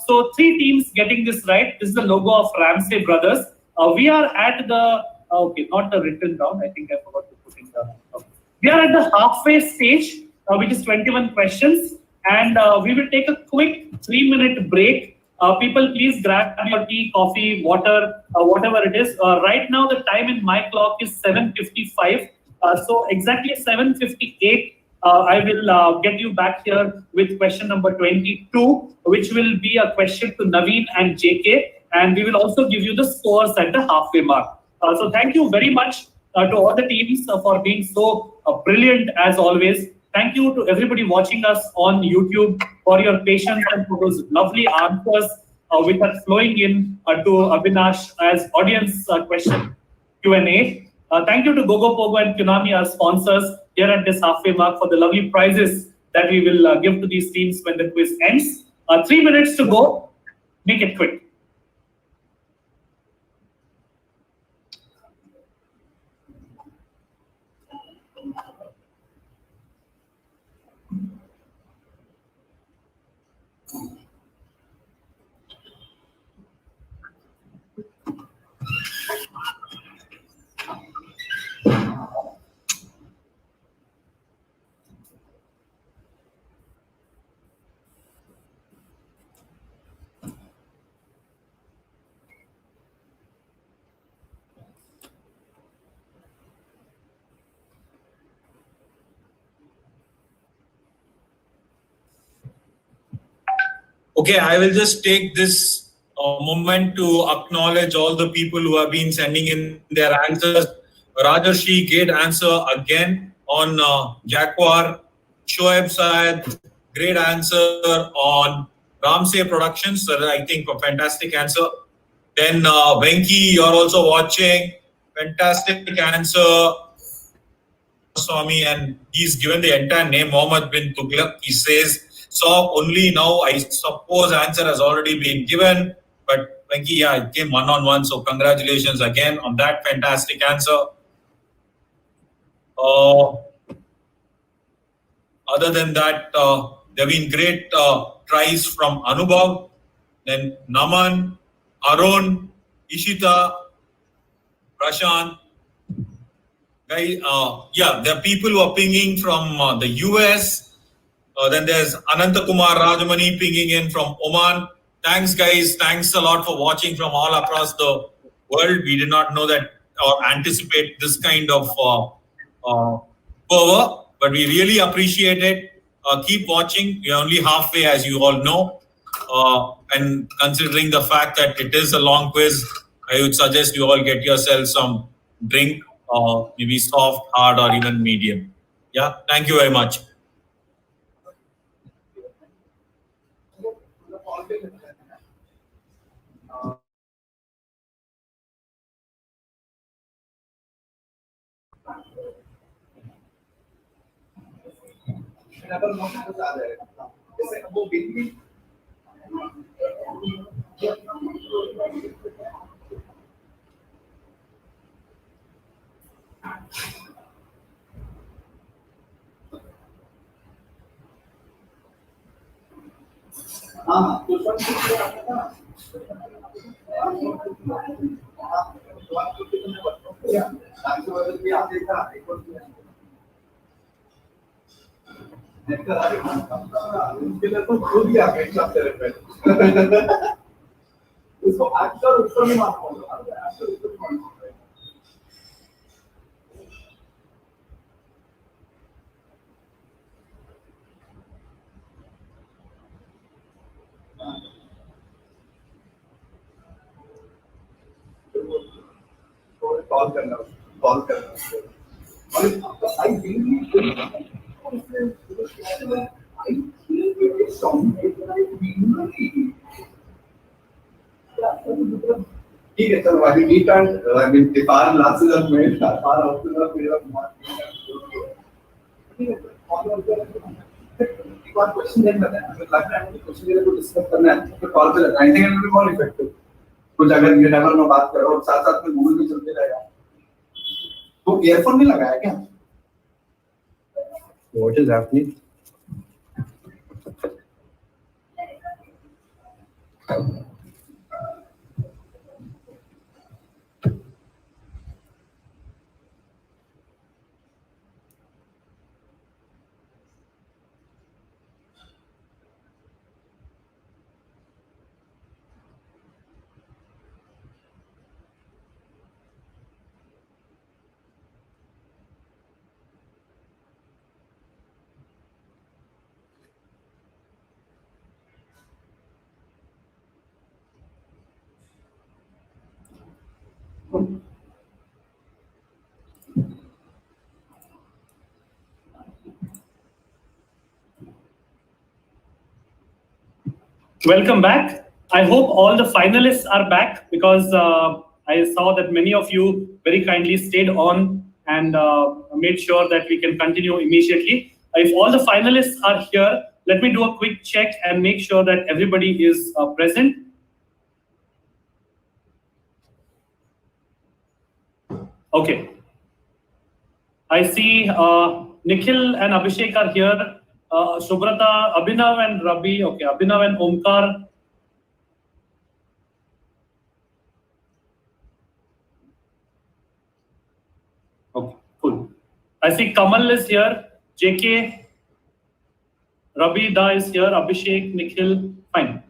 So 3 teams getting this right. This is the logo of Ramsey Brothers. We are at the, okay, not the written down. I think I forgot to put it down. Okay. We are at the halfway stage, which is 21 questions. And we will take a quick 3-minute break. People, please grab your tea, coffee, water, whatever it is. Right now, the time in my clock is 7:55. So exactly 7:58, I will get you back here with question number 22, which will be a question to Naveen and JK. And we will also give you the scores at the halfway mark. So thank you very much to all the teams for being so brilliant as always. Thank you to everybody watching us on YouTube for your patience and for those lovely answers which are flowing in to Avinash as audience question Q&A. Thank you to Gogo Pogo and Konami, our sponsors, here at this halfway mark for the lovely prizes that we will give to these teams when the quiz ends. 3 minutes to go. Make it quick. Okay, I will just take this moment to acknowledge all the people who have been sending in their answers. Rajarshi, great answer again on Jaguar. Shoaib Syed, great answer on Ramsey Productions. I think a fantastic answer. Then Venki, you're also watching. Fantastic answer. Swami, and he's given the entire name, Mohammed bin Tughlaq. He says, so only now, I suppose answer has already been given. But Venki, yeah, it came one-on-one. So congratulations again on that fantastic answer. Other than that, there have been great tries from Anubhav, then Naman, Arun, Ishita, Prashant. Yeah, there are people who are pinging from the US. Then there's Anantakumar Rajamani pinging in from Oman. Thanks, guys. Thanks a lot for watching from all across the world. We did not know that or anticipate this kind of fervor, but we really appreciate it. Keep watching. We're only halfway, as you all know. And considering the fact that it is a long quiz, I would suggest you all get yourself some drink, maybe soft, hard, or even medium. Yeah, thank you very much. ठीक है चलो I meet and I mean the far classes are made far outcomes are made of एक और question देख लेते हैं अगर लगता है कि क्वेश्चन के लिए कुछ डिस्कस करना है तो कॉल पे लगाएं I think it will be more effective कुछ अगर यू नेवर नो बात करो और साथ साथ में गूगल भी चलते रहेगा तो ईयरफोन भी लगाया क्या What is happening? Welcome back. I hope all the finalists are back because I saw that many of you very kindly stayed on and made sure that we can continue immediately. If all the finalists are here, let me do a quick check and make sure that everybody is present. Okay. I see Nikhil and Abhishek are here. Subrata, Abhinav and Rabi. Okay, Abhinav and Omkar. Okay, cool. I see Kamal is here. JK, Rabi Da is here. Abhishek, Nikhil. Fine.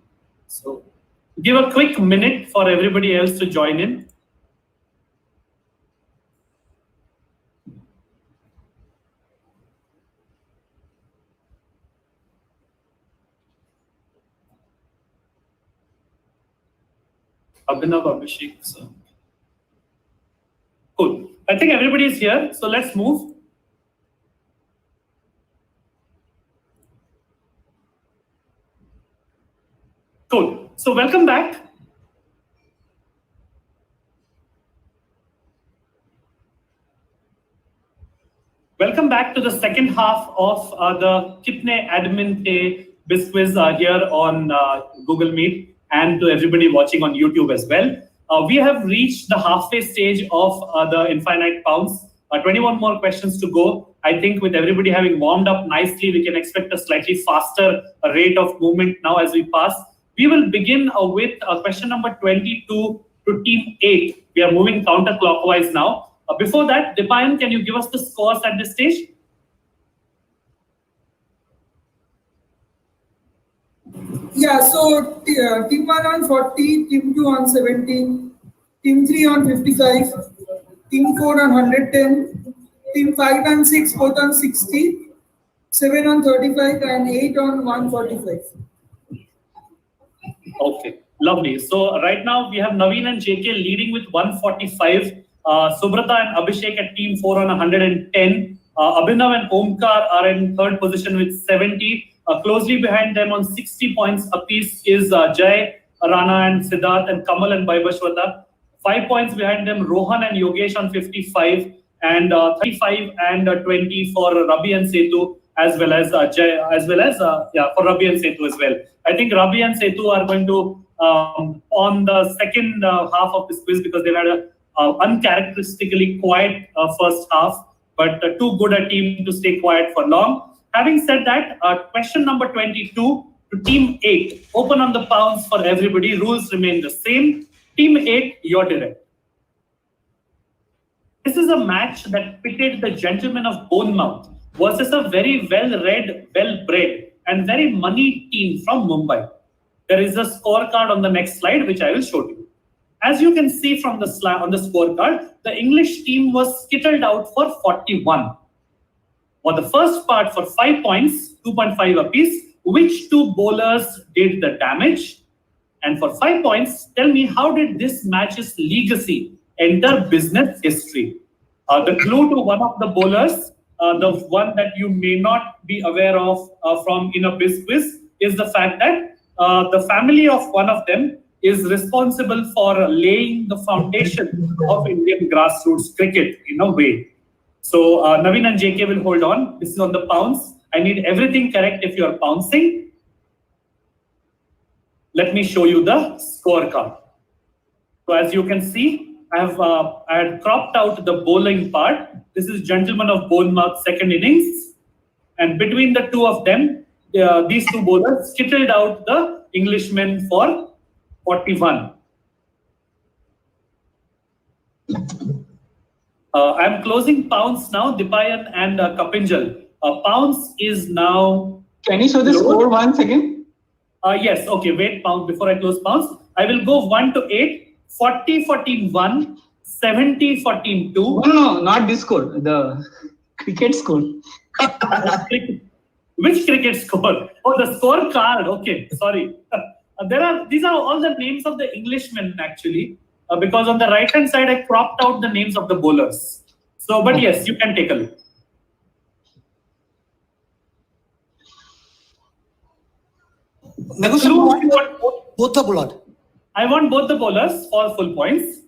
So give a quick minute for everybody else to join in. Abhinav, Abhishek, sir. Cool. I think everybody is here, so let's move. Cool. So welcome back. Welcome back to the second half of the Kitne Admin Day Biz Quiz here on Google Meet, and to everybody watching on YouTube as well. We have reached the halfway stage of the Infinite Pounds. 21 more questions to go. I think with everybody having warmed up nicely, we can expect a slightly faster rate of movement now as we pass. We will begin with question number 22 to team 8. We are moving counterclockwise now. Before that, Dipayan, can you give us the scores at this stage? Yeah, so team 1 on 40, team 2 on 17, team 3 on 55, team 4 on 110, team 5 and 6 both on 60, 7 on 35 and 8 on 145. Okay, lovely. So right now we have Naveen and JK leading with 145. Subrata and Abhishek at team 4 on 110. Abhinav and Omkar are in third position with 70. Closely behind them on 60 points apiece is Jai, Rana and Siddharth, and Kamal and Vaibhashwata. 5 points behind them, Rohan and Yogesh on 55, and 35 and 20 for Rabi and Setu, as well as Jai, as well as for Rabi and Setu as well. I think Rabi and Setu are going to on the second half of this quiz because they've had a uncharacteristically quiet first half, but too good a team to stay quiet for long. Having said that, question number 22 to team 8. Open on the pounds for everybody. Rules remain the same. Team 8, you're direct. This is a match that pitted the gentlemen of Bournemouth versus a very well-read, well-bred, and very moneyed team from Mumbai. There is a scorecard on the next slide, which I will show you. As you can see from the slide on the scorecard, the English team was skittled out for 41. For the first part, for 5 points, 2.5 apiece, which two bowlers did the damage? And for 5 points, tell me, how did this match's legacy enter business history? The clue to one of the bowlers, the one that you may not be aware of from in a biz quiz, is the fact that the family of one of them is responsible for laying the foundation of Indian grassroots cricket in a way. So Naveen and JK will hold on. This is on the pounds. I need everything correct if you are pouncing. Let me show you the scorecard. So as you can see, I had cropped out the bowling part. This is gentlemen of Bournemouth second innings. And between the two of them, these two bowlers skittled out the Englishmen for 41. I'm closing pounds now, Dipayan and Kapinjal. Pounds is now... Can you show the score once again? Yes, okay, wait, pounds before I close pounds. I will go 1 to 8, 40, 14, 1, 70, 14, 2. No, not this score, the cricket score. Which cricket score? Oh, the scorecard, okay, sorry. These are all the names of the Englishmen actually, because on the right hand side I cropped out the names of the bowlers. So, but yes, you can take a look. Both the bowlers. I want both the bowlers for full points,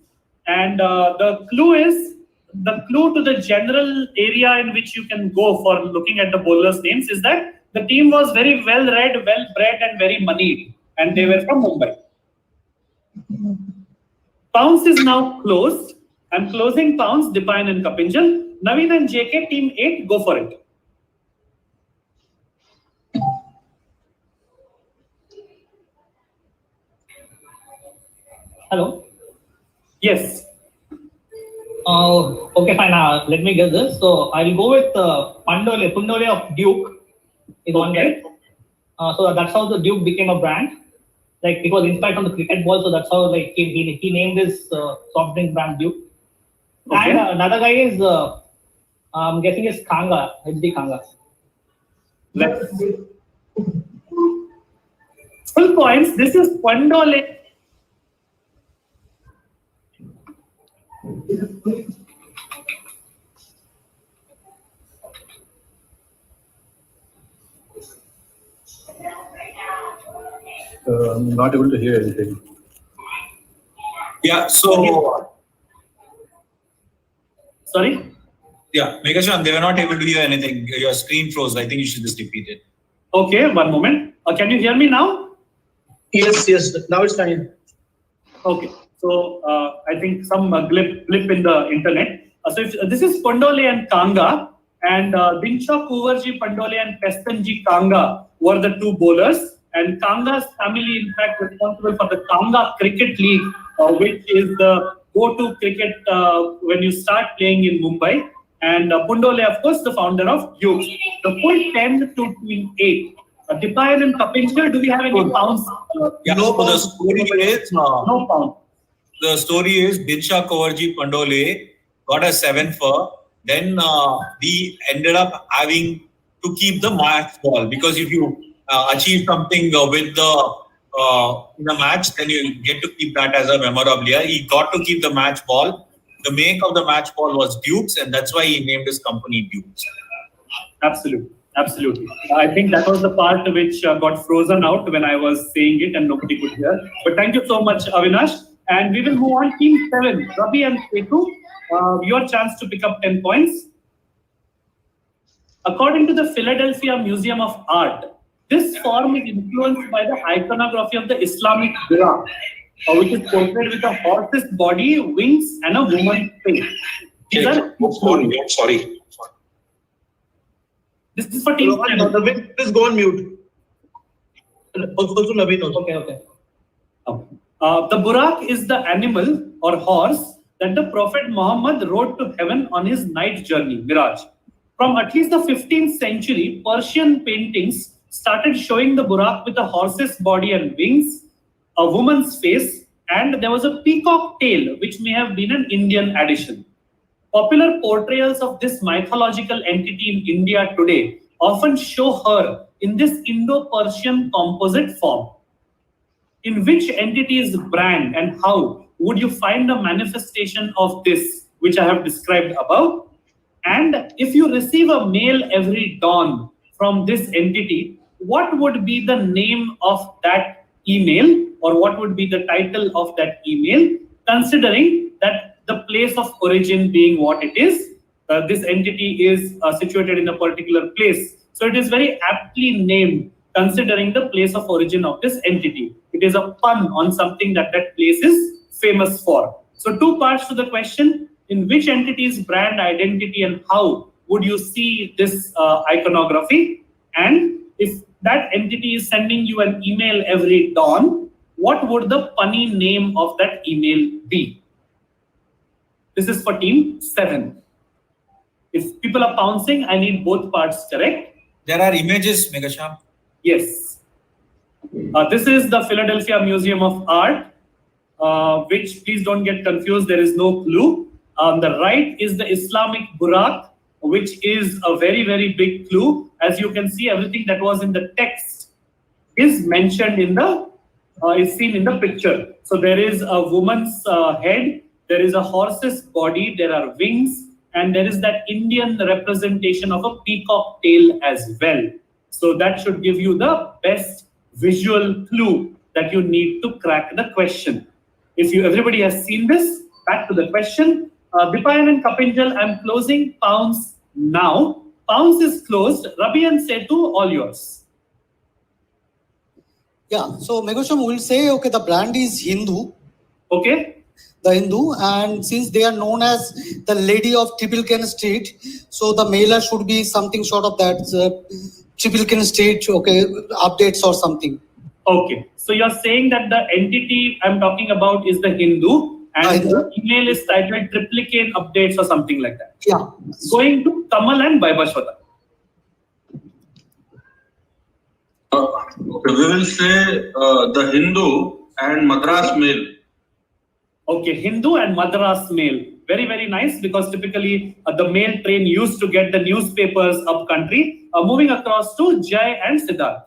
and the clue to the general area in which you can go for looking at the bowlers' names is that the team was very well read, well bred, and very moneyed, and they were from Mumbai. Pounds is now closed. I'm closing pounds, Dipayan and Kapinjal. Naveen and JK, team 8, go for it. Hello? Yes. Okay, fine. Let me guess this. So I'll go with Pundole of Duke. Is one guy. So that's how the Duke became a brand. Like it was inspired from the cricket ball, so that's how like he named his soft drink brand Duke. Okay. And another guy is I'm guessing is Kanga, HD Kanga. Full points. This is Pandole. Not able to hear anything. Yeah, so. Sorry? Yeah, Megatron, they were not able to hear anything. Your screen froze. I think you should just repeat it. Okay, one moment. Can you hear me now? Yes. Now it's fine. Okay. So I think some blip in the internet. This is Pandole and Kanga, and Dinsha Kuvarji Pandole and Pestanji Kanga were the two bowlers. And Kanga's family, in fact, responsible for the Kanga Cricket League, which is the go-to cricket when you start playing in Mumbai. And Pandole, of course, the founder of Dukes. The full 10 to Team 8. Dipayan and Kapinjal, do we have any pounds? Yeah, No so the pounds. story is No pound. The story is Dinsha Kawarji Pandole got a 7 for. Then we ended up having to keep the match ball, because if you achieve something with the in a match, then you get to keep that as a memorabilia. He got to keep the match ball. The make of the match ball was Dukes, and that's why he named his company Dukes. Absolutely. I think that was the part which got frozen out when I was saying it and nobody could hear. But thank you so much, Avinash. And we will move on. Team 7, Ravi and Setu, your chance to pick up 10 points. According to the Philadelphia Museum of Art, this form is influenced by the iconography of the Islamic Burak, which is portrayed with a horse's body, wings, and a woman's face. Sorry. This is for Team 7. Naveen, please go on mute. Also Naveen also. Okay. The Burak is the animal or horse that the Prophet Muhammad rode to heaven on his night journey, Miraj. From at least the 15th century, Persian paintings started showing the Burak with a horse's body and wings, a woman's face, and there was a peacock tail, which may have been an Indian addition. Popular portrayals of this mythological entity in India today often show her in this Indo-Persian composite form. In which entity's brand and how would you find a manifestation of this, which I have described above? And if you receive a mail every dawn from this entity, what would be the name of that email, or what would be the title of that email, considering that the place of origin being what it is, this entity is situated in a particular place. So it is very aptly named, considering the place of origin of this entity. It is a pun on something that place is famous for. So 2 parts to the question: in which entity's brand identity and how would you see this iconography? And if that entity is sending you an email every dawn, what would the punny name of that email be? This is for Team 7. If people are pouncing, I need both parts correct. There are images, Megasham. Yes. This is the Philadelphia Museum of Art, which, please don't get confused, there is no clue. On the right is the Islamic Burak, which is a very, very big clue. As you can see, everything that was in the text is mentioned in the, is seen in the picture. So there is a woman's head, there is a horse's body, there are wings, and there is that Indian representation of a peacock tail as well. So that should give you the best visual clue that you need to crack the question. If everybody has seen this, back to the question. Dipayan and Kapinjal, I'm closing pounds now. Pounds is closed. Ravi and Setu, all yours. Yeah, so Megosham will say, okay, the brand is Hindu. Okay. The Hindu, and since they are known as the Lady of Triple Street, so the mailer should be something short of that, Triple Street, okay, updates or something. Okay, so you're saying that the entity I'm talking about is the Hindu, and the email is titled Triplicane Updates or something like that. Yeah. Going to Kamal and Vaibhashwata. We will say the Hindu and Madras Mail. Okay, Hindu and Madras Mail. Very, very nice, because typically the mail train used to get the newspapers up country. Moving across to Jai and Siddharth.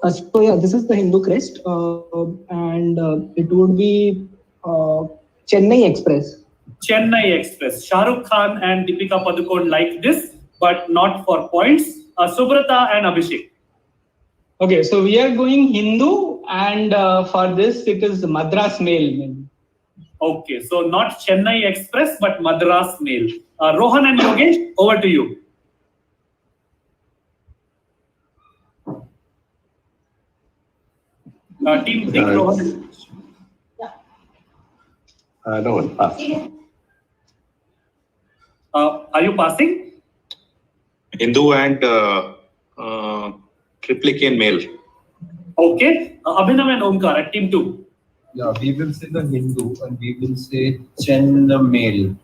So yeah, this is the Hindu crest, and it would be Chennai Express. Chennai Express. Shah Rukh Khan and Deepika Padukone like this, but not for points. Subrata and Abhishek. Okay, so we are going Hindu, and for this it is Madras Mail. Okay, so not Chennai Express, but Madras Mail. Rohan and Yogesh, over to you. Team 6, Rohan. No, pass. Are you passing? Hindu and triplicate male. Okay, Abhinav and Omkar at Team 2. Yeah, we will say the Hindu and we will say Chenna male.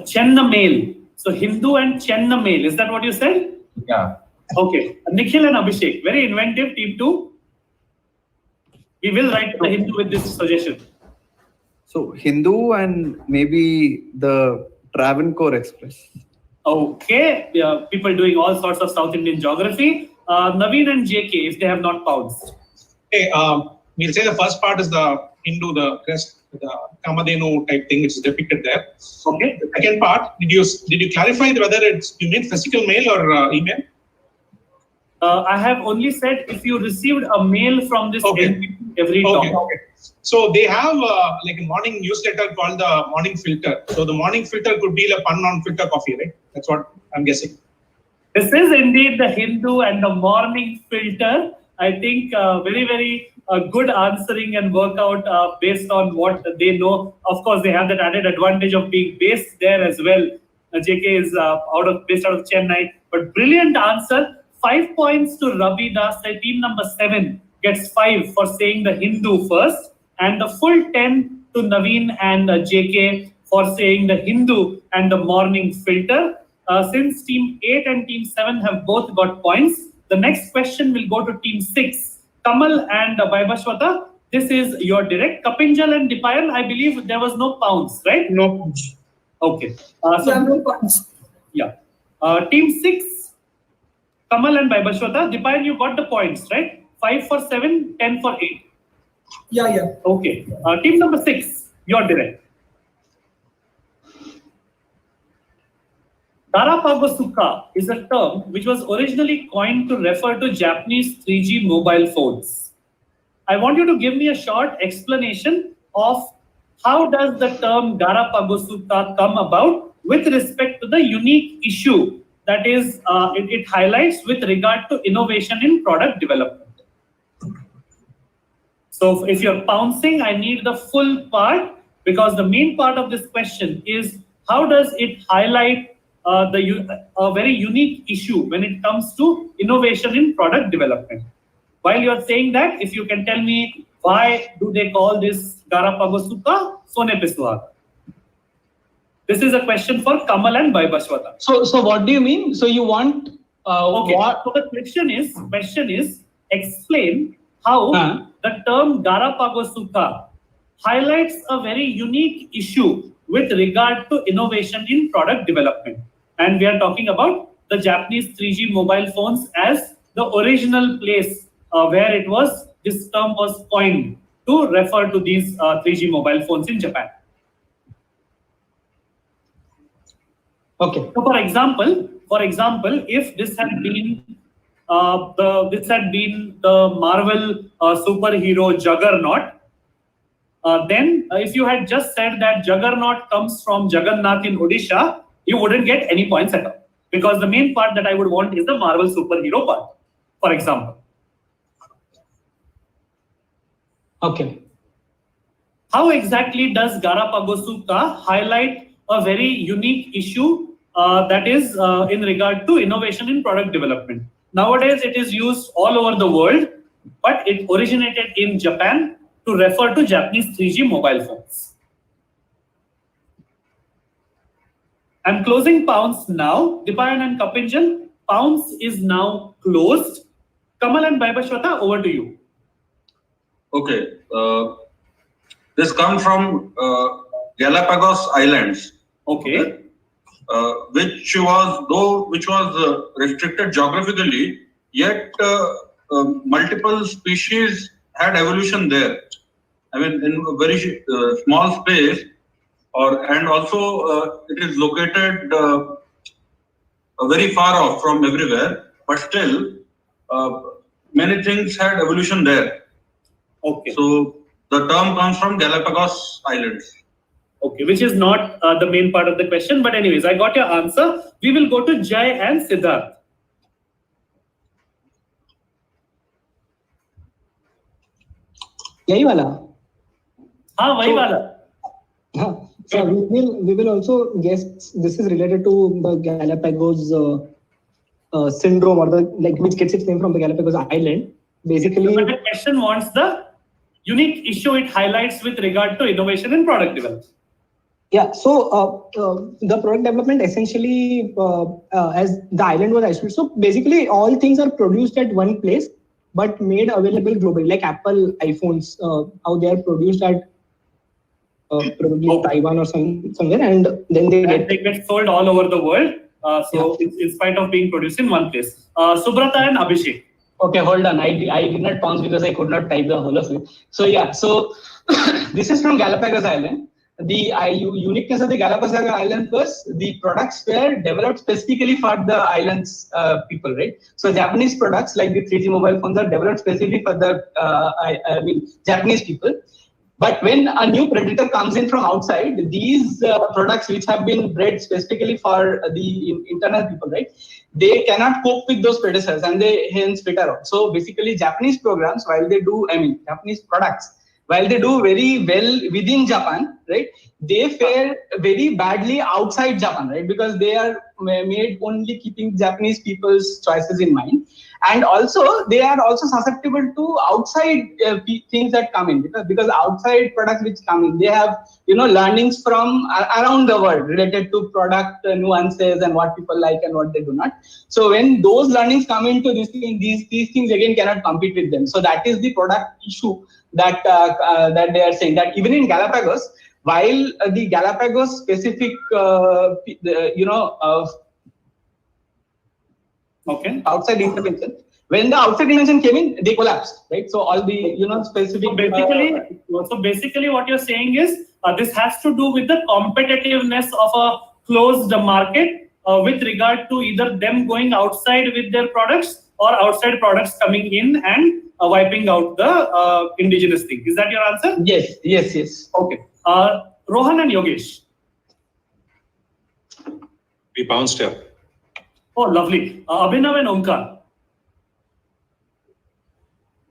Chenna Mail. So Hindu and Chenna Mail. Is that what you said? Yeah. Okay. Nikhil and Abhishek. Very inventive, Team 2. We will write the Hindu with this suggestion. So Hindu and maybe the Travancore Express. Okay. People doing all sorts of South Indian geography. Naveen and JK, if they have not pounced. Okay, we'll say the first part is the Hindu, the crest, the Kamadhenu type thing which is depicted there. Okay. The second part, did you clarify whether it's you mean physical mail or email? I have only said if you received a mail from this every talk. Okay. So they have like a morning newsletter called the Morning Filter. So the Morning Filter could be a pun on filter coffee, right? That's what I'm guessing. This is indeed the Hindu and the Morning Filter. I think very, very good answering and workout based on what they know. Of course, they have that added advantage of being based there as well. JK is based out of Chennai, but brilliant answer. 5 points to Ravi Das. Team number 7 gets 5 for saying the Hindu first, and the full 10 to Naveen and JK for saying the Hindu and the Morning Filter. Since Team 8 and Team 7 have both got points, the next question will go to Team 6. Kamal and Vaibhashwata, this is your direct. Kapinjal and Dipayal, I believe there was no pounds, right? No pounds. Okay. No pounds. Yeah. Team 6, Kamal and Vaibhashwata, Dipayal, you got the points, right? 5 for 7, 10 for 8. Yeah. Okay. Team number 6, your direct. Darapagosuka is a term which was originally coined to refer to Japanese 3G mobile phones. I want you to give me a short explanation of how does the term Darapagosuka come about with respect to the unique issue that is it highlights with regard to innovation in product development. So if you're pouncing, I need the full part because the main part of this question is how does it highlight a very unique issue when it comes to innovation in product development. While you're saying that, if you can tell me why do they call this Darapagosuka Sone Pe Suhaga? This is a question for Kamal and Vaibhashwata. So what do you mean? So you want okay. what? So the question is explain how the term Darapagosuka highlights a very unique issue with regard to innovation in product development. And we are talking about the Japanese 3G mobile phones as the original place where this term was coined to refer to these 3G mobile phones in Japan. Okay. So for example, if this had been the Marvel superhero Juggernaut, then if you had just said that Juggernaut comes from Jagannath in Odisha, you wouldn't get any points at all. Because the main part that I would want is the Marvel superhero part, for example. Okay. How exactly does Darapagosuka highlight a very unique issue that is in regard to innovation in product development? Nowadays, it is used all over the world, but it originated in Japan to refer to Japanese 3G mobile phones. I'm closing pounds now. Dipayan and Kapinjal, pounds is now closed. Kamal and Vaibhashwata, over to you. Okay. This comes from Galapagos Islands. Okay. Which was restricted geographically yet multiple species had evolution there. I mean, in a very small space, and also it is located very far off from everywhere, but still many things had evolution there. Okay. So the term comes from Galapagos Islands. Okay, which is not the main part of the question, but anyways, I got your answer. We will go to Jai and Siddharth. यही वाला हाँ वही वाला so we will also guess this is related to the Galapagos syndrome, or the like, which gets its name from the Galapagos Island. Basically, but the question wants the unique issue it highlights with regard to innovation and product development. Yeah, so the product development essentially, as the island was isolated, so basically all things are produced at one place but made available globally, like Apple iPhones, how they are produced at probably Taiwan or somewhere, and then they get sold all over the world. So in spite of being produced in one place. Subrata and Abhishek. Okay, hold on. I did not pause because I could not type the whole of it. So yeah, so this is from Galapagos Island. The uniqueness of the Galapagos Island was the products were developed specifically for the island's people, right? So Japanese products like the 3G mobile phones are developed specifically for the Japanese people. But when a new predator comes in from outside, these products which have been bred specifically for the internal people, right? They cannot cope with those predators and they hence peter out. So basically Japanese programs, Japanese products, while they do very well within Japan, right? They fare very badly outside Japan, right? Because they are made only keeping Japanese people's choices in mind. And also, they are also susceptible to outside things that come in, because outside products which come in, they have, learnings from around the world related to product nuances and what people like and what they do not. So when those learnings come into these things again cannot compete with them. So that is the product issue that they are saying, that even in Galapagos, while the Galapagos specific, outside intervention, when the outside intervention came in, they collapsed, right? So all the specific. So basically, what you're saying is this has to do with the competitiveness of a closed market with regard to either them going outside with their products or outside products coming in and wiping out the indigenous thing. Is that your answer? Yes. Okay. Rohan and Yogesh. We bounced here. Oh, lovely. Abhinav and Omkar.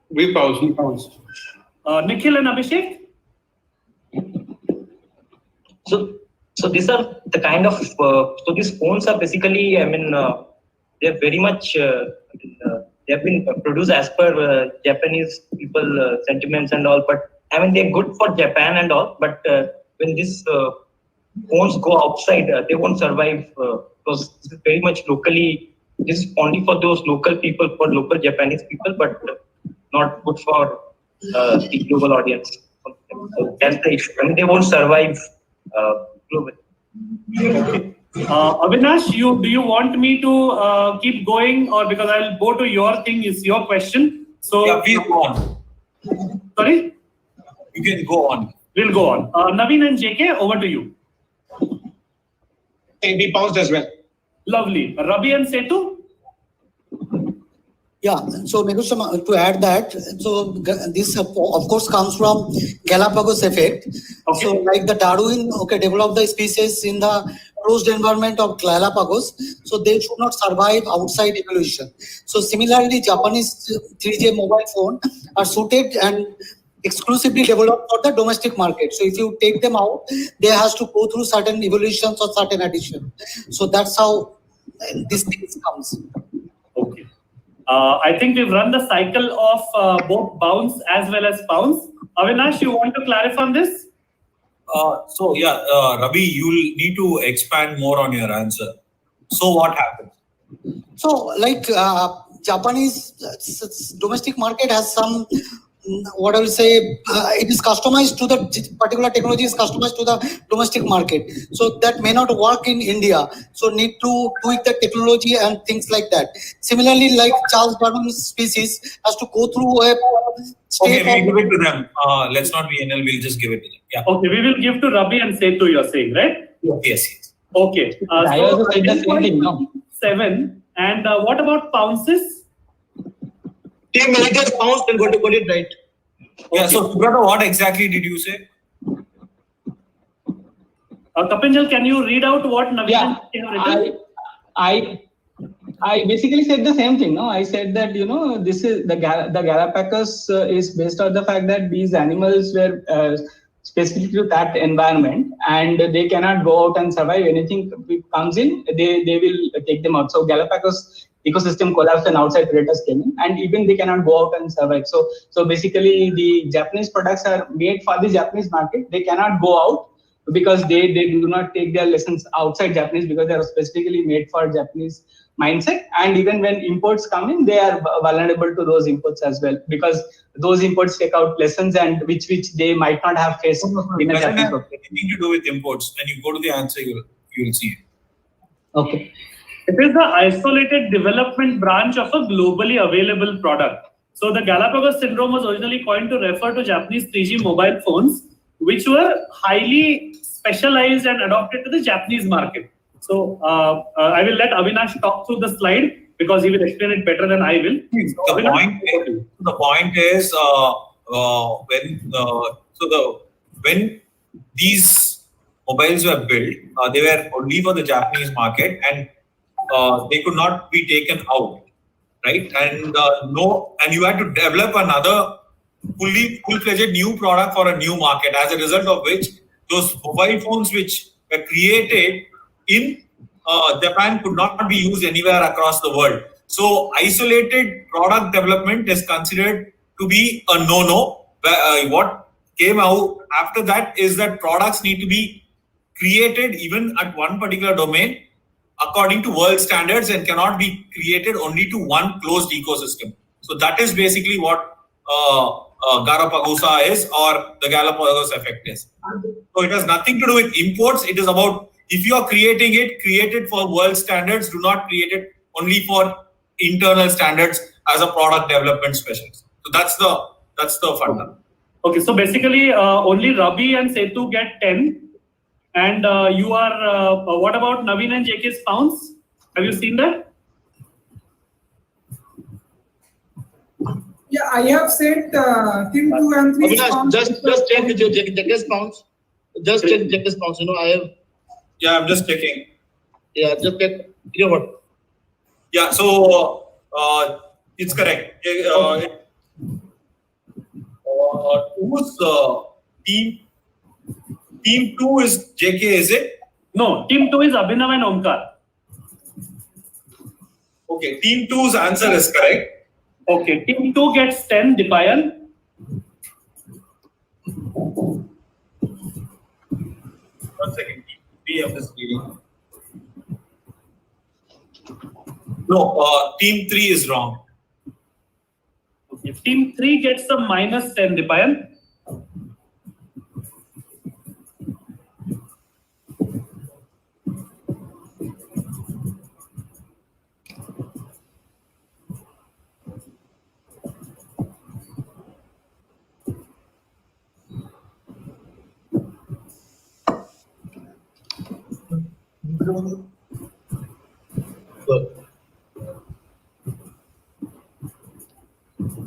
We bounced. Nikhil and Abhishek. So these are the kind of so these phones are basically, they're very much they have been produced as per Japanese people sentiments and all, but they're good for Japan and all, but when these phones go outside, they won't survive because this is very much locally. This is only for those local people, for local Japanese people, but not good for the global audience. So that's the issue. They won't survive globally. Okay. Avinash, do you want me to keep going, or because I'll go to your thing, is your question? So yeah, please go on. Sorry? You can go on. We'll go on. Naveen and JK, over to you. We paused as well. Lovely. Rabi and Setu? Yeah, so Megatron, to add that, so this of course comes from Galapagos effect. Okay. So like the Darwin, developed the species in the closed environment of Galapagos, so they should not survive outside evolution. So similarly, Japanese 3G mobile phone are suited and exclusively developed for the domestic market. So if you take them out, they has to go through certain evolutions or certain addition. So that's how this thing comes. Okay. I think we've run the cycle of both bounce as well as pounce. Avinash, you want to clarify on this? Ravi, you'll need to expand more on your answer. So what happened? So like Japanese domestic market has some what I will say, it is customized to the particular technology is customized to the domestic market. So that may not work in India. So need to tweak the technology and things like that. Similarly, like Charles Darwin's species has to go through a Okay, we'll give it to them. Let's not be NL, we'll just give it to them. Yeah. Okay, we will give to Rabi and Setu, you're saying, right? Yes. Okay. I also said the same thing, no? 7. And what about pounces? Team managers pounced and got it right. Yeah, so brother, what exactly did you say? Kapinjal, can you read out what Naveen have written? I basically said the same thing. No, I said that this is the Galapagos is based on the fact that these animals were specific to that environment and they cannot go out and survive. Anything comes in, they will take them out. So Galapagos ecosystem collapsed and outside predators came in, and even they cannot go out and survive. So basically, the Japanese products are made for the Japanese market. They cannot go out because they do not take their lessons outside Japanese because they are specifically made for Japanese mindset. And even when imports come in, they are vulnerable to those imports as well because those imports take out lessons and which they might not have faced in a Japanese market. Anything to do with imports. When you go to the answer, you will see it. Okay. It is the isolated development branch of a globally available product. So the Galapagos syndrome was originally coined to refer to Japanese 3G mobile phones, which were highly specialized and adopted to the Japanese market. So I will let Avinash talk through the slide because he will explain it better than I will. The point is when these mobiles were built, they were only for the Japanese market and they could not be taken out, right? And you had to develop another full-fledged new product for a new market. As a result of which, those mobile phones which were created in Japan could not be used anywhere across the world. So isolated product development is considered to be a no-no. What came out after that is that products need to be created even at one particular domain according to world standards and cannot be created only to one closed ecosystem. So that is basically what Garapagosa is, or the Galapagos effect is. So it has nothing to do with imports. It is about if you are creating it, create it for world standards. Do not create it only for internal standards as a product development specialist. So that's the funda. Okay, so basically only Rabi and Setu get 10. And you are, what about Naveen and JK's pounds? Have you seen that? Yeah, I have said team 2 and 3 pounds. Just check with your JK's pounds. Just check JK's pounds. I have. Yeah, I'm just checking. Yeah, just check. You know what? Yeah, so it's correct. Who's Team 2 is JK, is it? No, Team 2 is Abhinav and Omkar. Okay, Team 2's answer is correct. Okay, Team 2 gets 10, Dipayan. One second, Team 3 of this meeting. No, Team 3 is wrong. Okay, Team 3 gets a minus 10, Dipayan.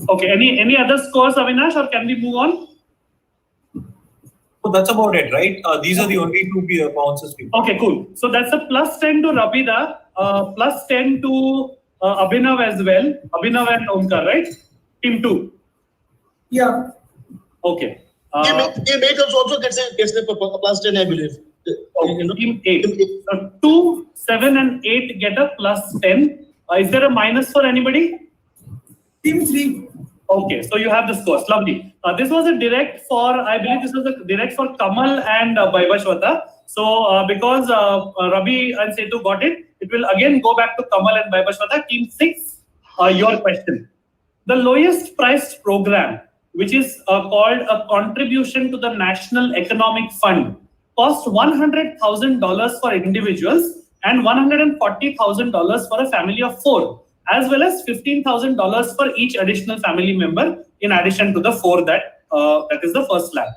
Okay, any other scores, Avinash, or can we move on? So that's about it, right? These are the only two bounces. Okay, cool. So that's a plus 10 to Rabida, plus 10 to Abhinav as well. Abhinav and Omkar, right? Team 2. Yeah. Okay. Team 8 also gets a plus 10, I believe. Team 8. So 2, 7 and 8 get a plus 10. Is there a minus for anybody? Team 3. Okay, so you have the scores. Lovely. This was a direct for, I believe this was a direct for Kamal and Vaibhashwata. So because Rabi and Setu got it, it will again go back to Kamal and Vaibhashwata. Team 6, your question. The lowest priced program which is called a contribution to the National Economic Fund, cost $100,000 for individuals and $140,000 for a family of 4, as well as $15,000 for each additional family member in addition to the 4 that is the first lab.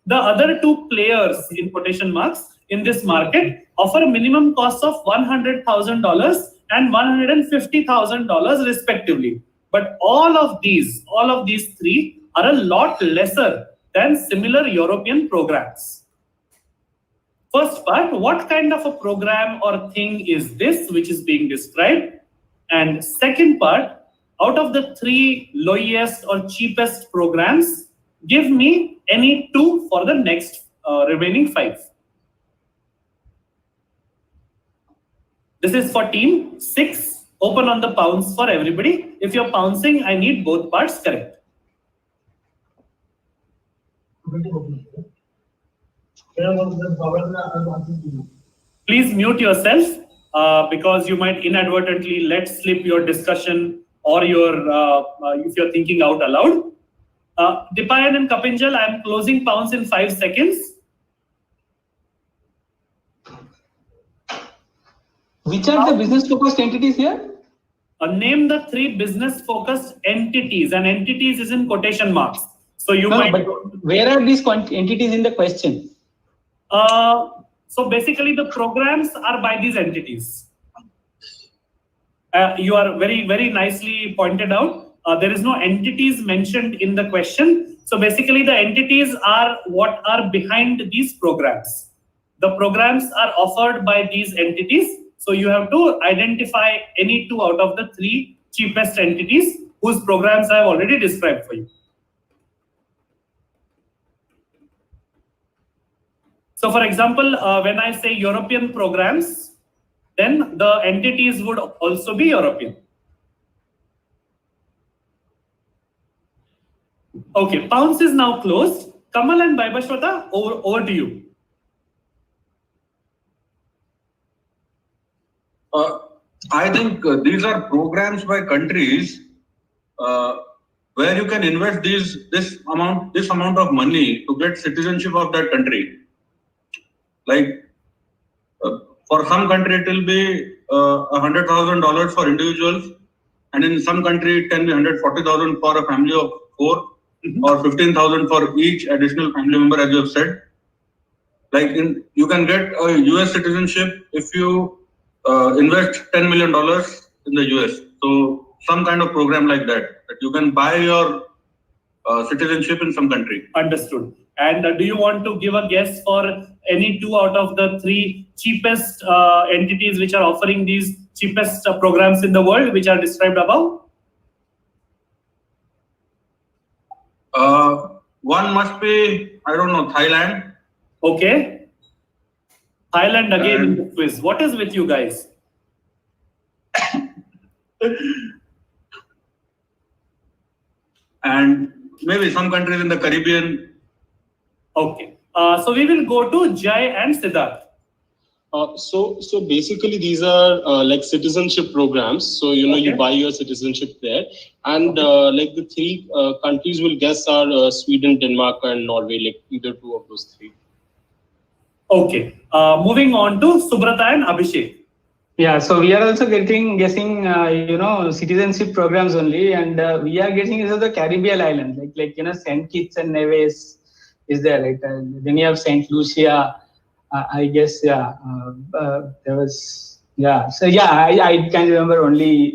The other 2 players in quotation marks in this market offer minimum costs of $100,000 and $150,000 respectively. But all of these 3 are a lot lesser than similar European programs. First part, what kind of a program or thing is this which is being described? And second part, out of the 3 lowest or cheapest programs, give me any 2 for the next remaining 5. This is for team 6. Open on the pounce for everybody. If you're pouncing, I need both parts correct. Please mute yourself because you might inadvertently let slip your discussion or your if you're thinking out aloud. Dipayan and Kapinjal, I am closing pounce in 5 seconds. Which are the business-focused entities here? Name the 3 business-focused entities, and entities is in quotation marks. So you might. But where are these entities in the question? So basically, the programs are by these entities. You are very, very nicely pointed out. There is no entities mentioned in the question. So basically, the entities are what are behind these programs. The programs are offered by these entities. So you have to identify any 2 out of the 3 cheapest entities whose programs I have already described for you. So for example, when I say European programs, then the entities would also be European. Okay, pounce is now closed. Kamal and Vaibhashwata, over to you. I think these are programs by countries where you can invest this amount of money to get citizenship of that country. Like for some country it will be $100,000 for individuals, and in some country it can be $140,000 for a family of 4, or $15,000 for each additional family member, as you have said. Like you can get a US citizenship if you invest $10 million in the US. So some kind of program like that you can buy your citizenship in some country. Understood. And do you want to give a guess for any 2 out of the 3 cheapest entities which are offering these cheapest programs in the world, which are described above? One must be, I don't know, Thailand. Okay. Thailand again in the quiz. What is with you guys? And maybe some countries in the Caribbean. Okay. So we will go to Jai and Siddharth. So basically these are like citizenship programs. So you buy your citizenship there, and like the 3 countries we'll guess are Sweden, Denmark, and Norway. Like either 2 of those 3. Okay. Moving on to Subrata and Abhishek. Yeah, so we are also guessing citizenship programs only, and we are guessing is the Caribbean island, like Saint Kitts and Nevis is there, right? Then you have Saint Lucia. I guess there was So I can remember only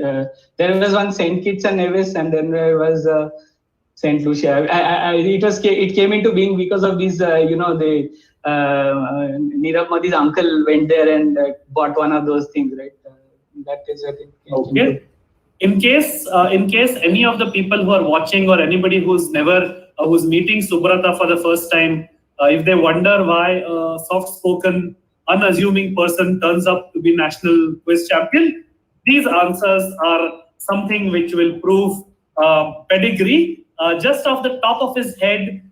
there was one Saint Kitts and Nevis, and then there was Saint Lucia. It came into being because of these Nirav Modi's uncle went there and bought one of those things, right? That is what it came Okay. In case any of the people who are watching or anybody who's meeting Subrata for the first time, if they wonder why a soft-spoken, unassuming person turns up to be national quiz champion, these answers are something which will prove pedigree. Just off the top of his head,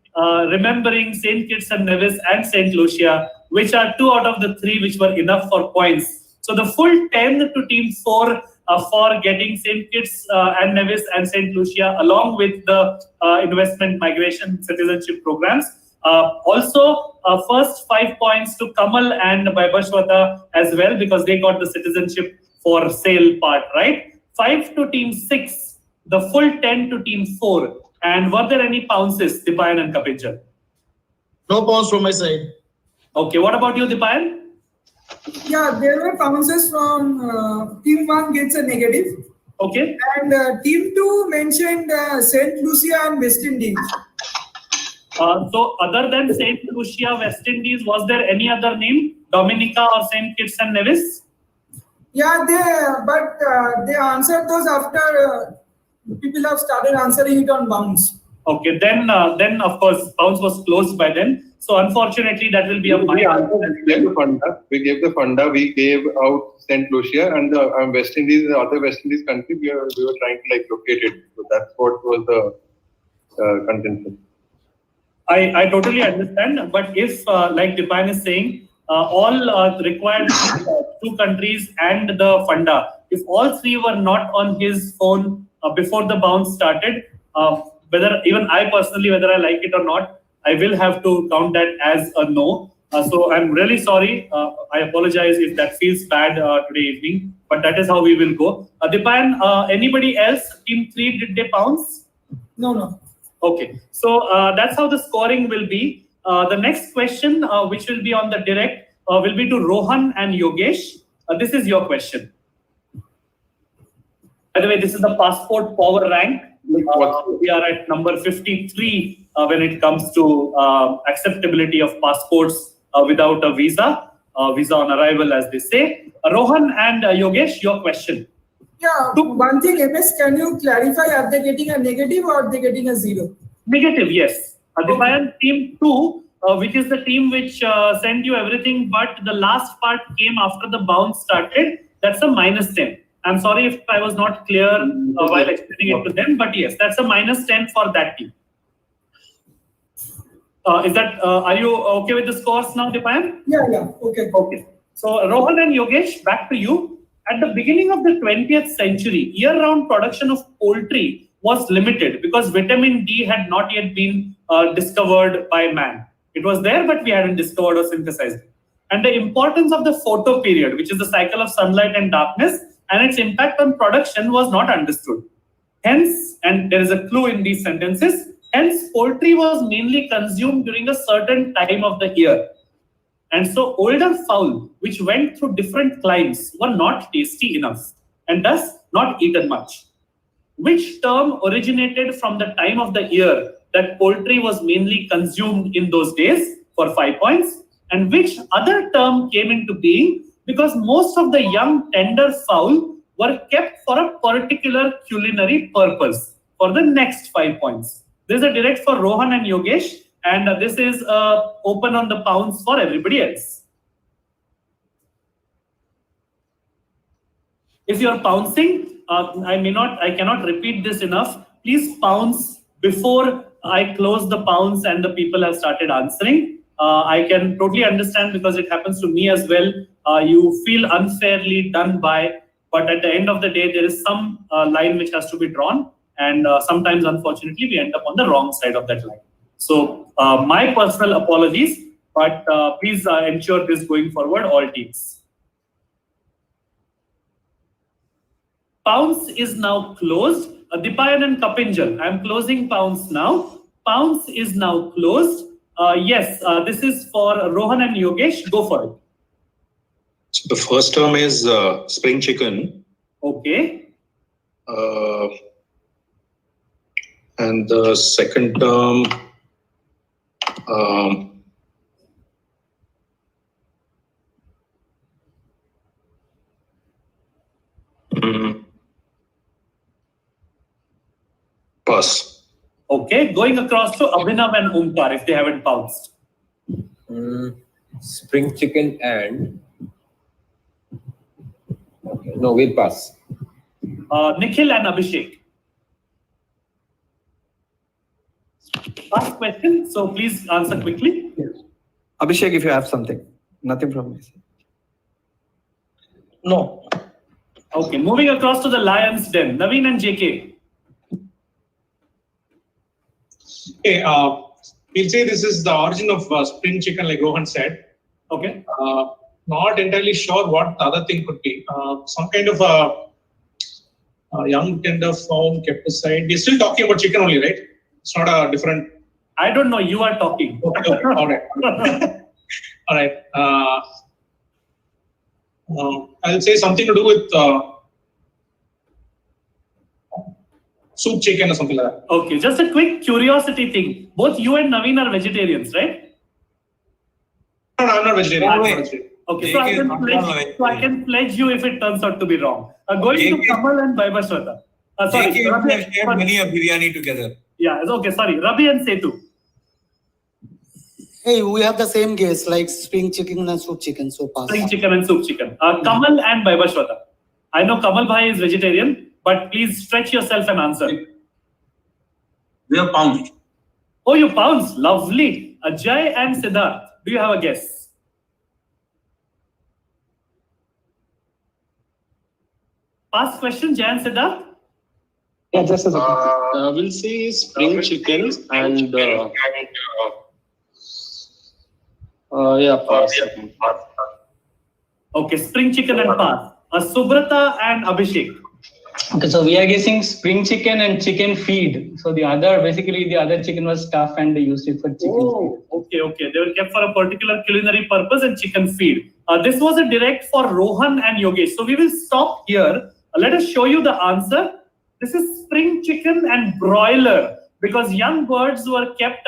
remembering Saint Kitts and Nevis and Saint Lucia, which are 2 out of the 3 which were enough for points. So the full 10 to team 4 for getting St. Kitts and Nevis and St. Lucia along with the investment migration citizenship programs. Also, first 5 points to Kamal and Vaibhashwata as well, because they got the citizenship for sale part, right? 5 to team 6, the full 10 to team 4. And were there any pounces, Dipayan and Kapinjal? No pounce from my side. Okay, what about you, Dipayan? Yeah, there were bounces from team 1 gets a negative. Okay. And team 2 mentioned St. Lucia and West Indies. So other than St. Lucia, West Indies, was there any other name? Dominica or St. Kitts and Nevis? Yeah, they answered those after people have started answering it on bounce. Okay, then of course bounce was closed by then. So unfortunately, that will be a minor. We gave the funda. We gave out St. Lucia and the West Indies, the other West Indies country. We were trying to locate it. So that's what was the contention. I totally understand, but if like Dipayan is saying, all required 2 countries and the funda, if all 3 were not on his phone before the bounce started, whether even I personally, whether I like it or not, I will have to count that as a no. So I'm really sorry. I apologize if that feels bad today evening, but that is how we will go. Dipayan, anybody else? Team 3, did they bounce? No. Okay, so that's how the scoring will be. The next question, which will be on the direct, will be to Rohan and Yogesh. This is your question. By the way, this is the passport power rank. We are at number 53 when it comes to acceptability of passports without a visa, visa on arrival, as they say. Rohan and Yogesh, your question. Yeah, one thing, MS, can you clarify, are they getting a negative or are they getting a 0? Negative, yes. Dipayan, team 2, which is the team which sent you everything, but the last part came after the bounce started. That's a -10. I'm sorry if I was not clear while explaining it to them, but yes, that's a -10 for that team. Are you okay with the scores now, Dipayan? Yeah, okay. Okay. So Rohan and Yogesh, back to you. At the beginning of the 20th century, year-round production of poultry was limited because vitamin D had not yet been discovered by man. It was there, but we hadn't discovered or synthesized it. And the importance of the photo period, which is the cycle of sunlight and darkness, and its impact on production was not understood. Hence, and there is a clue in these sentences, hence poultry was mainly consumed during a certain time of the year. And so older fowl, which went through different climes, were not tasty enough and thus not eaten much. Which term originated from the time of the year that poultry was mainly consumed in those days, for 5 points? And which other term came into being because most of the young tender fowl were kept for a particular culinary purpose, for the next 5 points? This is a direct for Rohan and Yogesh, and this is open on the pounds for everybody else. If you're pouncing, I cannot repeat this enough. Please pounce before I close the pounds and the people have started answering. I can totally understand because it happens to me as well. You feel unfairly done by, but at the end of the day, there is some line which has to be drawn. And sometimes, unfortunately, we end up on the wrong side of that line. So my personal apologies, but please ensure this going forward, all teams. Pounce is now closed. Dipayan and Kapinjal, I'm closing Pounce now. Pounce is now closed. Yes, this is for Rohan and Yogesh. Go for it. So the first term is spring chicken. Okay. And the second term, pass. Okay, going across to Abhinav and Omkar if they haven't pounced. Spring chicken and... Okay. No, we'll pass. Nikhil and Abhishek. Last question, so please answer quickly. Yes. Abhishek, if you have something. Nothing from me. No. Okay, moving across to the Lions Den. Naveen and JK. Okay, we'll say this is the origin of spring chicken, like Rohan said. Okay. Not entirely sure what the other thing could be. Some kind of a young tender fowl kept aside. We're still talking about chicken only, right? It's not a different. I don't know. You are talking. Okay, all right. All right. I'll say something to do with soup chicken or something like that. Okay, just a quick curiosity thing. Both you and Naveen are vegetarians, right? No, I'm not vegetarian. I'm not vegetarian. Okay, so I can pledge you if it turns out to be wrong. Going to Kamal and Vaibhashwata. Sorry, JK, Rabi, we have shared many a biryani together. Yeah, okay, sorry. Rabi and Setu. Hey, we have the same guess, like spring chicken and soup chicken, so pass. Spring chicken and soup chicken. Kamal and Vaibhashwata. I know Kamal Bhai is vegetarian, but please stretch yourself and answer. We have pounced. Oh, you pounced. Lovely. Ajay and Siddharth, do you have a guess? Past question, Jay and Siddharth? Yeah, just a second. We'll say spring chicken and pass. Okay, spring chicken and pass. Subrata and Abhishek. Okay, so we are guessing spring chicken and chicken feed. So the other chicken was stuffed and they used it for chicken feed. Okay. They were kept for a particular culinary purpose and chicken feed. This was a direct for Rohan and Yogesh. So we will stop here. Let us show you the answer. This is spring chicken and broiler because young birds were kept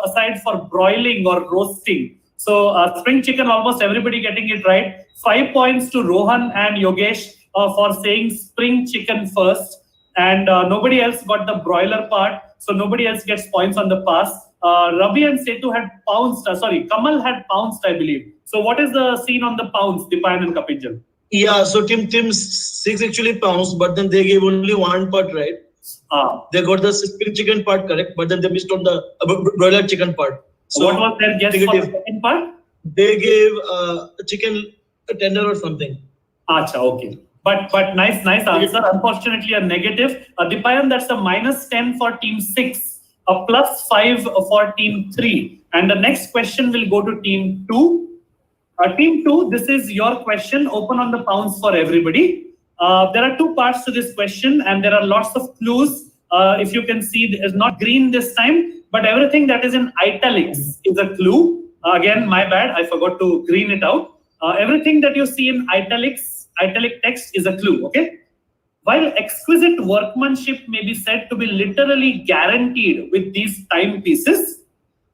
aside for broiling or roasting. So spring chicken, almost everybody getting it right. 5 points to Rohan and Yogesh for saying spring chicken first. And nobody else got the broiler part. So nobody else gets points on the pass. Rabi and Setu had pounced. Kamal had pounced, I believe. So what is the scene on the pounce, Dipayan and Kapinjal? Yeah, so team 6 actually pounced, but then they gave only one part right. They got the spring chicken part correct, but then they missed on the broiler chicken part. So what was their guess for the second part? They gave chicken tender or something. Acha, okay. But nice answer. Unfortunately, a negative. Dipayan, that's a -10 for team 6, a +5 for team 3. And the next question will go to team 2. Team 2, this is your question, open on the pounds for everybody. There are 2 parts to this question and there are lots of clues. If you can see, it's not green this time, but everything that is in italics is a clue. Again, my bad, I forgot to green it out. Everything that you see in italic text is a clue, okay? While exquisite workmanship may be said to be literally guaranteed with these timepieces,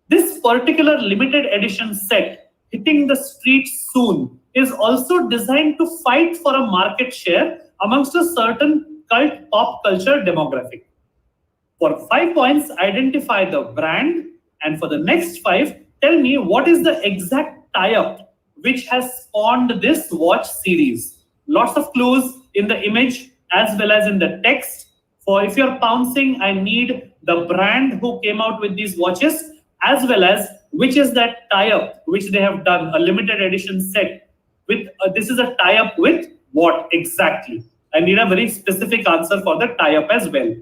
this particular limited edition set, hitting the streets soon, is also designed to fight for a market share amongst a certain cult pop culture demographic. For 5 points, identify the brand, and for the next 5, tell me what is the exact tie-up which has spawned this watch series. Lots of clues in the image as well as in the text. For if you're pouncing, I need the brand who came out with these watches, as well as which is that tie-up which they have done, a limited edition set. With this is a tie-up with what exactly? I need a very specific answer for the tie-up as well.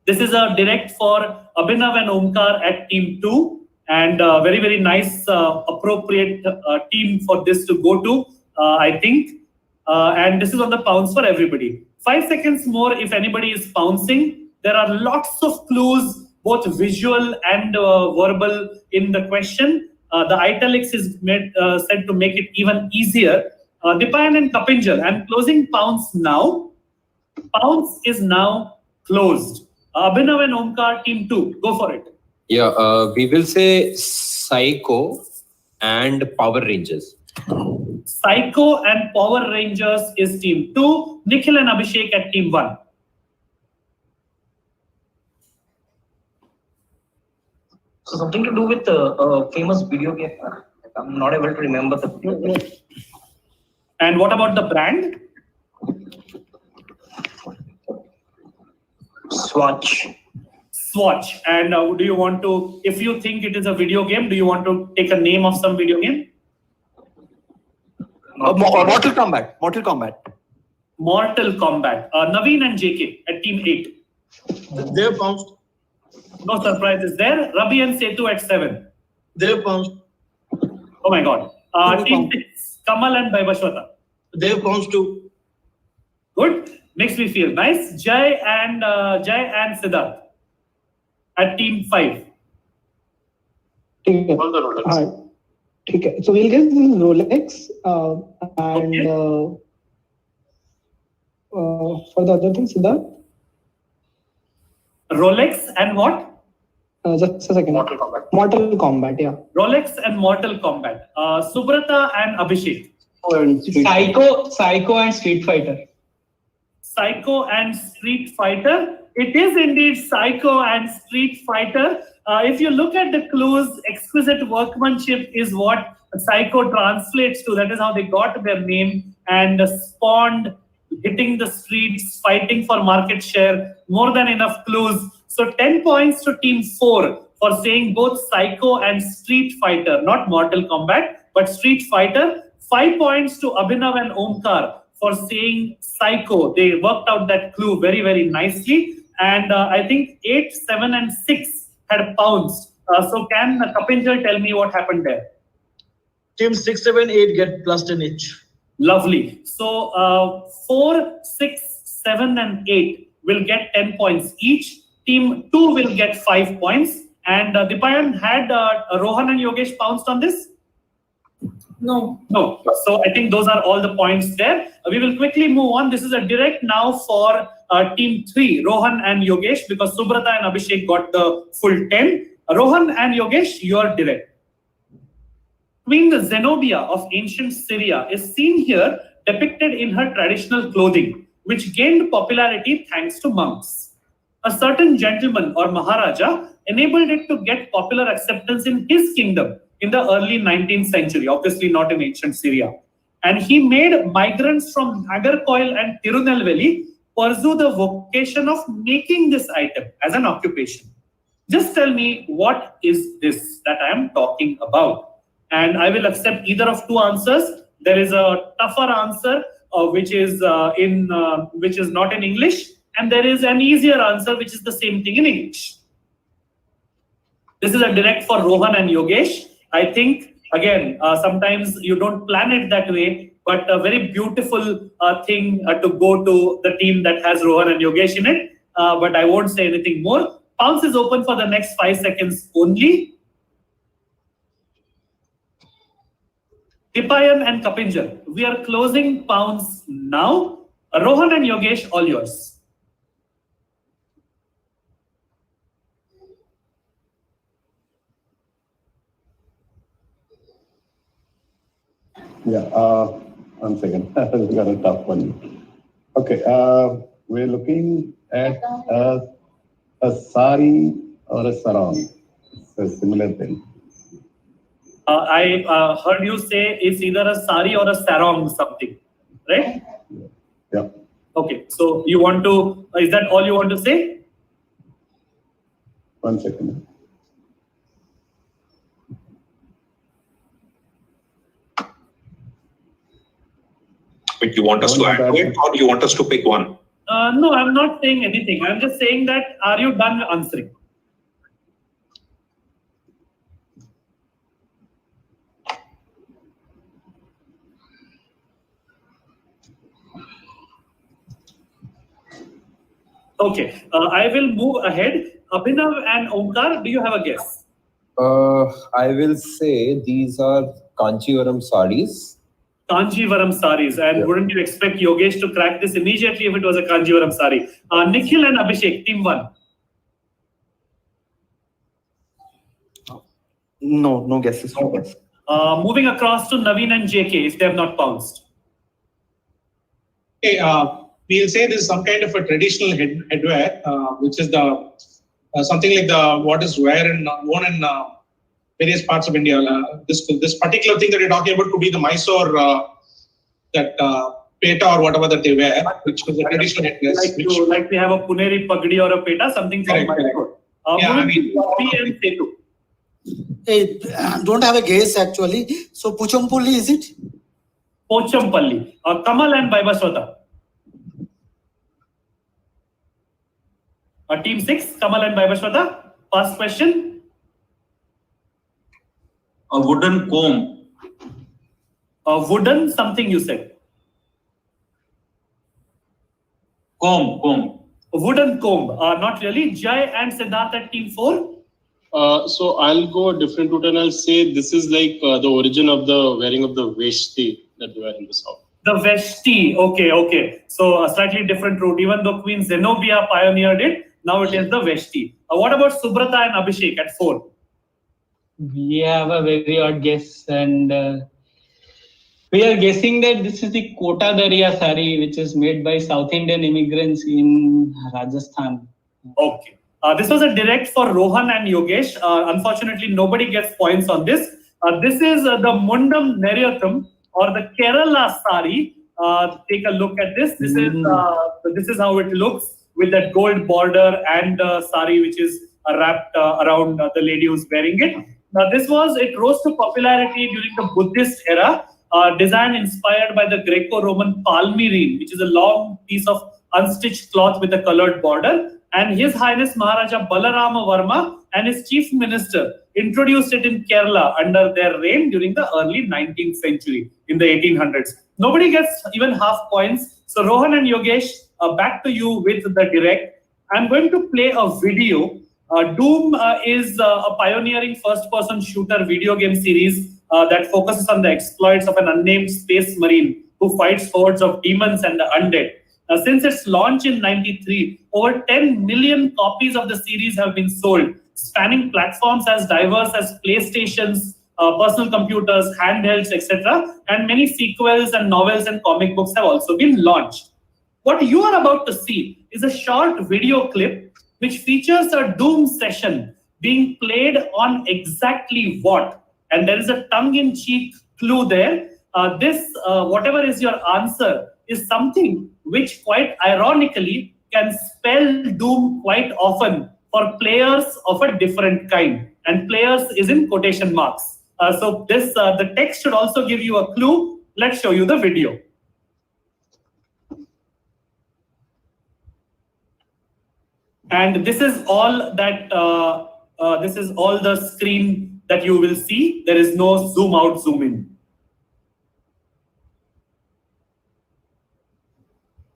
This is a direct for Abhinav and Omkar at team 2, and very, very nice, appropriate team for this to go to, I think. And this is on the pounce for everybody. 5 seconds more if anybody is pouncing. There are lots of clues, both visual and verbal in the question. The italics is said to make it even easier. Dipayan and Kapinjal, I'm closing pounce now. Pounce is now closed. Abhinav and Omkar, team 2, go for it. Yeah, we will say Psycho and Power Rangers. Psycho and Power Rangers is team 2. Nikhil and Abhishek at team 1. So something to do with a famous video game. I'm not able to remember the. And what about the brand? Swatch. Swatch. And do you want to, if you think it is a video game, do you want to take a name of some video game? Mortal Kombat. Mortal Kombat. Mortal Kombat. Naveen and JK at team 8. They have bounced. No surprises there. Rabi and Setu at 7. They have bounced. Oh my God. Team 6. Kamal and Vaibhashwata. They have bounced too. Good. Makes me feel nice. Jai and Siddharth at team 5. Okay. Okay. So we'll get this Rolex and for the other thing, Siddharth. Rolex and what? Just a second. Mortal Kombat, yeah. Rolex and Mortal Kombat. Subrata and Abhishek. Psycho and Street Fighter. Psycho and Street Fighter. It is indeed Psycho and Street Fighter. If you look at the clues, exquisite workmanship is what Psycho translates to. That is how they got their name, and spawned hitting the streets, fighting for market share. More than enough clues. So 10 points to team 4 for saying both Psycho and Street Fighter, not Mortal Kombat, but Street Fighter. 5 points to Abhinav and Omkar for saying Psycho. They worked out that clue very, very nicely. And I think 8, 7, and 6 had pounced. So can Kapinjal tell me what happened there? Team 6, 7, 8 get +10 each. Lovely. So 4, 6, 7, and 8 will get 10 points each. Team 2 will get 5 points. And Dipayan, had Rohan and Yogesh pounced on this? No. No. So I think those are all the points there. We will quickly move on. This is a direct now for team 3, Rohan and Yogesh, because Subrata and Abhishek got the full 10. Rohan and Yogesh, you are direct. Queen Zenobia of ancient Syria is seen here depicted in her traditional clothing, which gained popularity thanks to monks. A certain gentleman or Maharaja enabled it to get popular acceptance in his kingdom in the early 19th century, obviously not in ancient Syria. And he made migrants from Nagarkoil and Tirunelveli pursue the vocation of making this item as an occupation. Just tell me, what is this that I am talking about? And I will accept either of two answers. There is a tougher answer, which is not in English, and there is an easier answer, which is the same thing in English. This is a direct for Rohan and Yogesh. I think, again, sometimes you don't plan it that way, but a very beautiful thing to go to the team that has Rohan and Yogesh in it. But I won't say anything more. Pounce is open for the next 5 seconds only. Dipayan and Kapinjal, we are closing Pounce now. Rohan and Yogesh, all yours. Yeah, 1 second. We got a tough one. Okay, we're looking at a sari or a sarong. It's a similar thing. I heard you say it's either a sari or a sarong something, right? Yeah. Okay, so you want to, is that all you want to say? 1 second. Wait, you want us to add to it, or you want us to pick one? No, I'm not saying anything. I'm just saying that, are you done answering? Okay, I will move ahead. Abhinav and Omkar, do you have a guess? I will say these are Kanchivaram sarees. Kanchivaram sarees. And wouldn't you expect Yogesh to crack this immediately if it was a Kanchivaram saree? Nikhil and Abhishek, team 1. No guesses. Moving across to Naveen and JK if they have not pounced. Okay, we'll say this is some kind of a traditional headwear, which is the something like the what is worn in various parts of India. This particular thing that you're talking about could be the Mysore, that peta or whatever that they wear, which is a traditional headwear. Like we have a Puneri pagdi or a peta, something from Mysore. Yeah, I mean, and Setu. Hey, don't have a guess actually. So Puchampulli, is it? Pochampalli. Kamal and Vaibhashwata. Team 6, Kamal and Vaibhashwata. First question. A wooden comb. A wooden something you said. Comb. A wooden comb. Not really. Jai and Siddharth at Team 4. So I'll go a different route and I'll say this is like the origin of the wearing of the veshti that we wear in the south. The veshti. Okay. So a slightly different route. Even though Queen Zenobia pioneered it, now it is the veshti. What about Subrata and Abhishek at 4? We have a very odd guess, and we are guessing that this is the Kota Dariya sari, which is made by South Indian immigrants in Rajasthan. Okay. This was a direct for Rohan and Yogesh. Unfortunately, nobody gets points on this. This is the Mundam Neryatham or the Kerala sari. Take a look at this. This is how it looks with that gold border and sari which is wrapped around the lady who's wearing it. Now, it rose to popularity during the Buddhist era. Design inspired by the Greco-Roman palmyrene, which is a long piece of unstitched cloth with a colored border. And His Highness Maharaja Balarama Varma and his chief minister introduced it in Kerala under their reign during the early 19th century, in the 1800s. Nobody gets even half points. So Rohan and Yogesh, back to you with the direct. I'm going to play a video. Doom is a pioneering first-person shooter video game series that focuses on the exploits of an unnamed space marine who fights hordes of demons and the undead. Since its launch in '93, over 10 million copies of the series have been sold, spanning platforms as diverse as PlayStations, personal computers, handhelds, etc. And many sequels and novels and comic books have also been launched. What you are about to see is a short video clip which features a Doom session being played on exactly what? And there is a tongue-in-cheek clue there. Whatever is your answer, is something which quite ironically can spell doom quite often for players of a different kind. And players is in quotation marks. So the text should also give you a clue. Let's show you the video. And this is all that, this is all the screen that you will see. There is no zoom out, zoom in.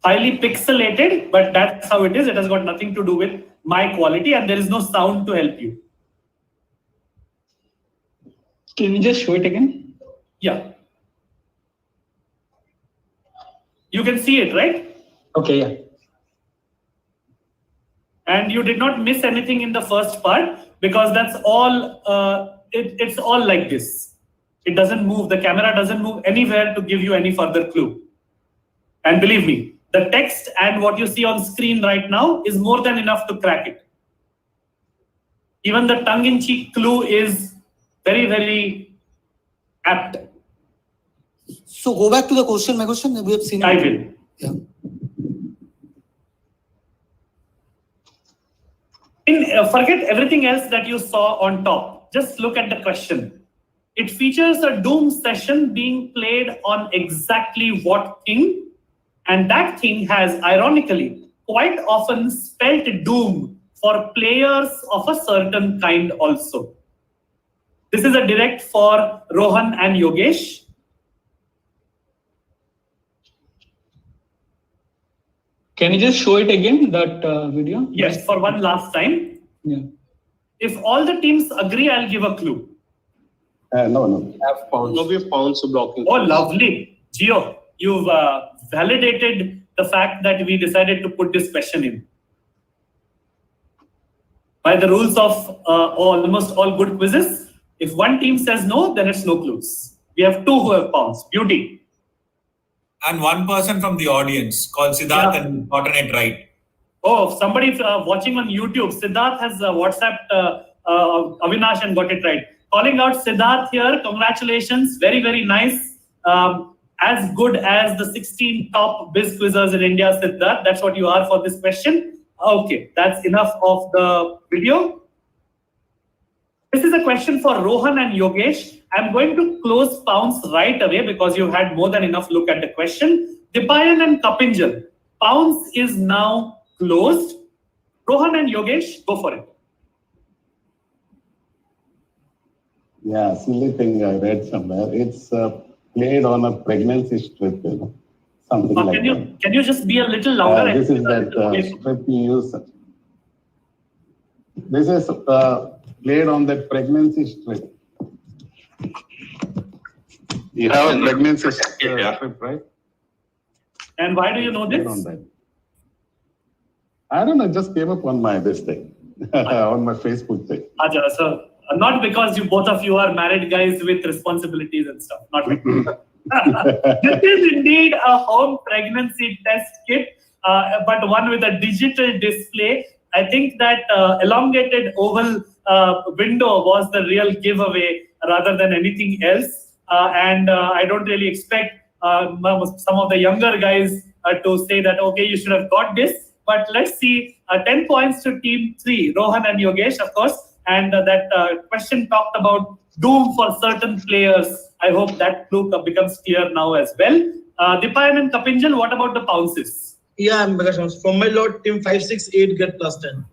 Highly pixelated, but that's how it is. It has got nothing to do with my quality, and there is no sound to help you. Can you just show it again? Yeah. You can see it, right? Okay, yeah. And you did not miss anything in the first part because that's all, it's all like this. It doesn't move. The camera doesn't move anywhere to give you any further clue. And believe me, the text and what you see on screen right now is more than enough to crack it. Even the tongue-in-cheek clue is very, very apt. So go back to the question, my question. We have seen it. I will. Yeah. Forget everything else that you saw on top. Just look at the question. It features a Doom session being played on exactly what thing? And that thing has, ironically, quite often spelt doom for players of a certain kind also. This is a direct for Rohan and Yogesh. Can you just show it again, that video? Yes, for one last time. Yeah. If all the teams agree, I'll give a clue. No. We have found so blocking. Oh, lovely. Gio, you've validated the fact that we decided to put this question in. By the rules of almost all good quizzes, if one team says no, then it's no clues. We have two who have pounds. Beauty. And one person from the audience called Siddharth and gotten it right. Oh, somebody watching on YouTube, Siddharth has WhatsApped Avinash and got it right. Calling out Siddharth here, congratulations, very, very nice. As good as the 16 top biz quizzers in India, Siddharth. That's what you are for this question. Okay, that's enough of the video. This is a question for Rohan and Yogesh. I'm going to close Pounds right away because you've had more than enough look at the question. Dipayan and Kapinjal. Pounds is now closed. Rohan and Yogesh, go for it. Yeah, silly thing I read somewhere. It's played on a pregnancy strip, something like that. Can you just be a little louder? This is that strip you use. This is played on that pregnancy strip. You have a pregnancy strip, right? And why do you know this? On that. I don't know, it just came up on my this thing, on my Facebook thing. Aja, so not because you both of you are married guys with responsibilities and stuff. Not like this is indeed a home pregnancy test kit, but one with a digital display. I think that elongated oval window was the real giveaway rather than anything else. And I don't really expect some of the younger guys to say that, okay, you should have got this. But let's see, 10 points to team 3, Rohan and Yogesh, of course. And that question talked about doom for certain players. I hope that clue becomes clear now as well. Dipayan and Kapinjal, what about the pounces? Yeah, Megatron. From my lot, team 5, 6, 8 get +10.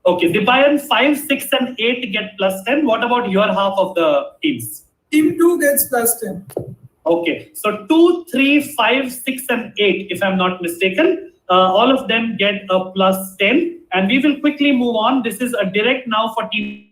Okay, Dipayan, 5, 6, and 8 get +10. What about your half of the teams? Team 2 gets +10. Okay, so 2, 3, 5, 6, and 8, if I'm not mistaken. All of them get a +10. And we will quickly move on. This is a direct now for team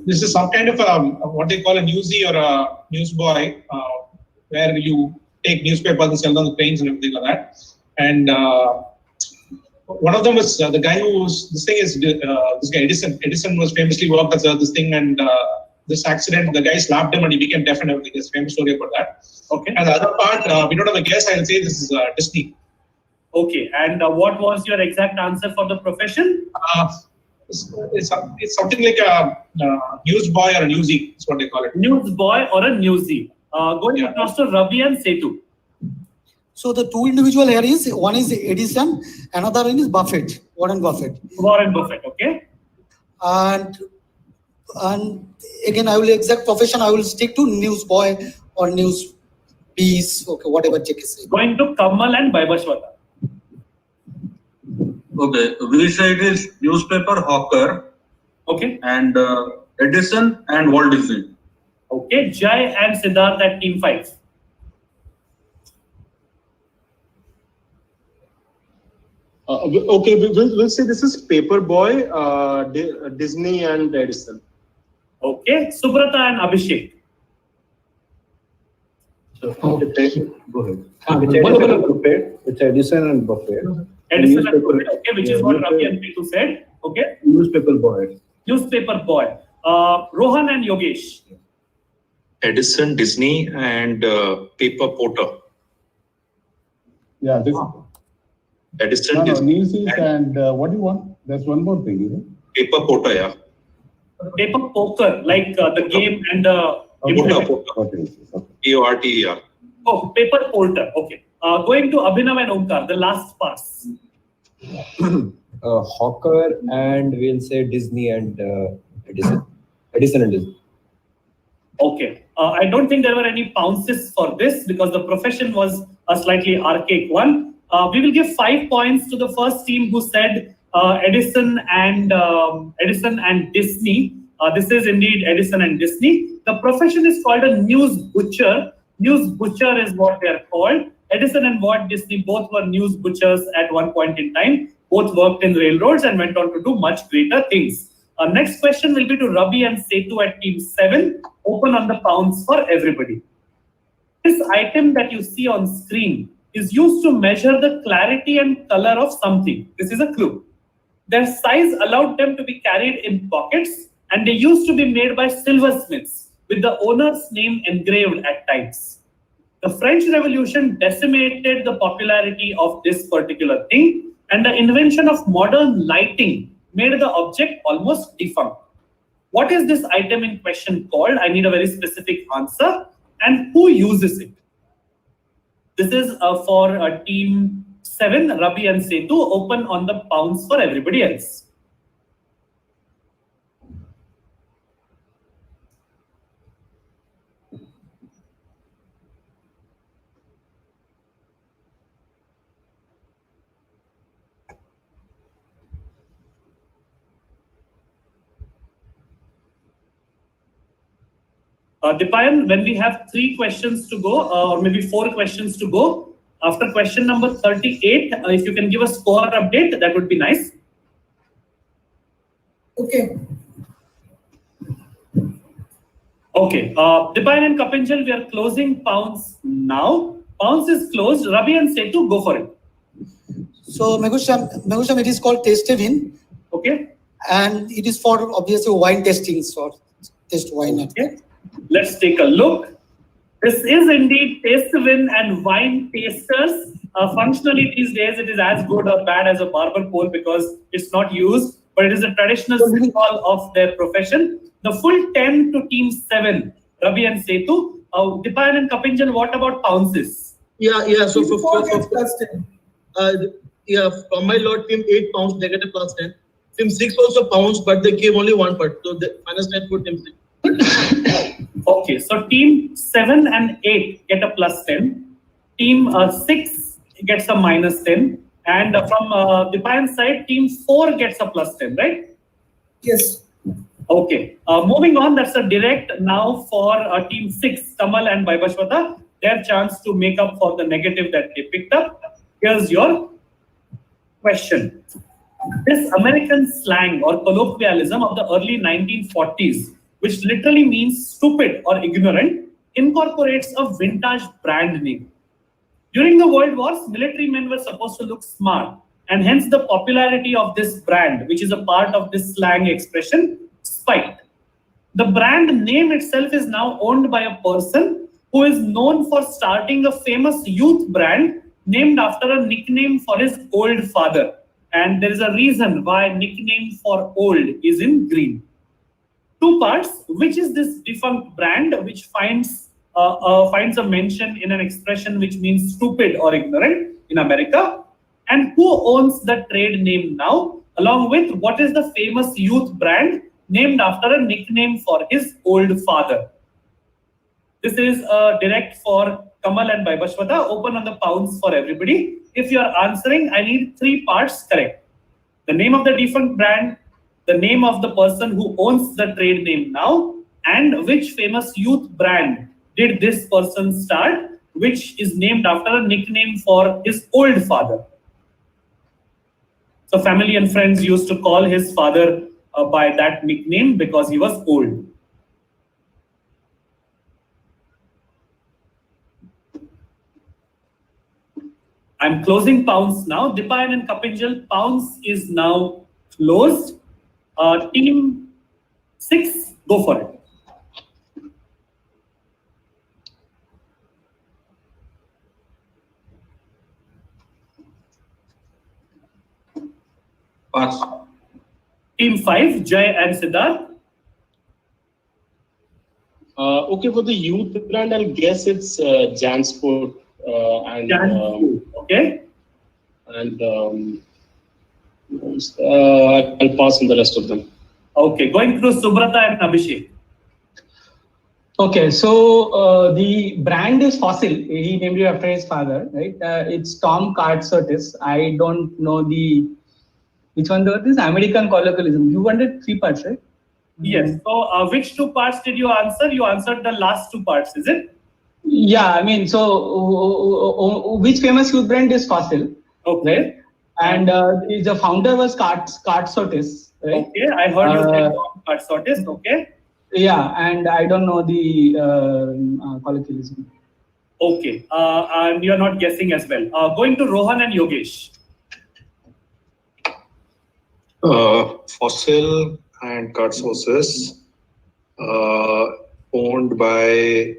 this is some kind of what they call a newsie or a newsboy, where you take newspapers and sell on the trains and everything like that. And one of them was the guy who was, this guy Edison. Edison was famously worked as this thing, and this accident, the guy slapped him and he became deaf and everything. There's a famous story about that. Okay. And the other part, we don't have a guess. I'll say this is Disney. Okay. And what was your exact answer for the profession? It's something like a newsboy or a newsie. That's what they call it. Newsboy or a newsie. Going across to Ravi and Setu. So the two individual here is, one is Edison, another one is Buffett, Warren Buffett. Warren Buffett, okay. And again, I will exact profession, I will stick to newsboy or news piece, okay, whatever Jake is saying. Going to Kamal and Vaibhashwata. Okay, we say it is newspaper hawker. Okay. And Edison and Walt Disney. Okay, Jai and Siddharth at team 5. Okay, we'll say this is Paperboy, Disney and Edison. Okay, Subrata and Abhishek. Go ahead. It's Edison and Buffett. Edison and Buffett, okay, which is what Ravi and Pitu said. Okay. Newspaper boy. Newspaper boy. Rohan and Yogesh. Edison, Disney, and Paper Porter. Yeah, this. Edison, Disney, Disney, and what do you want? There's one more thing, you know. Paper Porter, yeah. Paper poker, like the game and Porter. P-O-R-T-E-R. Oh, paper porter. Okay. Going to Abhinav and Omkar, the last pass. Hawker and we'll say Disney and Edison. Edison and Disney. Okay. I don't think there were any pounces for this because the profession was a slightly archaic one. We will give 5 points to the first team who said Edison and Disney. This is indeed Edison and Disney. The profession is called a news butcher. News butcher is what they are called. Edison and Walt Disney both were news butchers at one point in time. Both worked in railroads and went on to do much greater things. Next question will be to Ravi and Setu at team 7. Open on the pounds for everybody. This item that you see on screen is used to measure the clarity and color of something. This is a clue. Their size allowed them to be carried in pockets, and they used to be made by silversmiths with the owner's name engraved at times. The French Revolution decimated the popularity of this particular thing, and the invention of modern lighting made the object almost defunct. What is this item in question called? I need a very specific answer. And who uses it? This is for team 7, Ravi and Setu. Open on the pounds for everybody else. Dipayan, when we have 3 questions to go, or maybe 4 questions to go, after question number 38, if you can give a score update, that would be nice. Okay. Okay. Dipayan and Kapinjal, we are closing pounds now. Pounds is closed. Ravi and Setu, go for it. So Megusham, it is called Testevin. Okay. And it is for obviously wine testing, so test wine. Okay. Let's take a look. This is indeed Testevin and wine tasters. Functionally these days it is as good or bad as a barber pole because it's not used, but it is a traditional symbol of their profession. The full 10 to team 7, Ravi and Setu. Dipayan and Kapinjal, what about pounces? Yeah. So for from my lot, team 8 pounds, they get a plus 10. Team 6 also pounds, but they gave only 1 part. So the minus 10 for team 6. Okay, so team 7 and 8 get a plus 10. Team 6 gets a minus 10. And from Dipayan's side, team 4 gets a plus 10, right? Yes. Okay, moving on, that's a direct now for team 6, Kamal and Vaibhashwata. Their chance to make up for the negative that they picked up. Here's your question. This American slang or colloquialism of the early 1940s which literally means stupid or ignorant, incorporates a vintage brand name. During the World Wars, military men were supposed to look smart, and hence the popularity of this brand, which is a part of this slang expression, spiked. The brand name itself is now owned by a person who is known for starting a famous youth brand named after a nickname for his old father. And there is a reason why nickname for old is in green. Two parts. Which is this defunct brand which finds a mention in an expression which means stupid or ignorant in America? And who owns the trade name now? Along with what is the famous youth brand named after a nickname for his old father? This is direct for Kamal and Vaibhashwata. Open on the pounds for everybody. If you are answering, I need 3 parts correct. The name of the defunct brand, the name of the person who owns the trade name now, and which famous youth brand did this person start, which is named after a nickname for his old father. So family and friends used to call his father by that nickname because he was old. I'm closing pounds now. Dipayan and Kapinjal, pounds is now closed. Team 6, go for it. Pass. Team 5, Jay and Siddharth. Okay, for the youth brand, I'll guess it's Jansport. Okay. And I'll pass on the rest of them. Okay, going through Subrata and Abhishek. Okay, so the brand is Fossil. He named it after his father, right? It's Tom Curtis. I don't know which one there is American colloquialism. You wanted 3 parts, right? Yes. So which 2 parts did you answer? You answered the last 2 parts, is it? Yeah, I mean, so which famous youth brand is Fossil? Okay. Right? And the founder was Curtis, right? Okay, I heard you say Tom Curtis, okay. Yeah, and I don't know the colloquialism. Okay, and you're not guessing as well. Going to Rohan and Yogesh. Fossil and Curtis owned by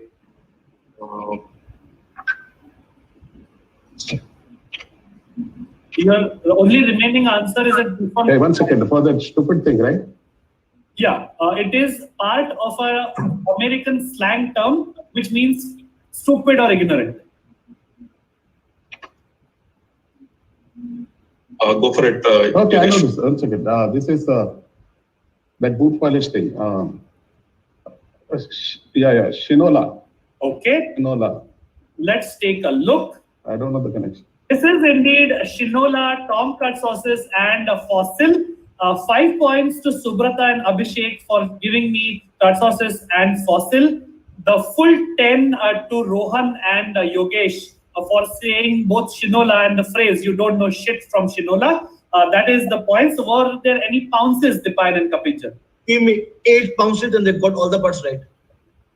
Your only remaining answer is a defunct. Hey, 1 second, for that stupid thing, right? Yeah, it is part of an American slang term which means stupid or ignorant. Go for it. Okay, I know this. 1 second. This is that boot polish thing. Yeah, Shinola. Okay. Shinola. Let's take a look. I don't know the connection. This is indeed Shinola, Tom Curtis, and Fossil. 5 points to Subrata and Abhishek for giving me Curtis and Fossil. The full 10 to Rohan and Yogesh for saying both Shinola and the phrase "you don't know shit" from Shinola. That is the points. Were there any pounces, Dipayan and Kapinjal? Team 8 pounces and they got all the parts right.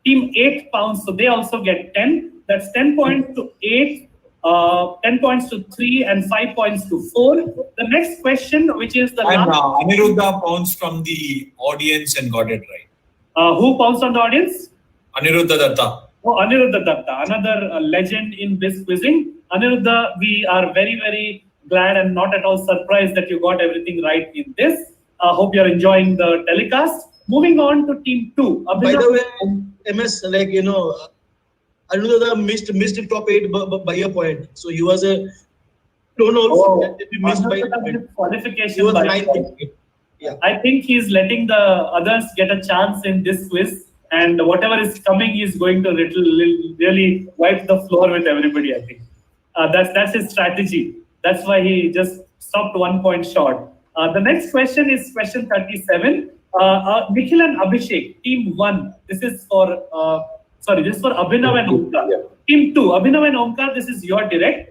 Team 8 pounds, so they also get 10. That's 10 points to 8. 10 points to 3 and 5 points to 4. The next question, which is the And last. Aniruddha pounced from the audience and got it right. Who pounced on the audience? Aniruddha Datta. Oh, Aniruddha Datta, another legend in this quizzing. Aniruddha, we are very, very glad and not at all surprised that you got everything right in this. Hope you're enjoying the telecast. Moving on to team 2. By the way, MS, like, Aniruddha missed top 8 by a point. So he was a Oh, missed by qualification. He was by 9th. Yeah. I think he's letting the others get a chance in this quiz, and whatever is coming, he's going to really wipe the floor with everybody. I think that's his strategy. That's why he just stopped 1 point short. The next question is question 37. Nikhil and Abhishek, team 1. This is for Abhinav and Omkar. Yeah. Team 2, Abhinav and Omkar, this is your direct.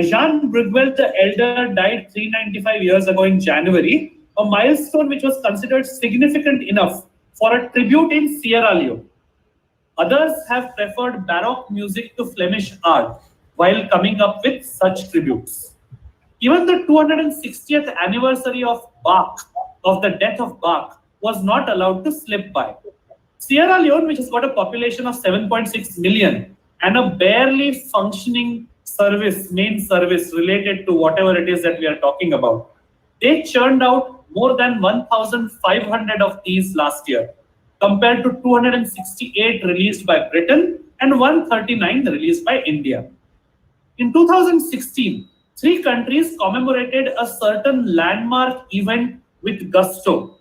Jean Brugwell the Elder died 395 years ago in January, a milestone which was considered significant enough for a tribute in Sierra Leone. Others have preferred Baroque music to Flemish art while coming up with such tributes. Even the 260th anniversary of the death of Bach, was not allowed to slip by. Sierra Leone, which has got a population of 7.6 million and a barely functioning main service related to whatever it is that we are talking about, they churned out more than 1,500 of these last year, compared to 268 released by Britain and 139 released by India. In 2016, 3 countries commemorated a certain landmark event with gusto,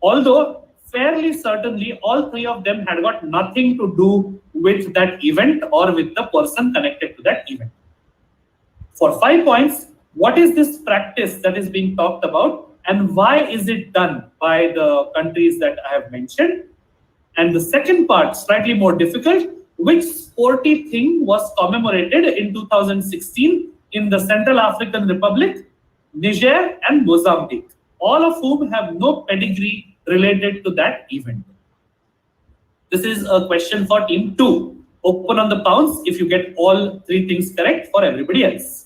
although fairly certainly all 3 of them had got nothing to do with that event or with the person connected to that event. For 5 points, what is this practice that is being talked about and why is it done by the countries that I have mentioned? And the second part, slightly more difficult, which sporty thing was commemorated in 2016 in the Central African Republic, Niger and Mozambique, all of whom have no pedigree related to that event. This is a question for team 2. Open on the pounds if you get all 3 things correct for everybody else.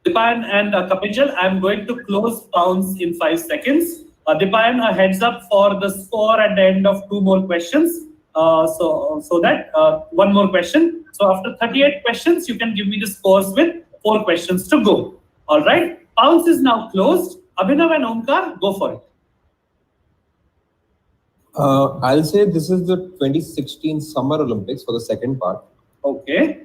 Dipayan and Kapinjal, I'm going to close pounds in 5 seconds. Dipayan, a heads up for the score at the end of 2 more questions. So that 1 more question. So after 38 questions, you can give me the scores with 4 questions to go. All right. Pounds is now closed. Abhinav and Omkar, go for it. I'll say this is the 2016 Summer Olympics for the second part. Okay.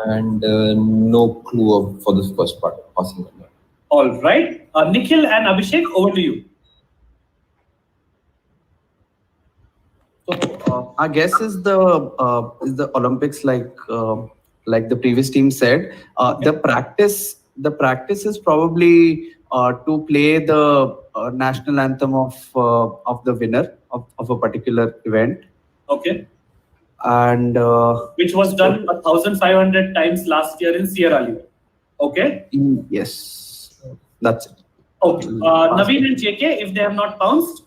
And no clue for this first part. Passing on that. All right. Nikhil and Abhishek, over to you. So our guess is the Olympics, like the previous team said. The practice is probably to play the national anthem of the winner of a particular event. Okay. And which was done 1,500 times last year in Sierra Leone. Okay. Yes, that's it. Okay. Naveen and JK, if they have not bounced.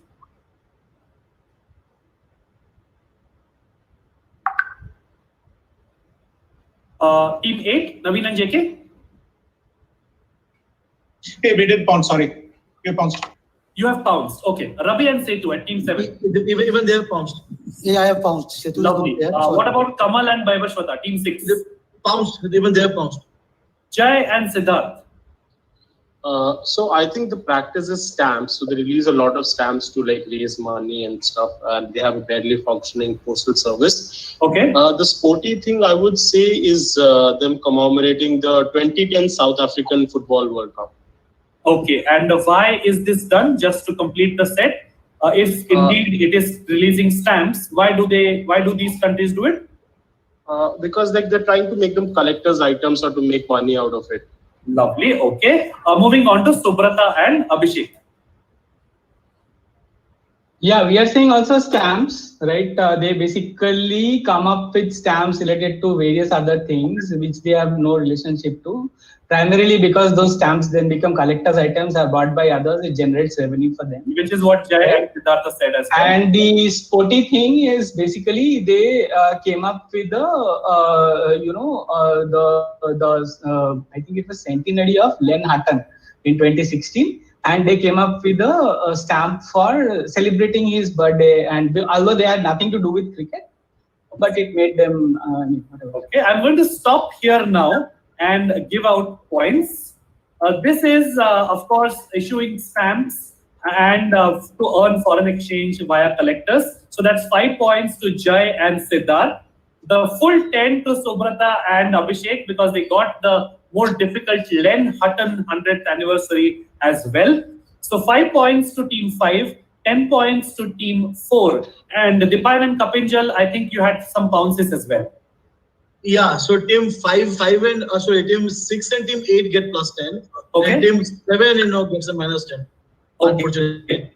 Team 8, Naveen and JK. Hey, we did pounce, sorry. You pounced. You have pounced. Okay. Ravi and Setu at team 7. Even they have pounced. Yeah, I have pounced. Setu Lovely. What about Kamal and Vaibhashwata, team 6? They pounced. Even they have pounced. Jai and Siddharth. So I think the practice is stamps. So they release a lot of stamps to like raise money and stuff, and they have a barely functioning postal service. Okay. The sporty thing I would say is them commemorating the 2010 South African Football World Cup. Okay, and why is this done? Just to complete the set, if indeed it is releasing stamps, why do these countries do it? Because like they're trying to make them collector's items or to make money out of it. Lovely. Okay. Moving on to Subrata and Abhishek. Yeah, we are saying also stamps, right? They basically come up with stamps related to various other things which they have no relationship to. Primarily because those stamps then become collector's items, are bought by others, it generates revenue for them. Which is what Jai and Siddhartha said as well. And the sporty thing is basically they came up with the I think it was centenary of Len Hutton in 2016. And they came up with a stamp for celebrating his birthday. And although they had nothing to do with cricket, but it made them. Okay, I'm going to stop here now and give out points. This is, of course, issuing stamps and to earn foreign exchange via collectors. So that's 5 points to Jai and Siddharth. The full 10 to Subrata and Abhishek because they got the more difficult Len Hutton 100th anniversary as well. So 5 points to team 5, 10 points to team 4. And Dipayan and Kapinjal, I think you had some bounces as well. Yeah, so team 5 and team 6 and team 8 get +10. Okay. And team 7 gets a -10. Okay.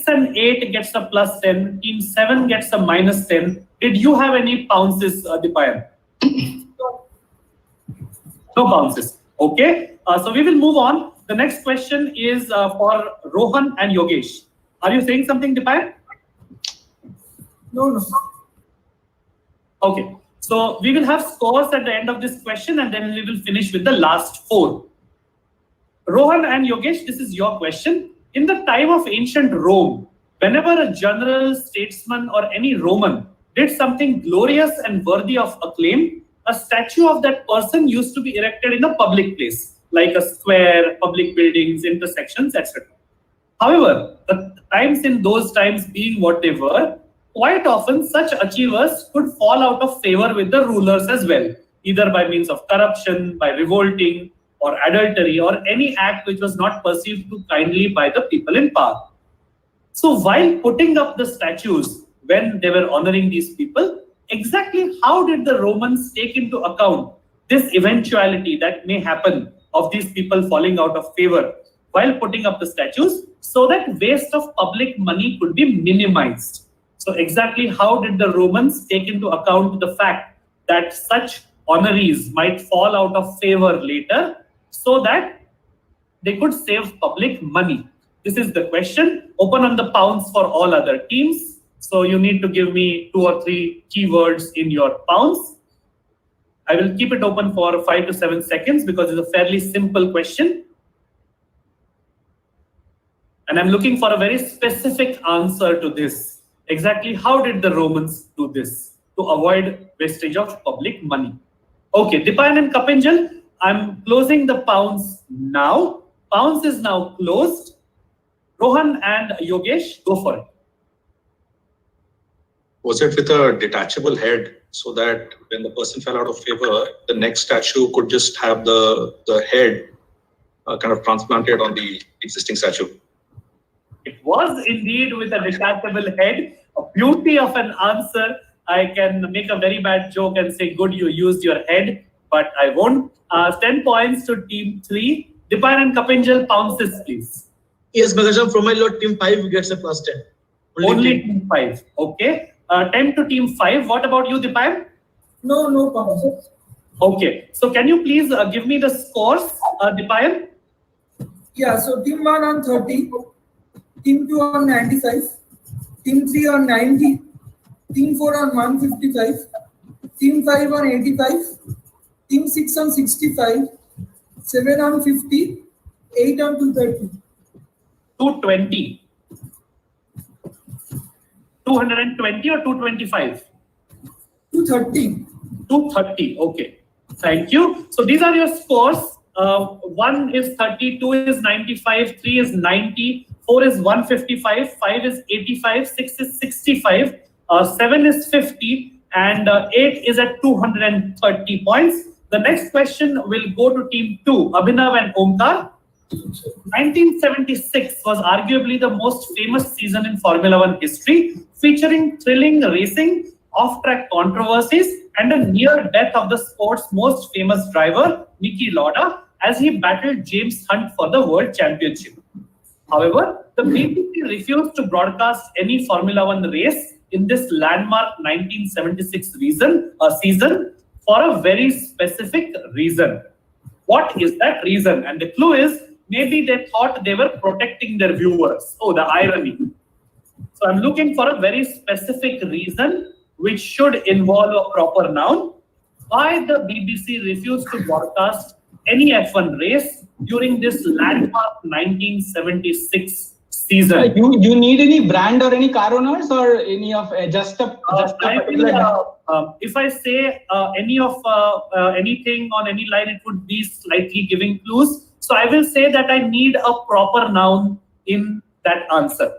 and 8 gets a plus 10. Team 7 gets a minus 10. Did you have any bounces, Dipayan? No bounces. Okay. So we will move on. The next question is for Rohan and Yogesh. Are you saying something, Dipayan? No. Okay. So we will have scores at the end of this question and then we will finish with the last 4. Rohan and Yogesh, this is your question. In the time of ancient Rome, whenever a general, statesman or any Roman did something glorious and worthy of acclaim, a statue of that person used to be erected in a public place, like a square, public buildings, intersections, etc. However, the times in those times being what they were, quite often such achievers could fall out of favor with the rulers as well, either by means of corruption, by revolting, or adultery, or any act which was not perceived too kindly by the people in power. So while putting up the statues, when they were honoring these people, exactly how did the Romans take into account this eventuality that may happen of these people falling out of favor while putting up the statues, so that waste of public money could be minimized? So exactly how did the Romans take into account the fact that such honorees might fall out of favor later, so that they could save public money? This is the question. Open on the pounds for all other teams. So you need to give me 2 or 3 keywords in your pounds. I will keep it open for 5 to 7 seconds because it's a fairly simple question. And I'm looking for a very specific answer to this. Exactly how did the Romans do this to avoid wastage of public money? Okay, Dipayan and Kapinjal, I'm closing the pounds now. Pounds is now closed. Rohan and Yogesh, go for it. Was it with a detachable head so that when the person fell out of favor, the next statue could just have the head kind of transplanted on the existing statue? It was indeed with a detachable head. A beauty of an answer. I can make a very bad joke and say, good, you used your head, but I won't. 10 points to team 3. Dipayan and Kapinjal, pounces, please. Yes, Megatron, from my lot, team 5 gets a plus 10. Only team 5. Okay. 10 to team 5. What about you, Dipayan? No pounces. Okay. So can you please give me the scores, Dipayan? Yeah, so team 1 on 30, team 2 on 95, team 3 on 90, team 4 on 155, team 5 on 85, team 6 on 65, 7 on 50, 8 on 230. 220. 220 or 225? 230. 230. Okay. Thank you. So these are your scores. 1 is 30, 2 is 95, 3 is 90, 4 is 155, 5 is 85, 6 is 65, 7 is 50, and 8 is at 230 points. The next question will go to team 2, Abhinav and Omkar. 1976 was arguably the most famous season in Formula One history, featuring thrilling racing, off-track controversies, and a near death of the sport's most famous driver, Niki Lauda, as he battled James Hunt for the World Championship. However, the BBC refused to broadcast any Formula One race in this landmark 1976 season for a very specific reason. What is that reason? And the clue is, maybe they thought they were protecting their viewers. Oh, the irony. So I'm looking for a very specific reason which should involve a proper noun. Why the BBC refused to broadcast any F1 race during this landmark 1976 season? You need any brand or any car owners or any of just a particular? If I say any of anything on any line, it would be slightly giving clues. So I will say that I need a proper noun in that answer.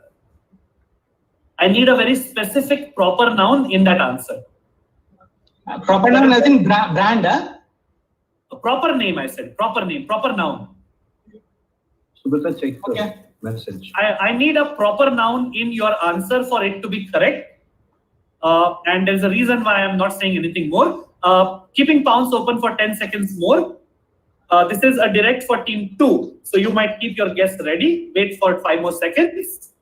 I need a very specific proper noun in that answer. Proper noun as in brand, huh? A proper name, I said. Proper name, proper noun. Check the message. I need a proper noun in your answer for it to be correct. And there's a reason why I'm not saying anything more. Keeping pounds open for 10 seconds more. This is a direct for team 2. So you might keep your guess ready. Wait for 5 more seconds.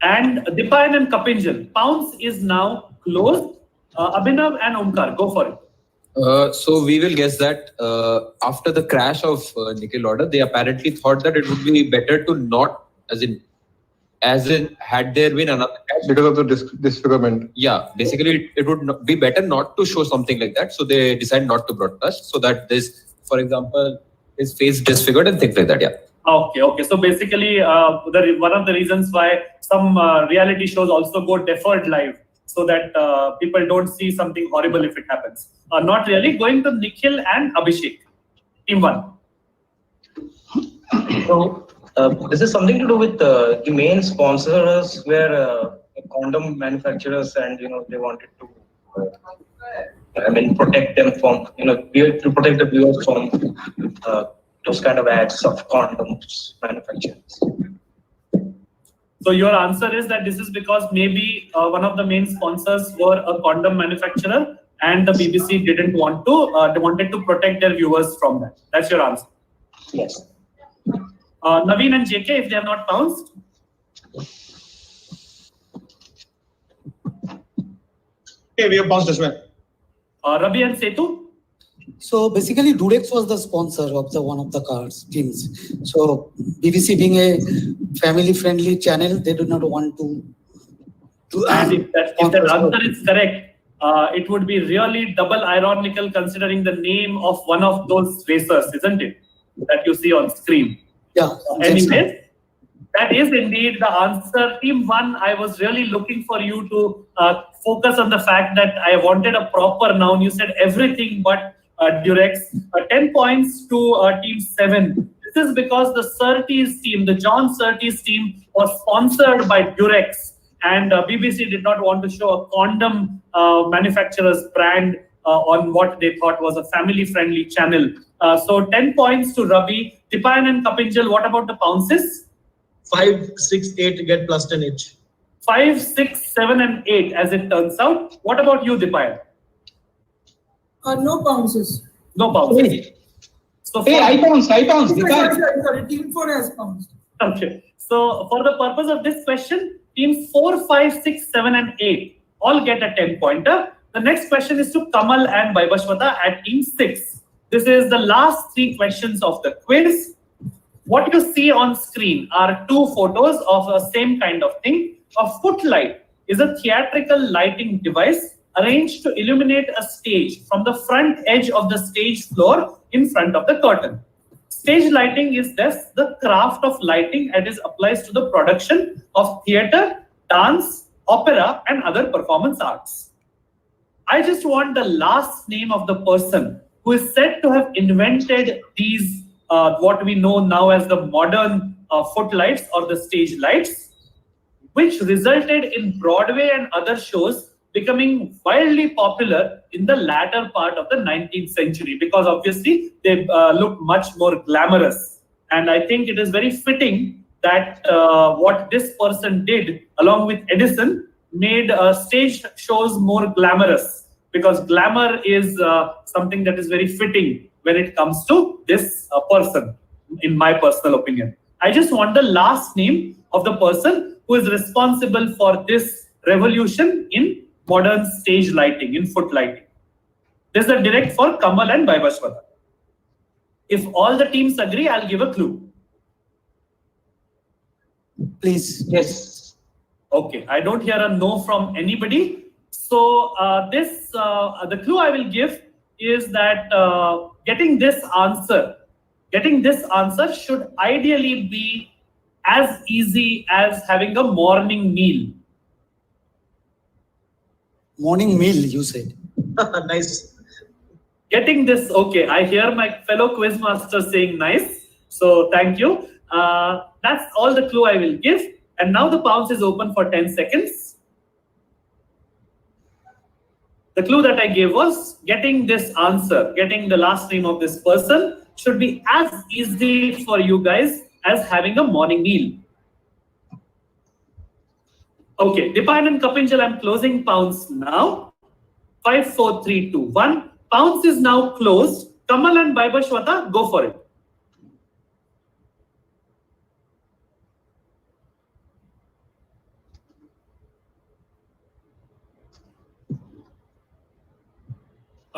And Dipayan and Kapinjal. Pounce is now closed. Abhinav and Omkar, go for it. So we will guess that after the crash of nickel order, they apparently thought that it would be better to not, as in had there been another crash. Because of the disfigurement. Yeah, basically it would be better not to show something like that. So they decided not to broadcast so that this, for example, his face disfigured and things like that. Yeah. Okay. So basically, one of the reasons why some reality shows also go deferred live, so that people don't see something horrible if it happens. Not really. Going to Nikhil and Abhishek, team 1. So this is something to do with the main sponsors were condom manufacturers, and they wanted to protect them from to protect the viewers from those kind of ads of condoms manufacturers. So your answer is that this is because maybe one of the main sponsors were a condom manufacturer, and the BBC didn't want to. They wanted to protect their viewers from that. That's your answer. Yes. Naveen and JK, if they have not bounced. Okay, we have bounced as well. Ravi and Setu. So basically, Durex was the sponsor of one of the cars teams. So BBC being a family-friendly channel, they do not want to. And if that answer is correct, it would be really double ironical considering the name of one of those racers, isn't it? That you see on screen. Yeah. Anyways, that is indeed the answer. Team 1, I was really looking for you to focus on the fact that I wanted a proper noun. You said everything but Durex. 10 points to Team 7. This is because the Surtees team, the John Surtees team, was sponsored by Durex, and BBC did not want to show a condom manufacturer's brand on what they thought was a family-friendly channel. So 10 points to Ravi. Dipayan and Kapinjal, what about the pounces? 5, 6, 8 get plus 10 each. 5, 6, 7, and 8, as it turns out. What about you, Dipayan? No bounces. No bounces. So I pounced. Sorry, team 4 has bounced. Okay. So for the purpose of this question, teams 4, 5, 6, 7, and 8 all get a 10-pointer. The next question is to Kamal and Vaibhashwata at team 6. This is the last 3 questions of the quiz. What you see on screen are 2 photos of the same kind of thing. A footlight is a theatrical lighting device arranged to illuminate a stage from the front edge of the stage floor in front of the curtain. Stage lighting is thus the craft of lighting and is applies to the production of theatre, dance, opera, and other performance arts. I just want the last name of the person who is said to have invented these, what we know now as the modern footlights or the stage lights, which resulted in Broadway and other shows becoming wildly popular in the latter part of the 19th century, because obviously they look much more glamorous. And I think it is very fitting that what this person did along with Edison made stage shows more glamorous, because glamour is something that is very fitting when it comes to this person, in my personal opinion. I just want the last name of the person who is responsible for this revolution in modern stage lighting, in foot lighting. This is a direct for Kamal and Vaibhashwata. If all the teams agree, I'll give a clue. Please. Yes. Okay, I don't hear a no from anybody. So the clue I will give is that getting this answer should ideally be as easy as having a morning meal. Morning meal, you said. Nice. Getting this, okay. I hear my fellow quizmaster saying nice. So thank you. That's all the clue I will give. And now the pounce is open for 10 seconds. The clue that I gave was getting this answer, getting the last name of this person should be as easy for you guys as having a morning meal. Okay, Dipayan and Kapinjal, I'm closing pounce now. 5, 4, 3, 2, 1. Pounce is now closed. Kamal and Vaibhashwata, go for it.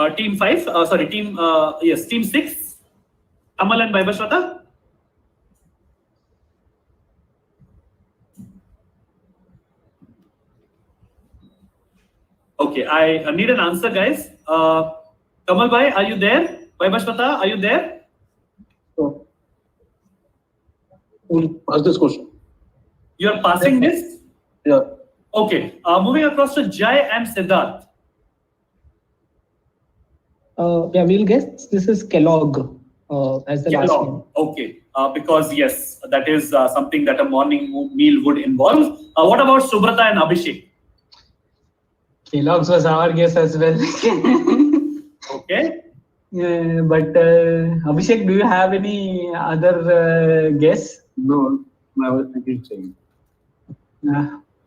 Team 5, team 6, Amal and Vaibhashwata. Okay, I need an answer, guys. Kamal bhai, are you there? Vaibhashwata, are you there? We'll pass this question. You are passing this? Yeah. Okay, moving across to Jai and Siddharth. Yeah, we'll guess this is Kellogg as the last name. Okay, because yes, that is something that a morning meal would involve. What about Subrata and Abhishek? Kellogg's was our guess as well. Okay. But Abhishek, do you have any other guess? No, I was thinking same.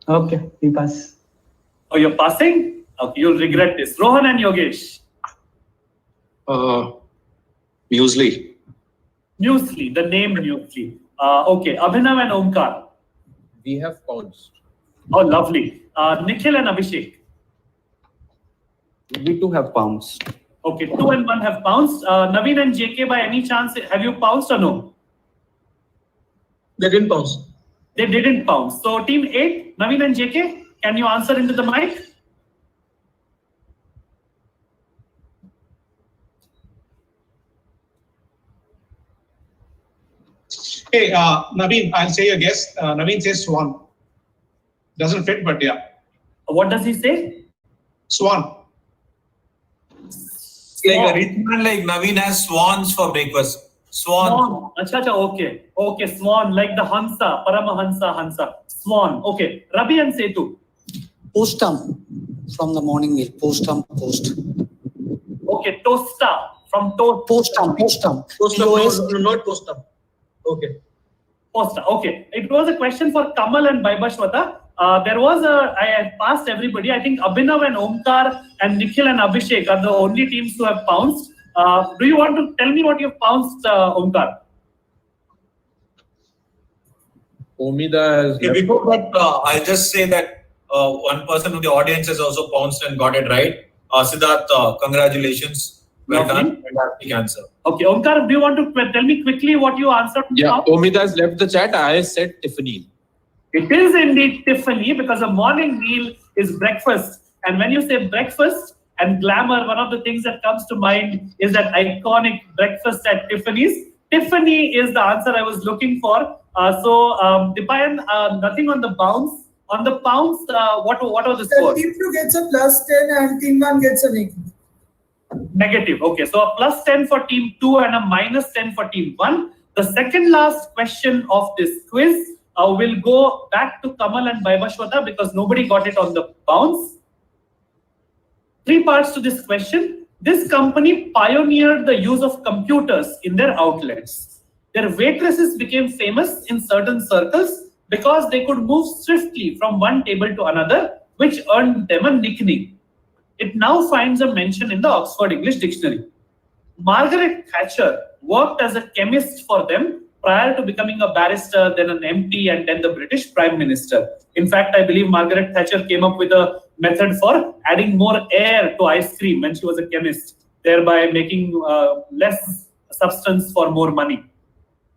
Okay, we pass. Oh, you're passing? Okay, you'll regret this. Rohan and Yogesh. Muesli. Muesli, the name Muesli. Okay, Abhinav and Omkar. We have pounced. Oh, lovely. Nikhil and Abhishek. We too have pounced. Okay, 2 and 1 have pounced. Naveen and JK, by any chance, have you pounced or no? They didn't pounce. They didn't pounce. So team 8, Naveen and JK, can you answer into the mic? Hey, Naveen, I'll say a guess. Naveen says swan. Doesn't fit, but yeah. What does he say? Swan. It's like a rich man like Naveen has swans for breakfast. Swan. Acha, okay. Okay, swan, like the Hansa, Paramahansa, Hansa. Swan. Okay. Rabi and Setu. Postum from the morning meal. Postum, post. Okay, tosta from toast. Postum. Postum, no, not postum. Okay. Posta. Okay. It was a question for Kamal and Vaibhashwata. I had passed everybody. I think Abhinav and Omkar and Nikhil and Abhishek are the only teams who have pounced. Do you want to tell me what you've pounced, Omkar? Omida has. Okay, before that, I'll just say that one person in the audience has also pounced and got it right. Siddharth, congratulations. Well done. Fantastic answer. Okay, Omkar, do you want to tell me quickly what you answered? Yeah, Omida has left the chat. I said Tiffany. It is indeed Tiffany because a morning meal is breakfast. And when you say breakfast and glamour, one of the things that comes to mind is that iconic breakfast at Tiffany's. Tiffany is the answer I was looking for. Dipayan, nothing on the bounce. On the pounce, what are the scores? Team 2 gets a +10 and team 1 gets a negative. Negative. Okay, so a +10 for team 2 and a -10 for team 1. The second last question of this quiz will go back to Kamal and Vaibhashwata because nobody got it on the bounce. 3 parts to this question. This company pioneered the use of computers in their outlets. Their waitresses became famous in certain circles because they could move swiftly from one table to another, which earned them a nickname. It now finds a mention in the Oxford English Dictionary. Margaret Thatcher worked as a chemist for them prior to becoming a barrister, then an MP, and then the British Prime Minister. In fact, I believe Margaret Thatcher came up with a method for adding more air to ice cream when she was a chemist, thereby making less substance for more money.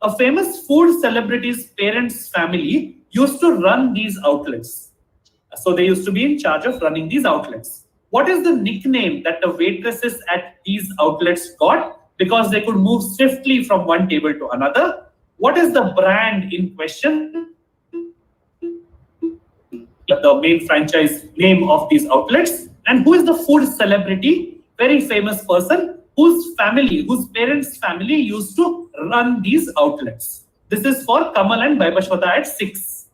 A famous food celebrity's parents' family used to run these outlets. So they used to be in charge of running these outlets. What is the nickname that the waitresses at these outlets got because they could move swiftly from one table to another? What is the brand in question? The main franchise name of these outlets. And who is the food celebrity, very famous person, whose parents' family used to run these outlets? This is for Kamal and Vaibhashwata at 6.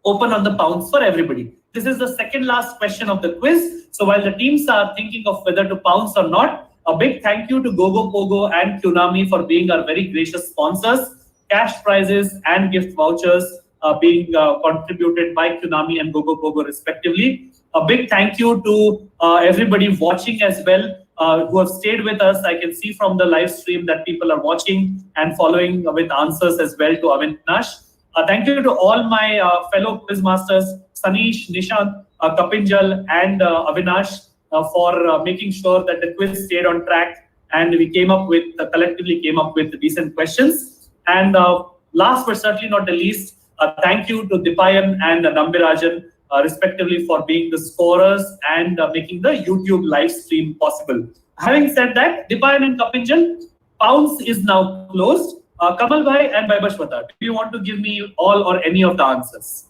Open on the pounds for everybody. This is the second last question of the quiz. So while the teams are thinking of whether to pounce or not, a big thank you to Gogo Pogo and Qnami for being our very gracious sponsors. Cash prizes and gift vouchers being contributed by Qnami and Gogo Pogo respectively. A big thank you to everybody watching as well who have stayed with us. I can see from the live stream that people are watching and following with answers as well to Avinash. Thank you to all my fellow quiz masters, Sanish, Nishant, Kapinjal, and Avinash. for making sure that the quiz stayed on track, and we collectively came up with decent questions. And last but certainly not the least, thank you to Dipayan and Nambirajan, respectively, for being the scorers and making the YouTube live stream possible. Having said that, Dipayan and Kapinjal, Pounds is now closed. Kamal Bhai and Vaibhashwata, do you want to give me all or any of the answers?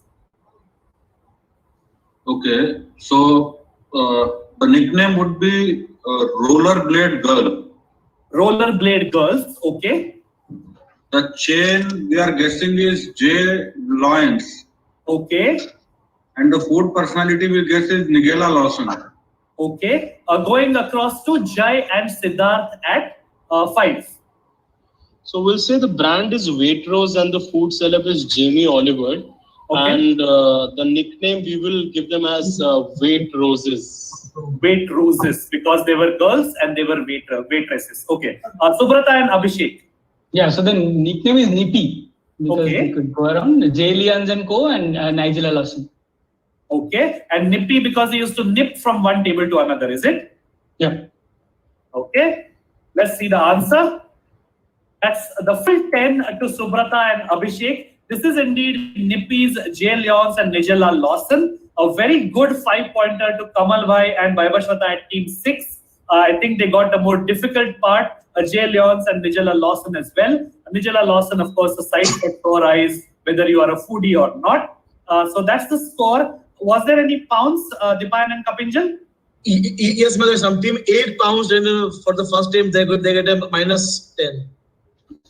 Okay, so the nickname would be Rollerblade Girl. Rollerblade Girls, okay. The chain we are guessing is J. Lawrence. Okay. And the food personality we guess is Nigella Lawson. Okay. Going across to Jai and Siddharth at 5. So we'll say the brand is Waitrose and the food celeb is Jamie Oliver. Okay. And the nickname we will give them as Wait Roses. Wait Roses, because they were girls and they were waitresses. Okay. Subrata and Abhishek. Yeah, so the nickname is Nippy. Because they could go around. Jay Lians and Co. and Nigella Lawson. Okay. And Nippy because he used to nip from one table to another, is it? Yeah. Okay. Let's see the answer. That's the full 10 to Subrata and Abhishek. This is indeed Nippy's Jay Leons and Nigella Lawson. A very good 5-pointer to Kamal Bhai and Vaibhashwata at team 6. I think they got the more difficult part. Jay Leons and Nigella Lawson as well. Nigella Lawson, of course, the sight for sore eyes, whether you are a foodie or not. So that's the score. Was there any pounds, Dipayan and Kapinjal? Yes, Mother. Some team 8 pounds, and for the first team they get a -10.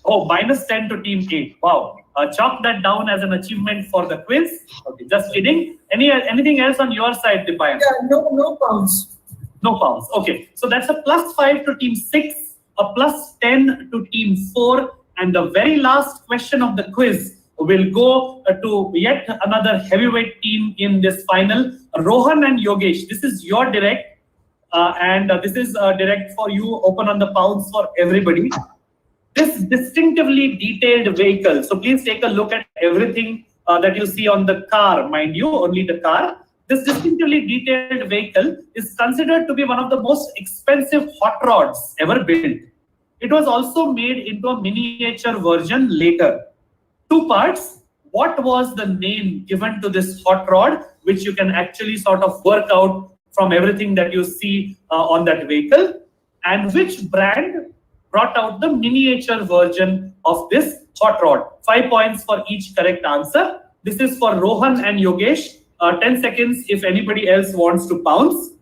Oh, -10 to team 8. Wow. Chalk that down as an achievement for the quiz. Okay, just kidding. Anything else on your side, Dipayan? Yeah, no pounds. No pounds. Okay. So that's a +5 to team 6, a +10 to team 4, and the very last question of the quiz will go to yet another heavyweight team in this final. Rohan and Yogesh, this is your direct, and this is direct for you, open on the pounds for everybody. This distinctively detailed vehicle, so please take a look at everything that you see on the car, mind you, only the car. This distinctively detailed vehicle is considered to be one of the most expensive hot rods ever built. It was also made into a miniature version later. 2 parts. What was the name given to this hot rod, which you can actually sort of work out from everything that you see on that vehicle? And which brand brought out the miniature version of this hot rod? 5 points for each correct answer. This is for Rohan and Yogesh. 10 seconds if anybody else wants to pounce.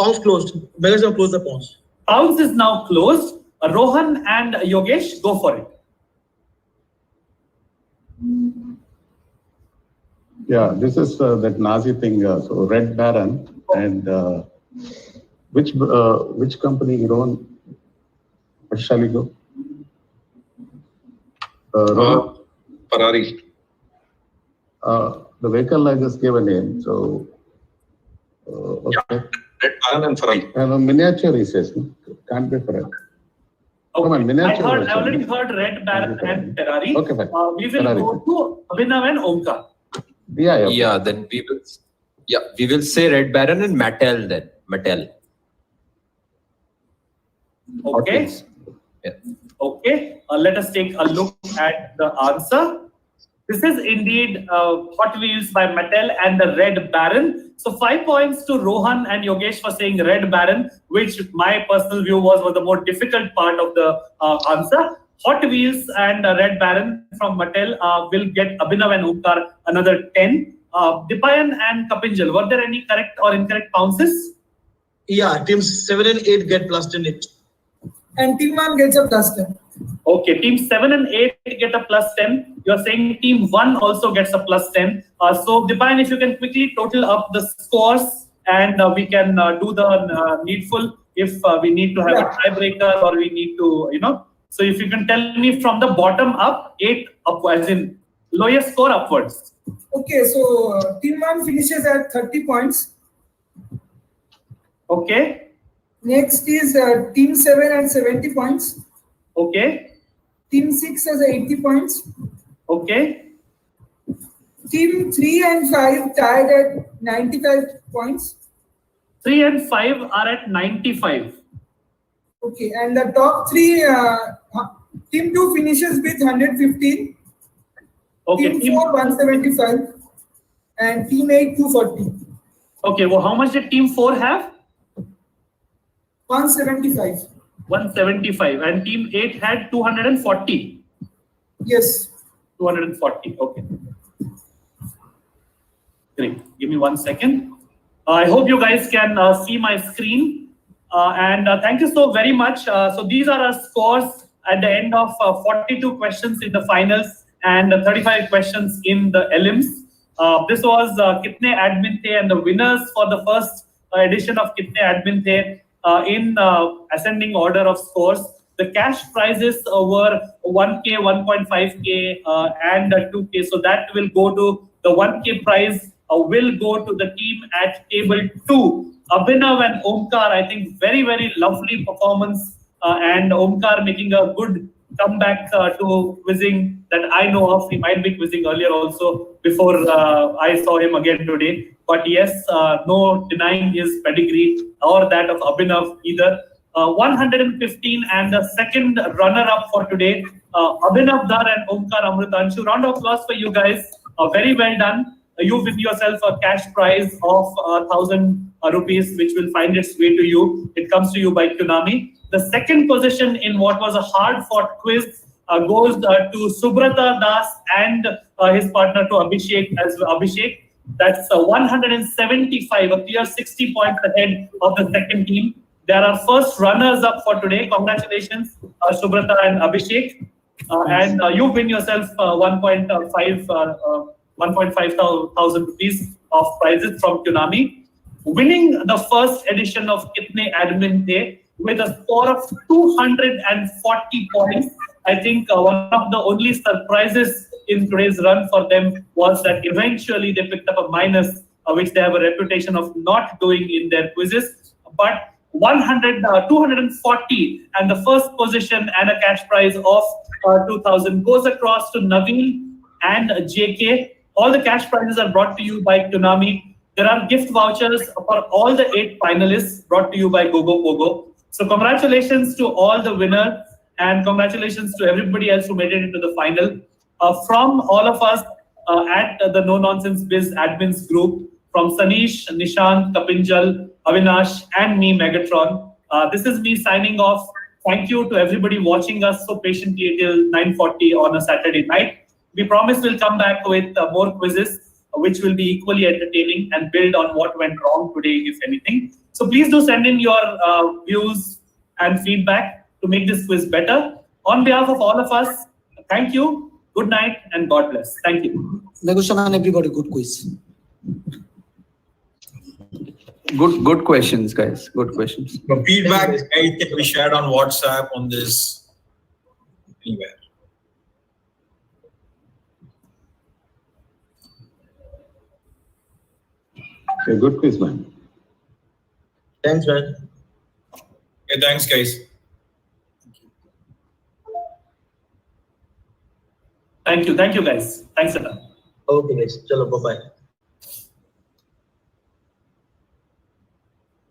Pounds closed. Megatron close the pounds. Pounds is now closed. Rohan and Yogesh, go for it. Yeah, this is that Nazi thing. So Red Baron and which company you own? What shall we go? Ferrari. The vehicle I just gave a name. So okay. Yeah, Red Baron and Ferrari. And a miniature he says, no? Can't be Ferrari. Okay. Come on, miniature I already heard Red Baron and Ferrari. Okay, fine. We will Ferrari. go to Abhinav and Omkar. Yeah, then we will say Red Baron and Mattel then. Mattel. Okay. Yeah. Okay. Let us take a look at the answer. This is indeed Hot Wheels by Mattel and the Red Baron. So 5 points to Rohan and Yogesh for saying Red Baron, which my personal view was the more difficult part of the answer. Hot Wheels and Red Baron from Mattel will get Abhinav and Omkar another 10. Dipayan and Kapinjal, were there any correct or incorrect bounces? Yeah, teams 7 and 8 get +10 each. And team 1 gets a +10. Okay, team 7 and 8 get a +10. You're saying team 1 also gets a +10. So Dipayan, if you can quickly total up the scores and we can do the needful if we need to have a tiebreaker or we need to, So if you can tell me from the bottom up, 8 up, as in lowest score upwards. Okay, so team 1 finishes at 30 points. Okay. Next is team 7 at 70 points. Okay. Team 6 has 80 points. Okay. Team 3 and 5 tied at 95 points. 3 and 5 are at 95. Okay, and the top 3, team 2 finishes with 115. Okay. Team 4 175 and team 8 240. Okay, well, how much did team 4 have? 175. 175, and team 8 had 240. Yes. 240. Okay. Great. Give me 1 second. I hope you guys can see my screen. And thank you so very much. So these are our scores at the end of 42 questions in the finals and 35 questions in the elims. This was Kitne Admin Day, and the winners for the first edition of Kitne Admin Day in ascending order of scores. The cash prizes were 1K, 1.5K, and 2K. So that will go to the 1K prize. Will go to the team at table 2. Avinash and Omkar, I think very, very lovely performance, and Omkar making a good comeback to quizzing that I know of. He might be quizzing earlier also before I saw him again today. But yes, no denying his pedigree or that of Abhinav either. 115, and the second runner-up for today, Abhinav Dar and Omkar Amritanshu. Round of applause for you guys. Very well done. You win yourself a cash prize of 1,000 rupees, which will find its way to you. It comes to you by Konami. The second position in what was a hard-fought quiz goes to Subrata Das and his partner to Abhishek as Abhishek. That's 175, a clear 60 points ahead of the second team. They are our first runners-up for today. Congratulations, Subrata and Abhishek. And you win yourself 1.5 thousand rupees of prizes from Konami. Winning the first edition of Kitne Admin Day with a score of 240 points. I think one of the only surprises in today's run for them was that eventually they picked up a minus, which they have a reputation of not doing in their quizzes. But 240, and the first position and a cash prize of 2,000 goes across to Naveen and JK. All the cash prizes are brought to you by Konami. There are gift vouchers for all the 8 finalists brought to you by GoGoPogo. So congratulations to all the winners, and congratulations to everybody else who made it into the final. From all of us at the No Nonsense Biz admins group, from Sanish, Nishant, Kapinjal, Avinash, and me, Megatron, this is me signing off. Thank you to everybody watching us so patiently till 9:40 on a Saturday night. We promise we'll come back with more quizzes, which will be equally entertaining and build on what went wrong today, if anything. So please do send in your views and feedback to make this quiz better. On behalf of all of us, thank you, good night, and God bless. Thank you. Negoshan, everybody, good quiz. Good questions, guys. Good questions. The feedback can be shared on WhatsApp on this anywhere. Okay, good quiz, man. Thanks, man. Okay, thanks, guys. Thank you, guys. Thanks a lot. Okay, guys. Chalo, bye-bye.